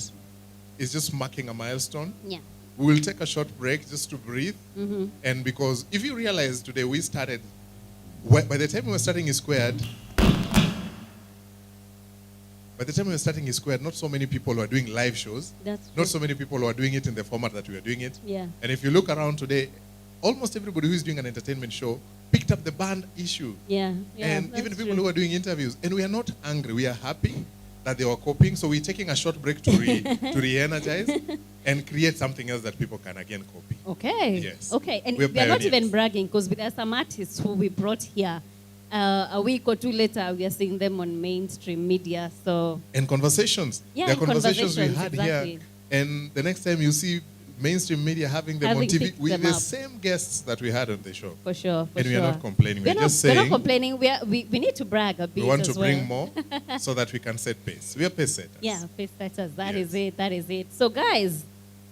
is just marking a milestone. Yeah. We will take a short break just to breathe. Mhm. And because if you realize today we started, by the time we were starting E-Squared, not so many people were doing live shows. That's Not true. so many people were doing it in the format that we are doing it. Yeah. And if you look around today, almost everybody who is doing an entertainment show picked up the band issue. Yeah. Yeah. And that's even people true. who are doing interviews. And we are not angry. We are happy that they were copying. So we're taking a short break to re-energize and create something else that people can again copy. Okay. Yes. Okay. And We're we are not pioneers. even bragging because there are some artists who we brought here. A week or two later, we are seeing them on mainstream media. So And conversations. Yeah, There are conversations we conversations, had exactly. here. And the next time you see mainstream media having them on Having TV picked with them the up. same guests that we had on the show. for sure. For And we sure. are not complaining. We're just we're not saying complaining. We need to brag a bit. we want to as bring well. more so that we can set pace. We are pace setters. Yeah, face setters. That is it. That is it. So, guys,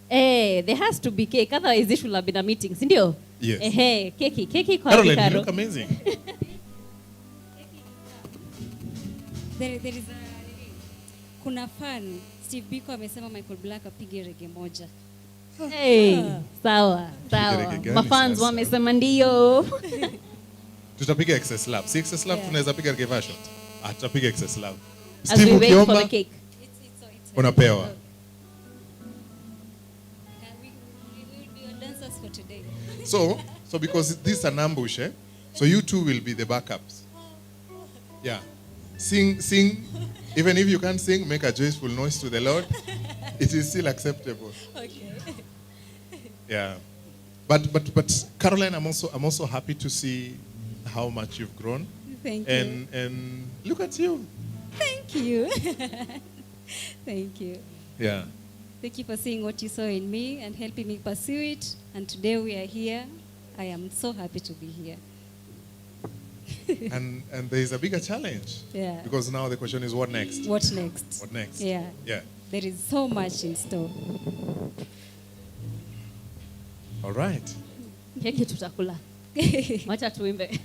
there has to be cake. Otherwise, it should have been a meeting. Sindio? Yes. Keki kwa Caroline, you Karo. look amazing. There is a kuna fan Steve Biko amesema Michael Black apige rege moja. Hey, sawa, sawa. Rege gani Mafans sasa? wamesema ndio. Tutapiga excess lab. Si excess lab tunaweza piga reggae version. Tutapiga excess lab. As we Steve wait for ukiomba the cake. unapewa. We will be your dancers for today. So because this is an ambush, so you two will be the backups. Yeah. Sing. Even if you can't sing, make a joyful noise to the Lord. It is still acceptable. Okay. Yeah. But Caroline, I'm also happy to see how much you've grown. Thank you. And look at you. Thank you. Thank you. Yeah. Thank you for seeing what you saw in me and helping me pursue it. And today we are here. I am so happy to be here. and there is a bigger challenge. Yeah. Because now the question is, what next? What next? What next? Yeah. Yeah. There is so much in store. All right. Keki tutakula. Wacha tuimbe.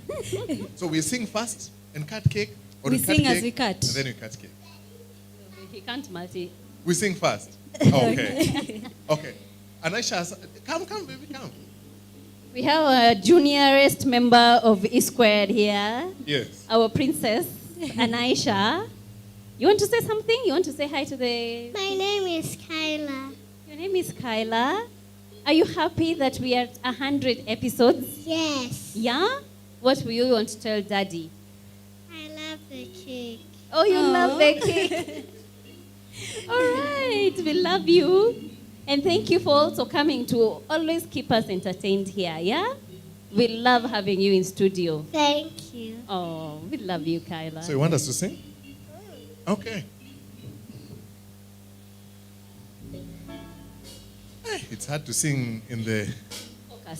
So we sing first and cut cake? Or We cut sing as cake we cut. And then we cut cake. He can't multi. We sing first. Okay. Okay. Anaisha, come, baby, come. We have a juniorest member of E-Squared here. Yes. Our princess, Anaisha. You want to say something? You want to say hi to the... My name is Kyla. Your name is Kyla. Are you happy that we are at 100 episodes? Yes. Yeah? What will you want to tell Daddy? I love the cake. Oh, you love the cake. All right, we love you. And thank you for also coming to always keep us entertained here, yeah? We love having you in studio. Thank you. Oh, we love you, Kyla. So you want us to sing? Okay. It's hard to sing in the...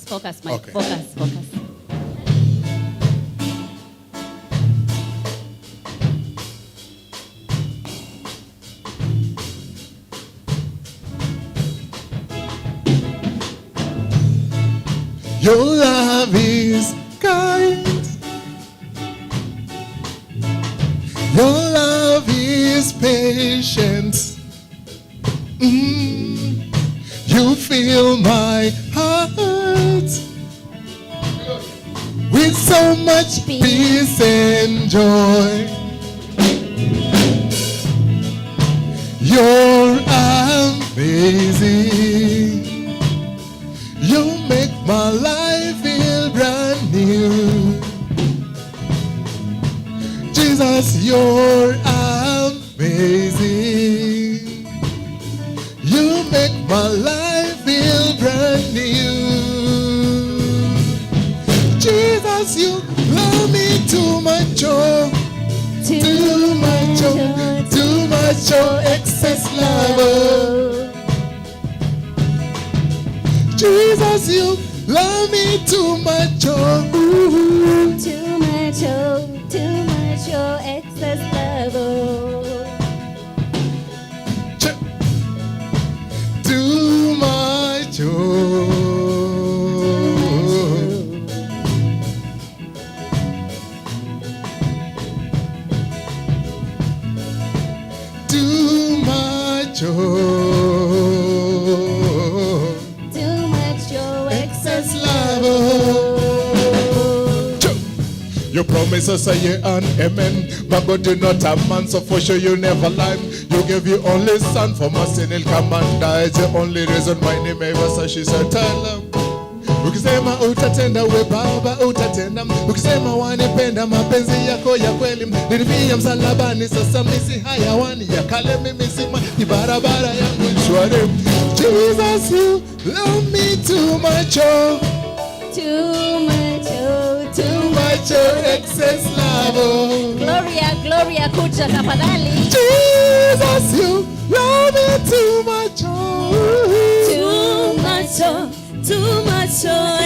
Focus, Mike. Okay. Focus. Your love is kind. Your love is patient. You fill my heart with so much peace and joy. You're amazing. You make my life feel brand new. Jesus, you're amazing. You make my life feel brand new. Jesus, you love me too much, oh, too much, oh, too much, oh, excess love. Oh. Jesus, you love me too much, oh, too much, oh, excess love. Oh. Too much, oh. Too much, oh. Too much, oh, excess love. Your promises are yeah and amen. But God, you're not a man, so for sure you never lie. You gave your only son for my sin, he'll come and die. It's the only reason my name ever so she said, tell him. Ukisema utatenda we baba utatenda. Ukisema wanipenda mapenzi yako ya kweli. Nilifia msalabani sasa misi hayawani ya kale mimi sima ni barabara yangu shwari. Jesus, you love me too much, oh. Too much, oh, too much, oh, excess love. Oh. Gloria, kuja tafadhali. Jesus, you love me too much, oh. Too much, oh,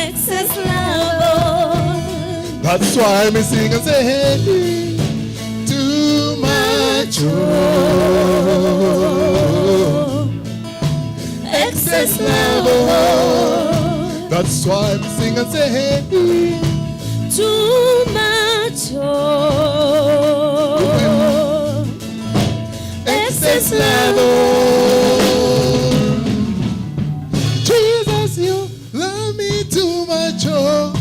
excess love. Oh. That's why I sing and say, hey, too much, oh, excess love. Oh. That's why I sing and say, hey, too much, oh, excess love. Oh. Jesus, you love me too much, oh,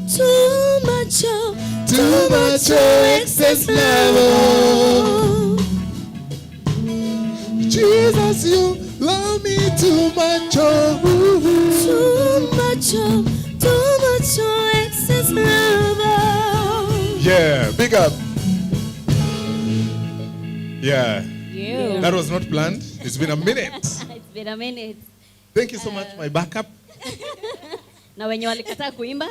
too much, oh, too much, oh, excess love. Oh. Jesus, you love me too much, oh, too much, oh, excess love. Oh. Yeah, big up. Yeah. Yeah. That was not planned. It's been a minute. It's been a minute. Thank you so much, my backup. Na wenye walikataa kuimba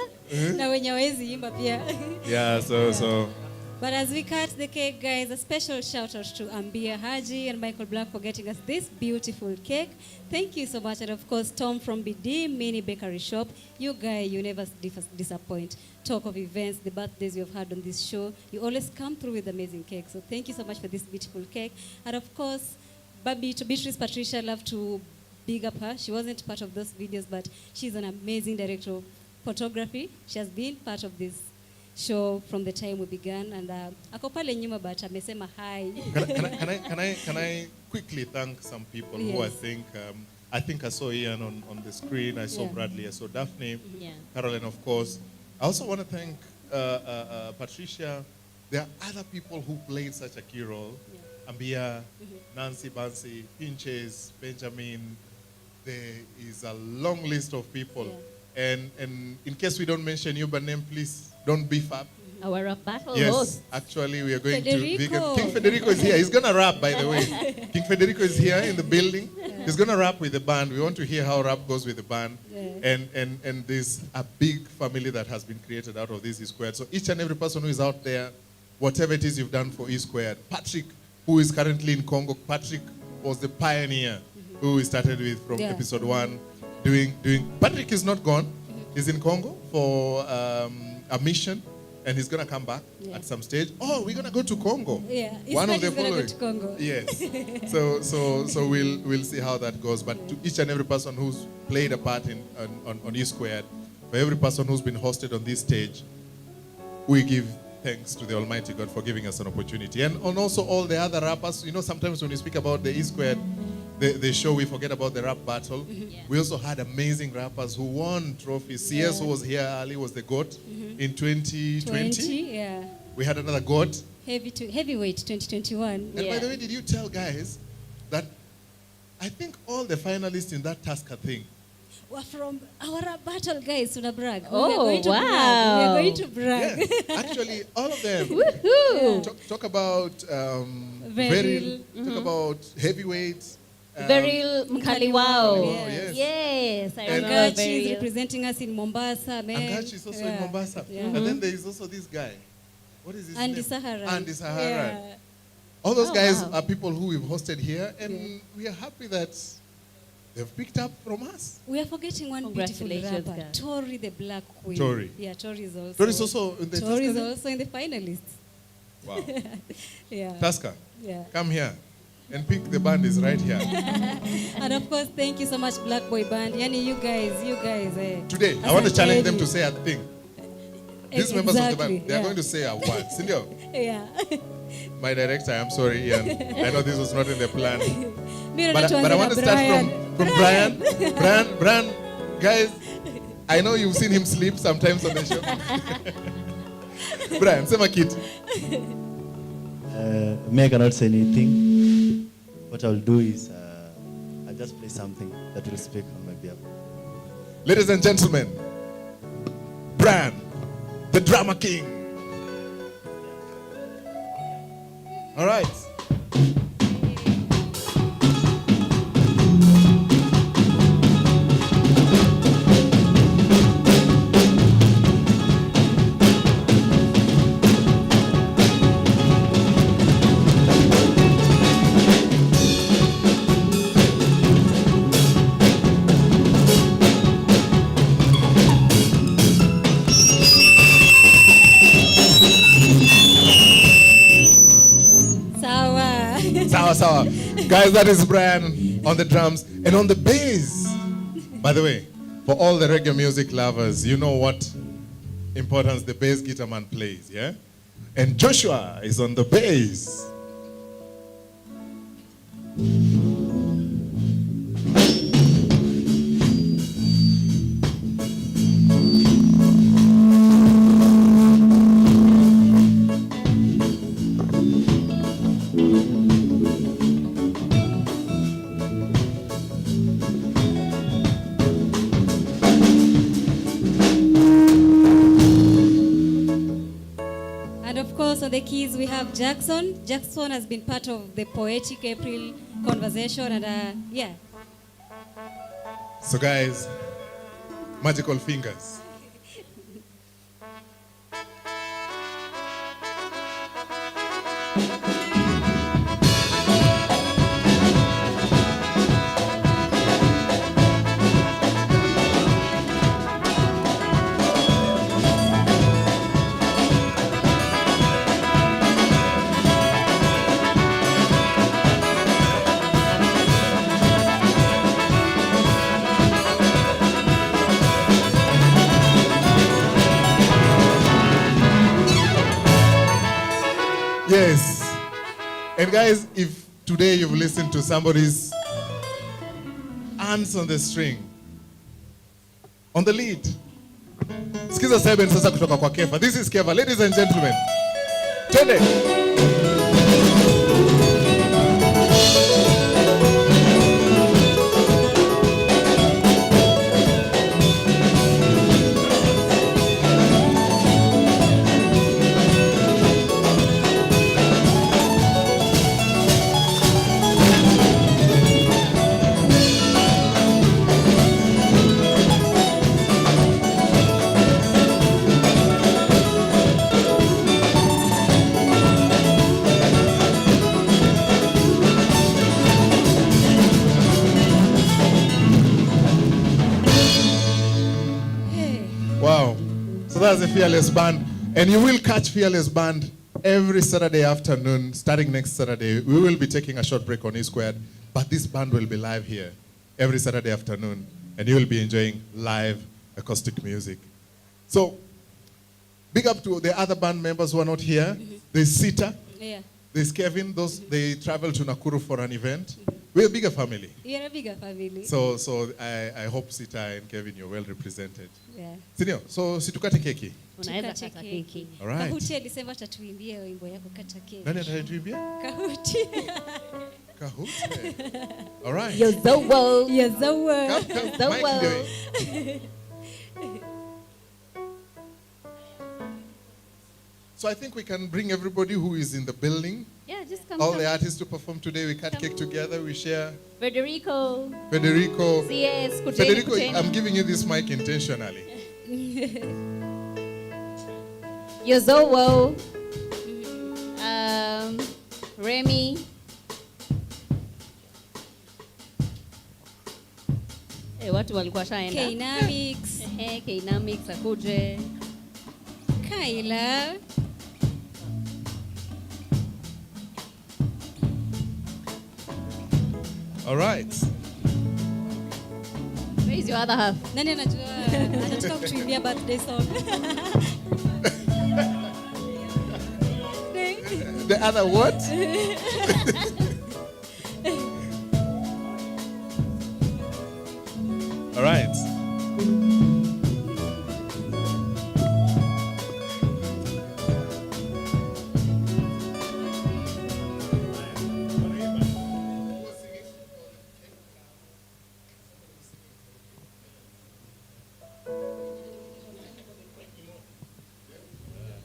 na wenye hawezi imba pia. Yeah, so. But as we cut the cake, guys, a special shout out to Ambia Haji and Michael Black for getting us this beautiful cake. Thank you so much. And of course, Tom from BD Mini Bakery Shop. You guys, you never disappoint. Talk of events, the birthdays you have had on this show. You always come through with amazing cake. So thank you so much for this beautiful cake. And of course, Beatrice Patricia, I love to big up her. She wasn't part of those videos, but she's an amazing director of photography. She has been part of this show from the time we began, and ako pale nyuma but amesema hi. Can I quickly thank some people who I think I saw Ian on the screen. I saw Bradley. I saw Daphne, Caroline, of course. I also want to thank Patricia. There are other people who played such a key role. Ambia, Nancy, Bansi, Pinches, Benjamin. There is a long list of people. And in case we don't mention you by name, please don't beef up. Our rap battle yes, host. Actually, we are going to... King Federico is here. He's going to rap, by the way. King Federico is here in the building. He's going to rap with the band. We want to hear how rap goes with the band. And there's a big family that has been created out of this E Squared. So each and every person who is out there, whatever it is you've done for E Squared, Patrick, who is currently in Congo, Patrick was the pioneer who we started with from episode 1. Patrick is not gone. He's in Congo for a mission, and he's gonna come back at some stage. Oh, we're gonna go to Congo. Yeah, one of the following. Go to Congo. Yes. so we'll see how that goes. But to each and every person who's played a part on E Squared, for every person who's been hosted on this stage, we give thanks to the Almighty God for giving us an opportunity. And also all the other rappers. You know, sometimes when we speak about the E-Squared, the show, we forget about the rap battle. We also had amazing rappers who won trophies. CS, who was here early, was the GOAT in 2020. Yeah. We had another GOAT. Heavyweight 2021. And by the way, did you tell guys that I think all the finalists in that Tusker thing We're from our rap battle, guys. Tuna brag. Oh, we are wow. going to brag. Yeah, actually, all of them. Woohoo! Talk about Veril. talk about heavyweights. Veril Mkaliwao. Oh, yes. I And remember Gachi is Veril. representing us in Mombasa, man. Angachi is also in Mombasa. Yeah. And then there is also this guy. What is his Andy name? Sahara. Andy Sahara. Yeah. All those Oh, guys wow. are people who we've hosted here, and we are happy that they've picked up from us. We are forgetting one beautiful Congratulations, rapper, guys. Tori the Black Queen. Tori. Yeah, Tori is also. Tori is also in the Tori is Tusker? also in the finalists. Wow. Yeah. Tusker, Yeah. come here. And pick the band is right here. And of course, thank you so much, Black Boy Band. Yani, you guys. Today, I want to challenge them to say a thing. These members of the Exactly, band, they are yeah. going to say a word. Sindio, Yeah. my director, I'm sorry, Ian. I know this was not in the plan. Mira But I want to start from Brian. Brian, guys, I know you've seen him sleep sometimes on the show. Brian, sema kitu. Me, I cannot say anything. What I'll do is I'll just play something that will speak on my behalf. Ladies and gentlemen, Brian, the drama king. All right. Sawa. Guys, that is Brian on the drums and on the bass. By the way, for all the reggae music lovers, you know what importance the bass guitar man plays, yeah? And Joshua is on the bass. And of course, on the keys, we have Jackson. Jackson has been part of the Poetic April conversation, and yeah. So guys, magical fingers. Yes. And guys, if today you've listened to somebody's hands on the string, on the lead, sikiza seven sasa kutoka kwa Kefa. This is Kefa, ladies and gentlemen. Twende. Wow. So that's the Fearless Band. And you will catch Fearless Band every Saturday afternoon. Starting next Saturday, we will be taking a short break on E-Squared, but this band will be live here every Saturday afternoon, and you will be enjoying live acoustic music. So, big up to the other band members who are not here. There's Sita. Yeah. There's Kevin. They traveled to Nakuru for an event. We're a bigger family. You're a bigger family. So I hope Sita and Kevin, you're well represented. Yeah. Sindio? So situkate keki. Unaweza kata keki. All right. Kahuti alisema atatuimbia wimbo yako kata keki. Nani atatuimbia? Kahuti. Kahuti. All right. You're the world. You're the world. Come, The Mike world. doing. So I think we can bring everybody who is in the building. Yeah, just come. All come. the artists to perform today. We cut cake together. We share. Federico. Federico. Kuteni, Federico, kuteni. I'm giving you this mic intentionally. Yozowo. Remy. Watu walikuwa shaenda. Kainamix. Kainamix akuje. Kyla. All right. Where is your other half? Nani anajua anataka kutuimbia birthday song. The other what? All right.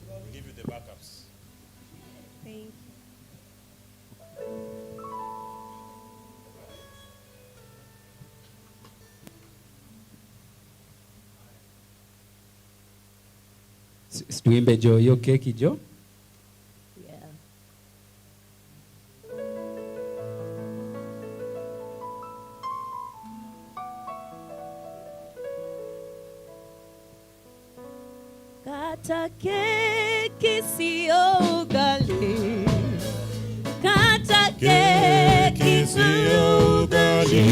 We'll give you the backups. Thank you. Tuimbe jo hiyo keki jo. Yeah. Kata keki sio ugali. Kata keki sio ugali.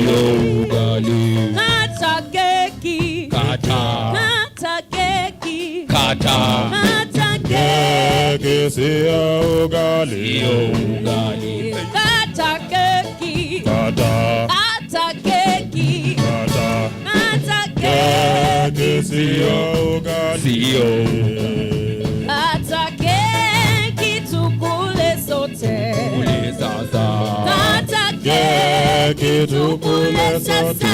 Kata keki. Kata keki. Kata Keki sio ugali. Kata keki. Kata. Kata keki. Kata. Kata Keki sio ugali. Kata keki tukule sote. Kata keki tukule sasa.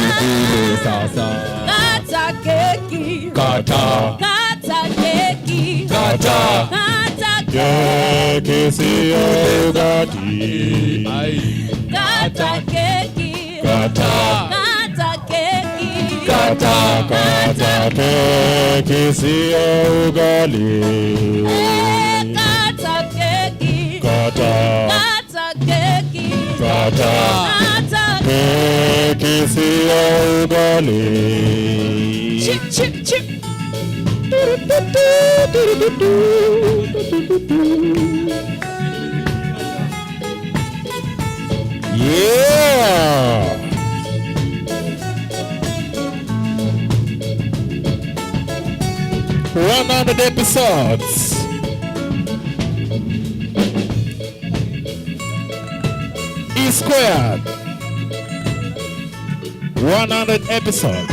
Kata keki. Kata. Kata keki. Kata. Kata Keki sio ugali. Kata keki. Kata. Kata keki. Kata. Kata keki sio ugali. Kata keki. Kata. Kata keki. Kata. Kata Keki sio ugali. chip chip chip. Yeah. 100 episodes. E squared. 100 episodes.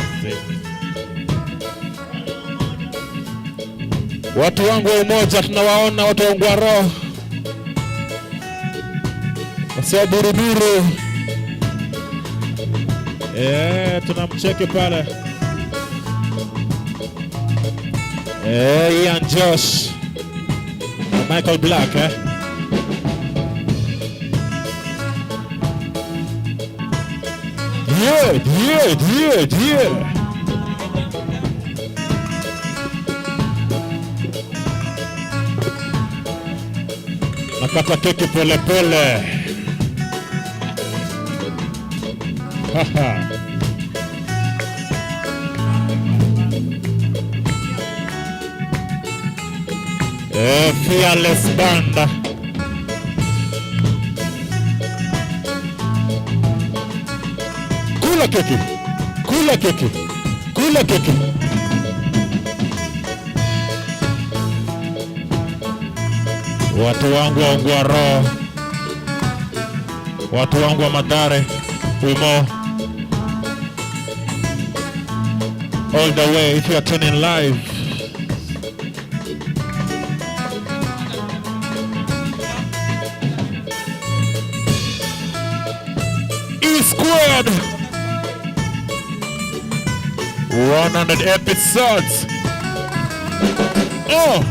Watu wangu wa umoja tunawaona, watu wangu wa roho. Wasio buruburu. Tunamcheki pale. Ian Josh. Michael Black, Yeah. Nakata keki pole pole. Haha. Fearless Band. Kula keki. Watu wangu wa Ongwaro, watu wangu wa Mathare, Umo, all the way if you are tuning live. E Squared 100 episodes. Oh!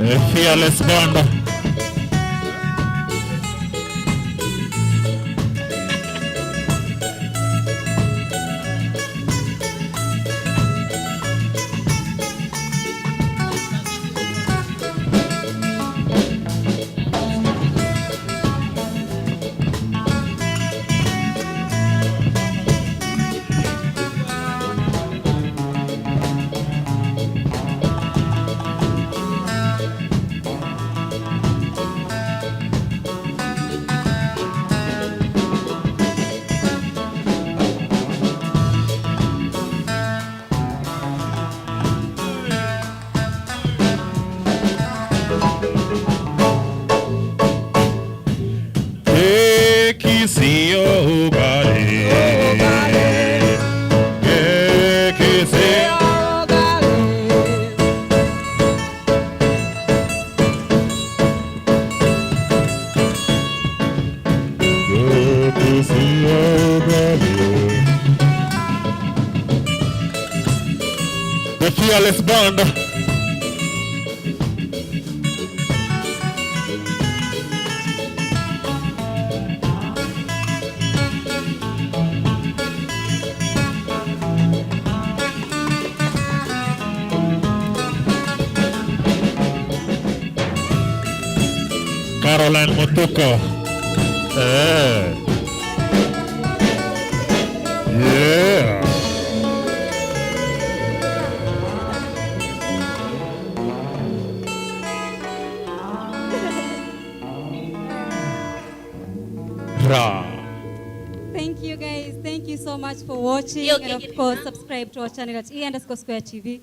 A fearless band. The fearless band. Caroline Motuko. Yeah. Thank you guys. Thank you so much for watching. And of course, subscribe to our channel at E_Square TV.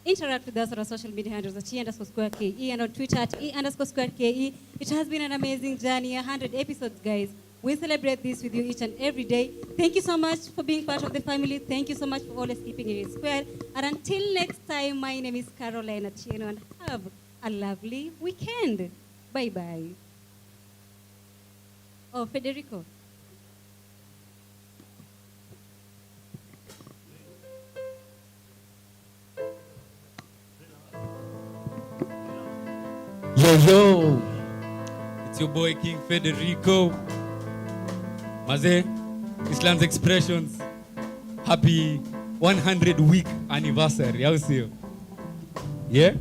Interact with us on our social media handles at E_Square KE and on Twitter at E_Square KE. It has been an amazing journey, 100 episodes, guys. We celebrate this with you each and every day. Thank you so much for being part of the family. Thank you so much for always keeping it square. And until next time, my name is Caroline Atieno, and have a lovely weekend. Bye-bye. Oh, Federico. Yo, it's your boy King Federico. Maze, Islam's Expressions. Happy 100 week anniversary. How see you? Yeah?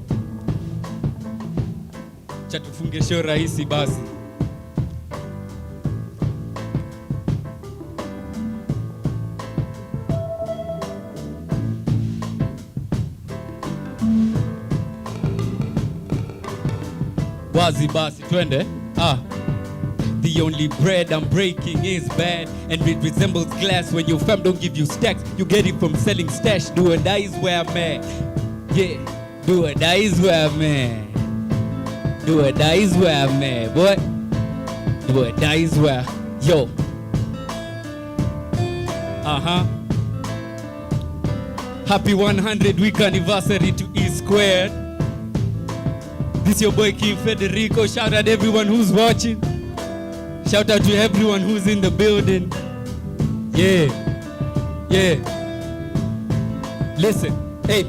Chatufunge show rahisi basi. Wazi basi twende. The only bread I'm breaking is bad, and it resembles glass. When your fam don't give you stacks, you get it from selling stash. Do or die is where I'm at. Yeah, do or die is where I'm at. Do or die is where I'm at, boy. Do or die is where, yo. Happy 100 week anniversary to E Squared. This your boy King Federico. Shout out everyone who's watching. Shout out to everyone who's in the building. Yeah. Listen, hey,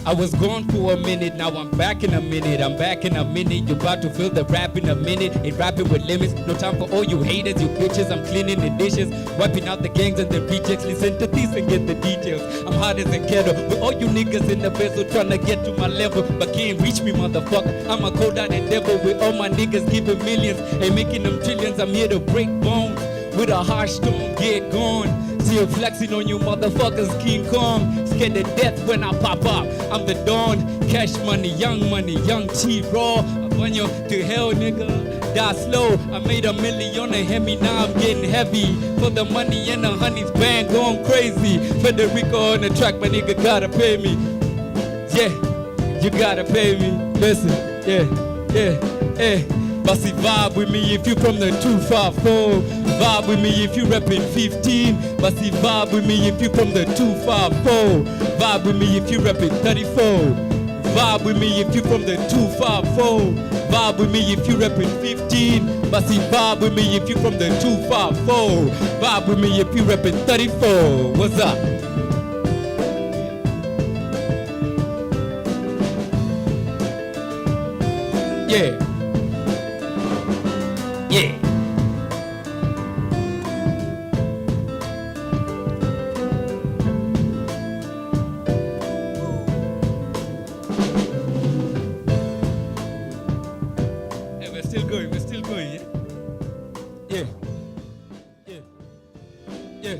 I was gone for a minute, now I'm back in a minute. I'm back in a minute, you about to feel the rap in a minute. Ain't rapping with limits, no time for all you haters, you bitches. I'm cleaning the dishes, wiping out the gangs and the rejects. Listen to this and get the details. I'm hot as a kettle, with all you niggas in the bezel trying to get to my level, but can't reach me, motherfucker. I'm a cold-hearted devil with all my niggas giving millions, ain't making them trillions. I'm here to break bones with a harsh tone, get gone. Still flexing on you motherfuckers, King Kong. Scared to death when I pop up. I'm the Don, cash money, young T, raw. I run you to hell, nigga. die slow. I made $1 million and Hemi, now I'm getting heavy. For the money and the honey's band going crazy. Federico on the track, my nigga gotta pay me. Yeah, you gotta pay me. Listen, yeah. Bossy vibe with me if you from the 254. Vibe with me if you reppin' 15. Bossy vibe with me if you from the 254. Vibe with me if you reppin' 34. Vibe with me if you from the 254. Vibe with me if you reppin' 15. Bossy vibe with me if you from the 254. Vibe with me if you reppin' 34. What's up? Yeah. Yeah. Hey, we're still going, yeah? Yeah. Yeah. Yeah.